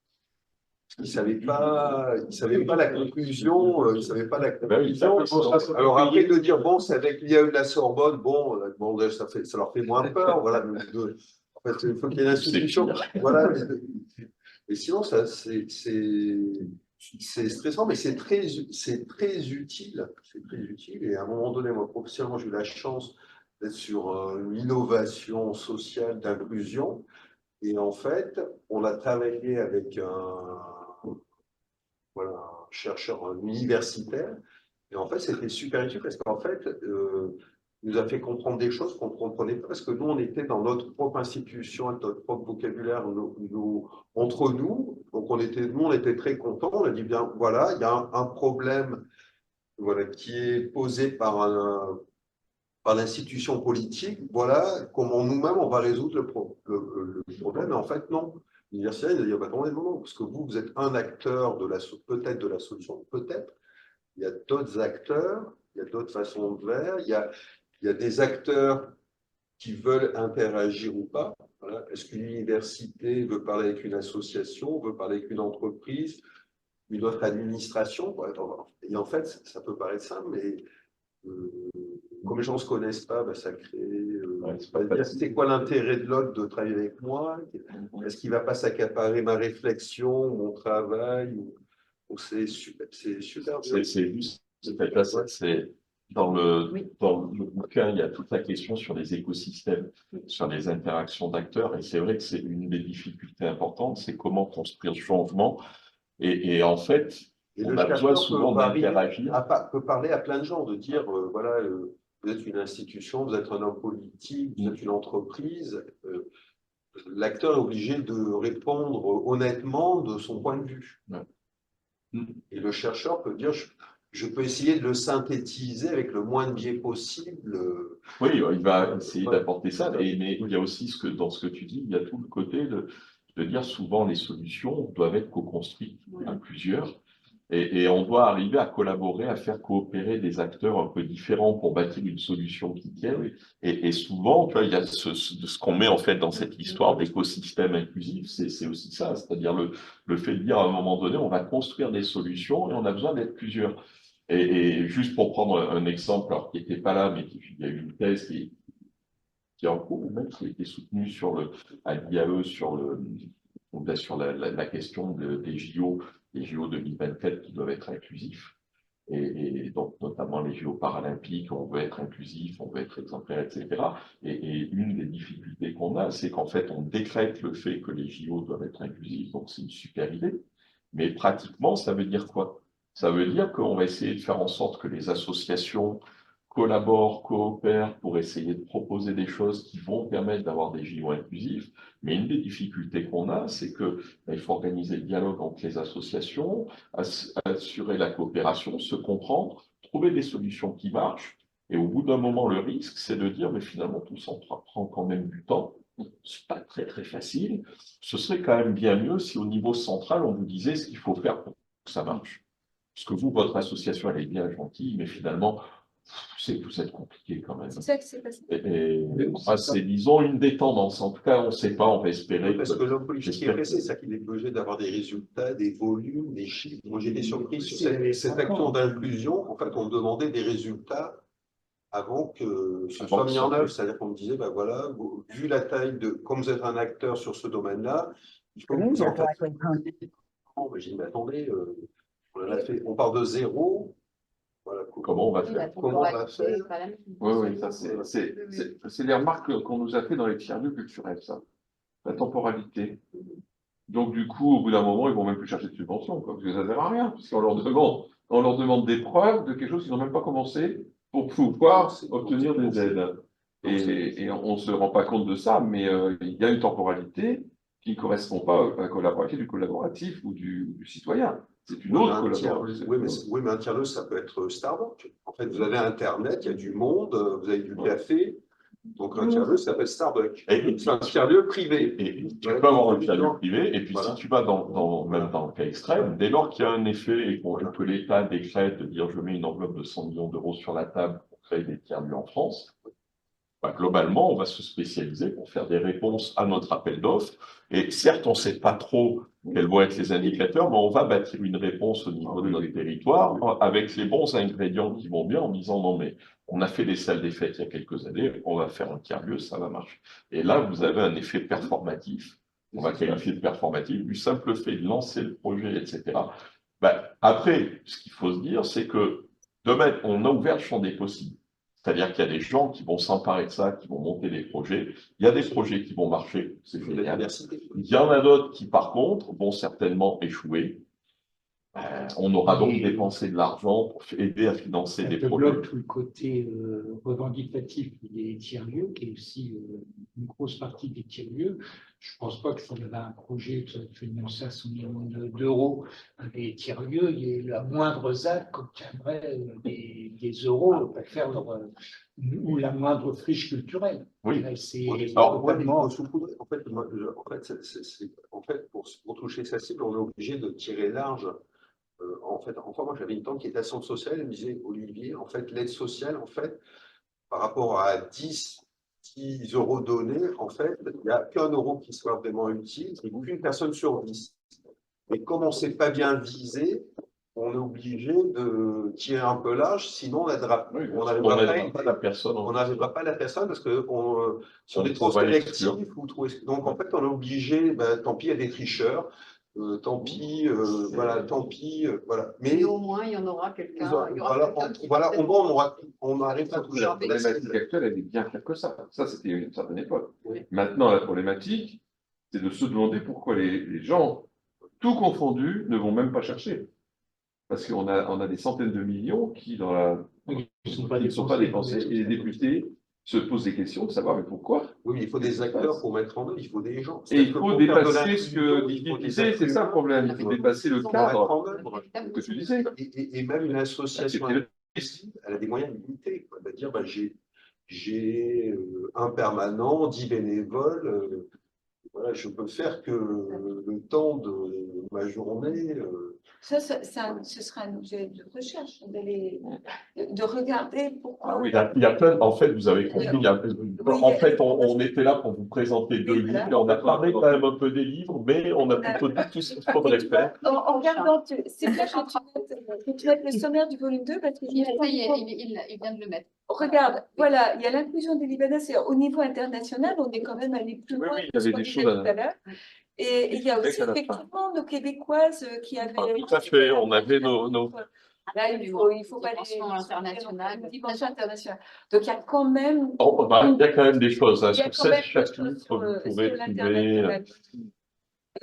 Ils ne savaient pas la conclusion. Ils ne savaient pas la conclusion. Alors après, de dire, bon, c'est avec l'IAE de la Sorbonne, bon ça leur fait moins peur. Voilà, en fait, il faut qu'il y ait une institution. Voilà, et sinon, c'est stressant, mais c'est très utile. C'est très utile. Et à un moment donné, moi, professionnellement, j'ai eu la chance d'être sur une innovation sociale d'inclusion. Et en fait, on a travaillé avec un chercheur universitaire. Et en fait, c'était super utile parce qu'en fait, il nous a fait comprendre des choses qu'on ne comprenait pas parce que nous, on était dans notre propre institution, notre propre vocabulaire entre nous. Donc, on était très contents. On a dit, bien, voilà, il y a un problème qui est posé par l'institution politique. Voilà comment nous-mêmes, on va résoudre le problème. Et en fait, non. universitaire, il va dire, bah, attendez, non, parce que vous êtes un acteur peut-être de la solution, peut-être. Il y a d'autres acteurs, il y a d'autres façons de faire, il y a des acteurs qui veulent interagir ou pas. Voilà. Est-ce qu'une université veut parler avec une association, veut parler avec une entreprise, une autre administration? Et en fait, ça peut paraître simple, mais comme les gens ne se connaissent pas, bah, ça crée. C'est quoi l'intérêt de l'autre de travailler avec moi? Est-ce qu'il ne va pas s'accaparer ma réflexion, mon travail? C'est super dur. C'est juste, c'est dans le bouquin, il y a toute la question sur les écosystèmes, sur les interactions d'acteurs, et c'est vrai que c'est une des difficultés importantes, c'est comment construire le changement, et en fait, on a besoin souvent d'interagir. Peut parler à plein de gens, de dire, voilà, vous êtes une institution, vous êtes un homme politique, vous êtes une entreprise, l'acteur est obligé de répondre honnêtement de son point de vue. Ouais. Et le chercheur peut dire, je peux essayer de le synthétiser avec le moins de biais possible. Oui, il va essayer d'apporter ça, mais il y a aussi dans ce que tu dis, il y a tout le côté de dire souvent les solutions doivent être co-construites à plusieurs, et on doit arriver à collaborer, à faire coopérer des acteurs un peu différents pour bâtir une solution qui tienne. Et souvent, tu vois, il y a ce qu'on met en fait dans cette histoire d'écosystème inclusif, c'est aussi ça, c'est-à-dire le fait de dire à un moment donné, on va construire des solutions et on a besoin d'être plusieurs. Et juste pour prendre un exemple, alors qui n'était pas là, mais il y a eu une thèse qui est en cours, même qui a été soutenue à l'IAE sur la question des JO 2024 qui doivent être inclusifs. Et donc, notamment les JO paralympiques, on veut être inclusif, on veut être exemplaire, etc. Et une des difficultés qu'on a, c'est qu'en fait, on décrète le fait que les JO doivent être inclusifs, donc c'est une super idée. Mais pratiquement, ça veut dire quoi? Ça veut dire qu'on va essayer de faire en sorte que les associations collaborent, coopèrent pour essayer de proposer des choses qui vont permettre d'avoir des JO inclusifs. Mais une des difficultés qu'on a, c'est qu'il faut organiser le dialogue entre les associations, assurer la coopération, se comprendre, trouver des solutions qui marchent. Et au bout d'un moment, le risque, c'est de dire, mais finalement, tout ça prend quand même du temps. C'est pas très, très facile. Ce serait quand même bien mieux si au niveau central, on vous disait ce qu'il faut faire pour que ça marche. Parce que vous, votre association, elle est bien gentille, mais finalement, vous êtes compliqué quand même. C'est ça que c'est passé. C'est, disons, une des tendances. En tout cas, on ne sait pas, on va espérer. Parce que l'homme politique est pressé, c'est qu'il est obligé d'avoir des résultats, des volumes, des chiffres. Moi, j'ai été surpris sur cette action d'inclusion. En fait, on me demandait des résultats avant que ce soit mis en œuvre. C'est-à-dire qu'on me disait, ben voilà, vu la taille comme vous êtes un acteur sur ce domaine-là, il faut que vous en fassiez. J'ai dit, mais attendez, on part de zéro. Voilà, comment on va faire? Oui, ça c'est les remarques qu'on nous a fait dans les tiers-lieux culturels, ça. La temporalité. Donc, du coup, au bout d'un moment, ils vont même plus chercher de subventions, parce que ça ne sert à rien, puisqu'on leur demande des preuves de quelque chose qu'ils n'ont même pas commencé pour pouvoir obtenir des aides. Et on ne se rend pas compte de ça, mais il y a une temporalité qui ne correspond pas à la collaboration du collaboratif ou du citoyen. C'est une autre collaboration. Oui, mais un tiers-lieu, ça peut être Starbucks. En fait, vous avez Internet, il y a du monde, vous avez du café. Donc, un tiers-lieu, ça s'appelle Starbucks. C'est un tiers-lieu privé. Et tu peux avoir un tiers-lieu privé, et puis si tu vas même dans le cas extrême, dès lors qu'il y a un effet et que l'État décrète de dire je mets une enveloppe de 100 millions d'euros sur la table pour créer des tiers-lieux en France, globalement, on va se spécialiser pour faire des réponses à notre appel d'offres. Et certes, on ne sait pas trop quels vont être les indicateurs, mais on va bâtir une réponse au niveau de notre territoire avec les bons ingrédients qui vont bien en disant non, mais on a fait des salles des fêtes il y a quelques années, on va faire un tiers-lieu, ça va marcher. Et là, vous avez un effet performatif. On va qualifier de performatif, du simple fait de lancer le projet, etc. Après, ce qu'il faut se dire, c'est que demain, on a ouvert le champ des possibles. C'est-à-dire qu'il y a des gens qui vont s'emparer de ça, qui vont monter des projets. Il y a des projets qui vont marcher, c'est génial. Il y en a d'autres qui, par contre, vont certainement échouer. On aura donc dépensé de l'argent pour aider à financer des projets. Ça bloque tout le côté revendicatif des tiers-lieux, qui est aussi une grosse partie des tiers-lieux. Je ne pense pas que si on avait un projet qui fait 500 millions d'euros des tiers-lieux, il y ait la moindre ZAC qui obtiendrait des des euros pour faire ou la moindre friche culturelle. Oui. C'est Alors, ouais, mais il totalement- faut saupoudrer. En fait, en fait, pour toucher sa cible, on est obligé de tirer large. Enfin, moi, j'avais une tante qui était assistante sociale, elle me disait, Olivier, en fait, l'aide sociale, en fait, par rapport à 10 euros donnés, en fait, il n'y a qu'un euro qui soit vraiment utile, et qu'une personne sur 10. Et comme on ne sait pas bien viser, on est obligé de tirer un peu large, sinon on n'aidera Oui, on on n'arrivera n'aidera pas, pas la personne. on n'arrivera pas à la personne parce que si on est On trop va sélectif l'exclure. ou trop. Donc en fait, on est obligé, tant pis, il y a des tricheurs, tant pis, voilà, tant pis, voilà. Mais au moins, il y en aura quelqu'un. Il y aura Voilà, quelqu'un qui voilà, va au moins on arrive à toucher La un peu la problématique cible. actuelle, elle est bien pire que ça. Ça, c'était une certaine époque. Oui. Maintenant, la problématique, c'est de se demander pourquoi les gens, tout confondus, ne vont même pas chercher. Parce qu'on a des centaines de millions qui Ils sont ne sont pas dépensés, et les députés se posent des questions de savoir mais pourquoi. Oui, mais il faut des acteurs pour mettre en œuvre, il faut des gens. Et il C'est-à-dire que faut pour faire de dépasser ce que l'inclusion, il Didier faut des disait, c'est ça le problème. Il faut dépasser le pour mettre cadre en œuvre. que tu disais. Et même une association, C'était le- elle a des moyens limités. C'est-à-dire, j'ai un permanent, 10 bénévoles. Voilà, je peux faire que le temps de ma journée. Ça, ce sera un objet de recherche, de regarder pourquoi. Ah oui, il y a plein. En fait, vous avez compris. En fait, on était là pour vous présenter deux Oui, livres. voilà. Et on a parlé quand même un peu des livres, mais on a plutôt dit tout ce qu'il faudrait faire. En regardant, c'est bien que tu mettes le sommaire du volume 2 parce que Il vient de le mettre. regarde, voilà, il y a l'inclusion des Libanais, c'est au niveau international, on est quand même allé plus Oui, loin oui, il y que ce avait qu'on des disait choses tout à l'heure. Et il y a C'est vrai aussi qu'à la fin. effectivement nos Québécoises qui avaient. Ah, tout à fait, on avait nos. Là, il faut pas Dimension internationale. Dimension internationale. Donc il y a quand même. Oh, bah, il y a quand même des choses. Hein. Il y a Sur quand même chaque des choses livre, sur, vous pouvez sur trouver. l'international.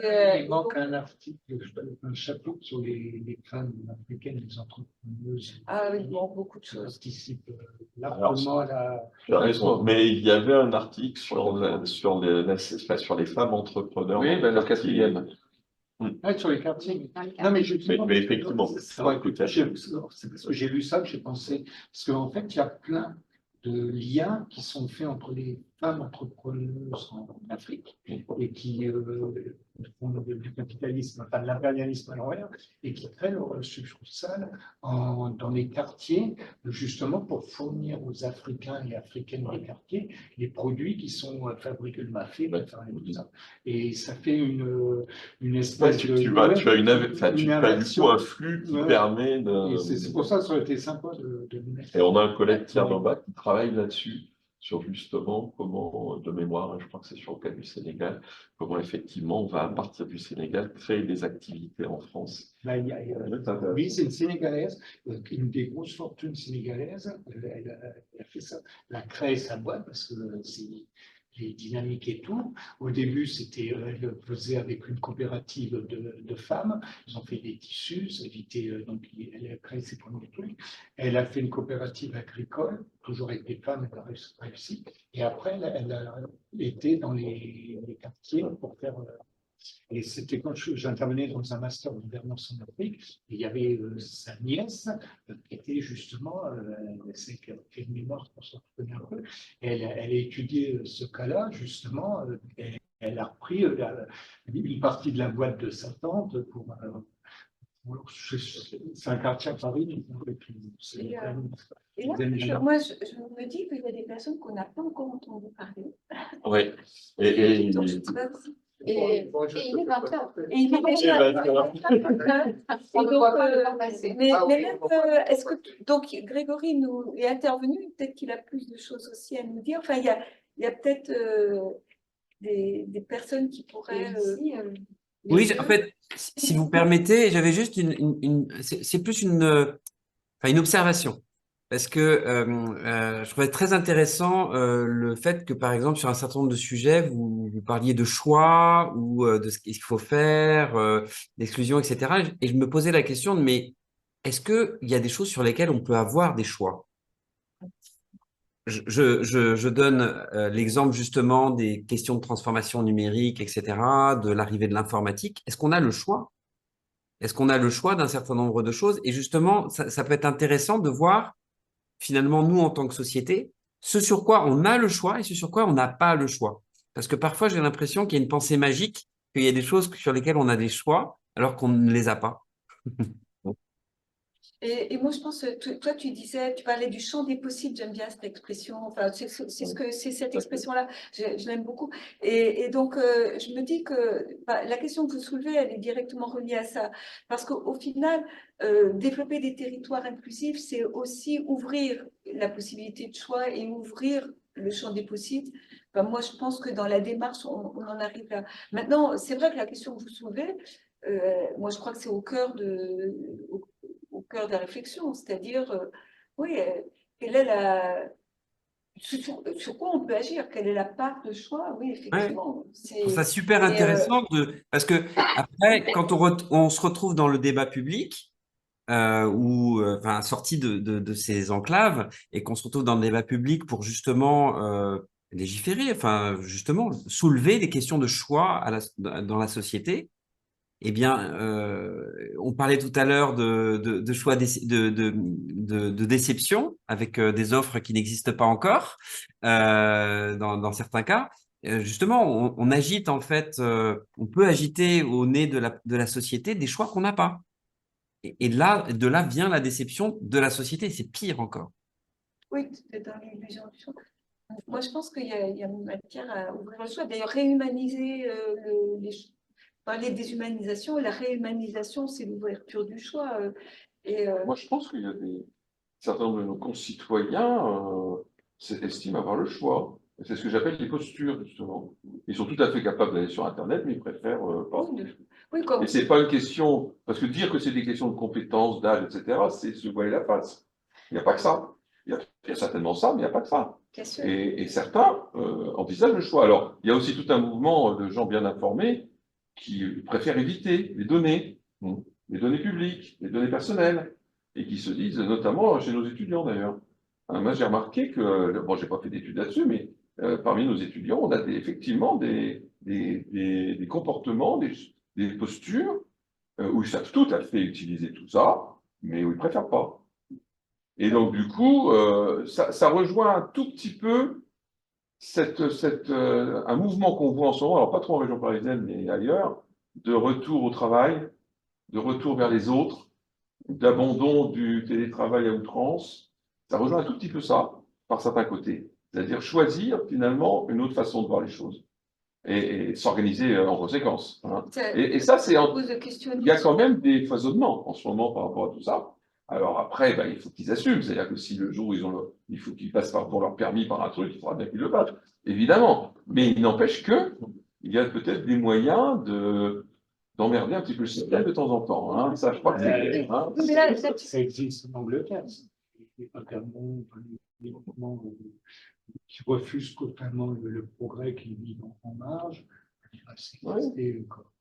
Il manque un article, un chapitre sur les femmes africaines, les entrepreneuses. Ah oui, bon, beaucoup de Qui choses. participent largement à la. Tu as raison, mais il y avait un article sur les femmes entrepreneurs. Oui, dans le quatrième. Sur les quartiers. Dans les Non, mais Mais effectivement, c'est vrai que tout à fait. c'est parce que j'ai lu ça que j'ai pensé. Parce qu'en fait, il y a plein de liens qui sont faits entre les femmes entrepreneuses en Afrique et qui font du capitalisme, enfin de l'impérialisme à l'envers, et qui créent leur succursale dans les quartiers, justement pour fournir aux Africains et Africaines des quartiers les produits qui sont fabriqués, le mafé, enfin, et tout ça. Et ça fait une espèce Tu de. as du coup inversion. un flux qui Ouais. permet de. Et c'est pour ça que ça aurait été sympa de le mettre. Et on a un collègue Pierre Lombard qui travaille là-dessus, sur justement comment, de mémoire, hein, je crois que c'est sur le cas du Sénégal, comment effectivement on va à partir du Sénégal créer des activités en France. Là, oui, c'est une Sénégalaise, une des grosses fortunes sénégalaises. Elle a fait ça, elle a créé sa boîte parce que c'est les dynamiques et tout. Au début, elle faisait avec une coopérative de femmes. Ils ont fait des tissus, ça évitait, donc elle a créé ses premiers trucs. Elle a fait une coopérative agricole, toujours avec des femmes, elle a réussi. Et après, elle a été dans les quartiers pour faire. Et c'était quand j'intervenais dans un master de gouvernance en Afrique, et il y avait sa nièce qui était justement, c'est qu'elle fait une mémoire pour se reconnaître un peu, et elle a étudié ce cas-là, justement, elle a repris une partie de la boîte de sa tante pour. C'est un quartier à Paris. Et là, moi, je me dis qu'il y a des personnes qu'on n'a pas encore entendu parler. Oui. Donc, je sais pas si- Et il est 20h. Et il est déjà. Et ben, On ne donc, voit pas le temps passer. mais même, est-ce que donc Grégory nous est intervenu, peut-être qu'il a plus de choses aussi à nous dire. Enfin, il y a peut-être des personnes qui pourraient. Oui, en fait, si vous permettez, j'avais juste c'est plus une observation. Parce que je trouvais très intéressant le fait que, par exemple, sur un certain nombre de sujets, vous parliez de choix ou de ce qu'il faut faire, d'exclusion, etc. Et je me posais la question de, mais est-ce qu'il y a des choses sur lesquelles on peut avoir des choix? Je donne l'exemple justement des questions de transformation numérique, etc., de l'arrivée de l'informatique. Est-ce qu'on a le choix? Est-ce qu'on a le choix d'un certain nombre de choses? Et justement, ça peut être intéressant de voir finalement, nous, en tant que société, ce sur quoi on a le choix et ce sur quoi on n'a pas le choix. Parce que parfois, j'ai l'impression qu'il y a une pensée magique, qu'il y a des choses sur lesquelles on a des choix alors qu'on ne les a pas. Et moi, je pense, toi, tu disais, tu parlais du champ des possibles, j'aime bien cette expression, enfin, c'est cette expression-là, je l'aime beaucoup. Et donc, je me dis que la question que vous soulevez, elle est directement reliée à ça. Parce qu'au final, développer des territoires inclusifs, c'est aussi ouvrir la possibilité de choix et ouvrir le champ des possibles. Enfin, moi, je pense que dans la démarche, on en arrive là. Maintenant, c'est vrai que la question que vous soulevez, moi, je crois que c'est au cœur au cœur de la réflexion, c'est-à-dire, oui, quelle est sur quoi on peut agir, quelle est la part de choix, oui, effectivement. Je trouve ça super intéressant parce que après, quand on se retrouve dans le débat public, enfin, sorti de ces enclaves, et qu'on se retrouve dans le débat public pour justement légiférer, enfin, justement, soulever des questions de choix dans la société. Eh bien, on parlait tout à l'heure de choix de déception avec des offres qui n'existent pas encore dans certains cas. Justement, on agite en fait, on peut agiter au nez de la société des choix qu'on n'a pas. Et de là vient la déception de la société. C'est pire encore. Oui, c'est dans l'illusion du choix. Moi, je pense qu'il y a matière à ouvrir le choix. D'ailleurs, réhumaniser les choix. Parler de déshumanisation, la réhumanisation, c'est l'ouverture du choix. Moi, je pense qu'il y a certains de nos concitoyens estiment avoir le choix. C'est ce que j'appelle les postures, justement. Ils sont tout à fait capables d'aller sur Internet, mais ils préfèrent pas. Oui, Et c'est pas une question, parce que dire que c'est des questions de compétences, d'âge, etc., c'est se voiler la face. Il n'y a pas que ça. Il y a certainement ça, mais il n'y a pas que ça. Et certains envisagent le choix. Alors, il y a aussi tout un mouvement de gens bien informés qui préfèrent éviter les données publiques, les données personnelles, et qui se disent, notamment chez nos étudiants d'ailleurs. Moi, j'ai remarqué que, bon, j'ai pas fait d'études là-dessus, mais parmi nos étudiants, on a effectivement des comportements, des postures où ils savent tout à fait utiliser tout ça, mais où ils préfèrent pas. Et donc, du coup, ça rejoint un tout petit peu un mouvement qu'on voit en ce moment, alors pas trop en région parisienne, mais ailleurs, de retour au travail, de retour vers les autres, d'abandon du télétravail à outrance. Ça rejoint un tout petit peu ça, par certains côtés. C'est-à-dire choisir, finalement, une autre façon de voir les choses. Et s'organiser en conséquence. Hein. Et ça, il y a quand même des foisonnements en ce moment par rapport à tout ça. Alors après, il faut qu'ils assument. C'est-à-dire que si le jour où il faut qu'ils passent pour leur permis par un truc, il faudra bien qu'ils le fassent, évidemment. Mais il n'empêche qu'il y a peut-être des moyens d'emmerder un petit peu le système de temps en temps. Hein. Ça, je crois que c'est... Hein. Ça existe en Angleterre. Notamment les mouvements qui refusent totalement le progrès, qui vivent en marge. C'est resté encore.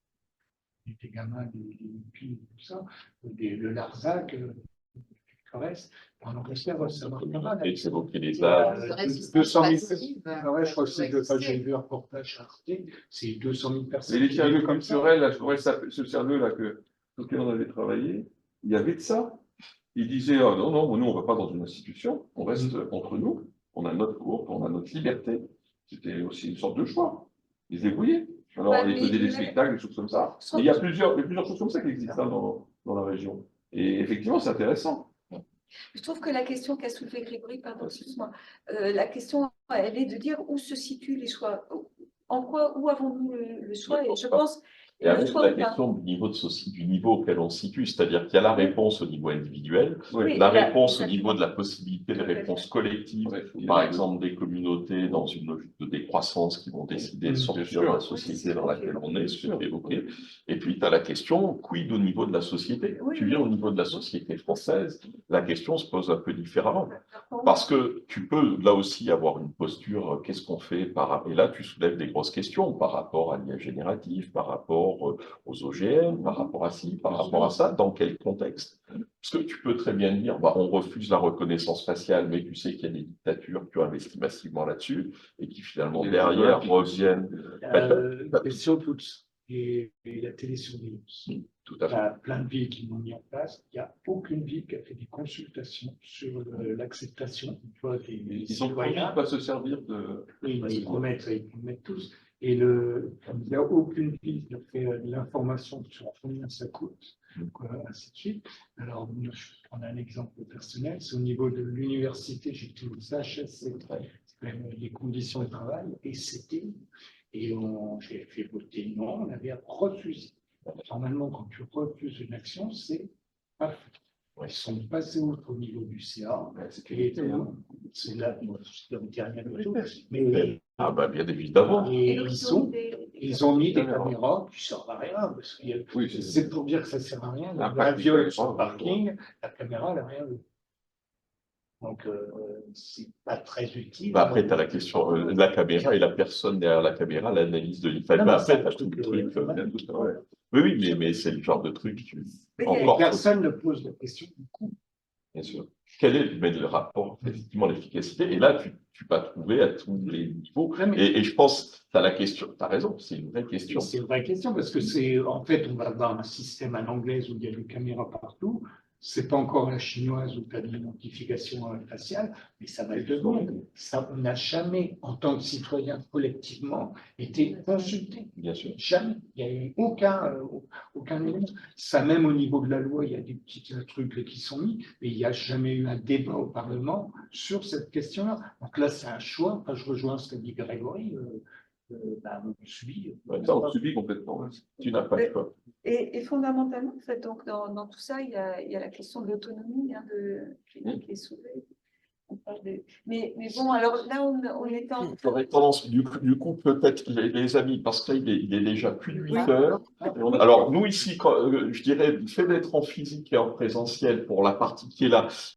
Les gamins, les hippies, tout ça, le Larzac, reste. En Angleterre, ça marche pas mal. C'est bon qu'il les a. 200 000 personnes. Je crois que j'ai vu un reportage à Arte, c'est 200 000 personnes. Et les tiers-lieux culturels, là, je pourrais ce tiers-lieu-là auquel on avait travaillé, il y avait de ça. Il disait, oh, non, nous, on ne va pas dans une institution, on reste entre nous, on a notre cours, on a notre liberté. C'était aussi une sorte de choix. Ils se débrouillaient. Alors, ils faisaient des spectacles, des choses comme ça. Et il y a plusieurs choses comme ça qui existent dans la région. Et effectivement, c'est intéressant. Je trouve que la question qu'a soulevée Grégory, pardon, excuse-moi, la question, elle est de dire où se situent les choix. Où avons-nous le choix? Et je pense... Et avec la question du niveau auquel on se situe, c'est-à-dire qu'il y a la réponse au niveau individuel, la réponse au niveau de la possibilité de réponse collective, par exemple des communautés dans une logique de décroissance qui vont décider de sortir de la société dans laquelle on est, ce que j'ai évoqué. Et puis tu as la question, quid au niveau de la société? Tu viens au niveau de la société française, la question se pose un peu différemment. Parce que tu peux là aussi avoir une posture, qu'est-ce qu'on fait et là tu soulèves des grosses questions par rapport à l'IA générative, par rapport aux OGM, par rapport à ci, par rapport à ça, dans quel contexte? Parce que tu peux très bien dire, on refuse la reconnaissance faciale, mais tu sais qu'il y a des dictatures qui ont investi massivement là-dessus et qui finalement derrière reviennent. Question toute et la télésurveillance. Tout à Il y fait. a plein de villes qui l'ont mis en place. Il n'y a aucune ville qui a fait des consultations sur l'acceptation des Ils ont promis de citoyens. ne pas se servir de. Oui, ils promettent tous. Et il n'y a aucune ville qui a fait de l'information sur combien ça coûte, ainsi de suite. Alors, on a un exemple personnel, c'est au niveau de l'université, j'étais au CHSC, les conditions de travail, et j'ai fait voter non, on avait refusé. Normalement, quand tu refuses une action, c'est pas fait. Ils sont passés au niveau du CA, et c'est là, je ne dis rien du tout, mais Ah bah bien évidemment. et donc, ils ont mis des caméras qui ne servent à rien, parce que Oui, c'est pour dire que ça ne sert à rien. Ah, La viole sur le caméra, parking, la caméra, elle n'a rien vu. Donc, c'est pas très utile. Bah après, tu as la question, la caméra et la personne derrière la caméra, l'analyse de l'image. Non, Bah, mais c'est après, un tu as tout truc, le truc. ouais. Oui, mais c'est le genre de truc. Mais Et Encore, personne ne pose la question du coût. bien sûr. Quel est le rapport, effectivement, l'efficacité? Et là, tu vas trouver à tous les niveaux. Ouais, mais- Et je pense, tu as la question, tu as raison, c'est une vraie question. C'est une vraie question parce que en fait, on va avoir un système à l'anglaise où il y a des caméras partout. C'est pas encore la chinoise où tu as de l'identification faciale, mais ça va le devenir. Ça, on n'a jamais, en tant que citoyen collectivement, été consulté. Bien sûr. Jamais. Il n'y a eu aucun élément. Ça, même au niveau de la loi, il y a des petits trucs qui sont mis, mais il n'y a jamais eu un débat au Parlement sur cette question-là. Donc là, c'est un choix. Enfin, je rejoins ce qu'a dit Grégory. On subit. Ça, on subit complètement. Tu n'as pas le choix. Et fondamentalement, en fait, donc, dans tout ça, il y a la question de l'autonomie qui est soulevée. On parle mais bon, alors là, on est en. J'aurais tendance, du coup, peut-être, les amis, parce que là, il est déjà plus de 8 heures. Alors, nous, ici, je dirais, le fait d'être en physique et en présentiel pour la partie qui est là,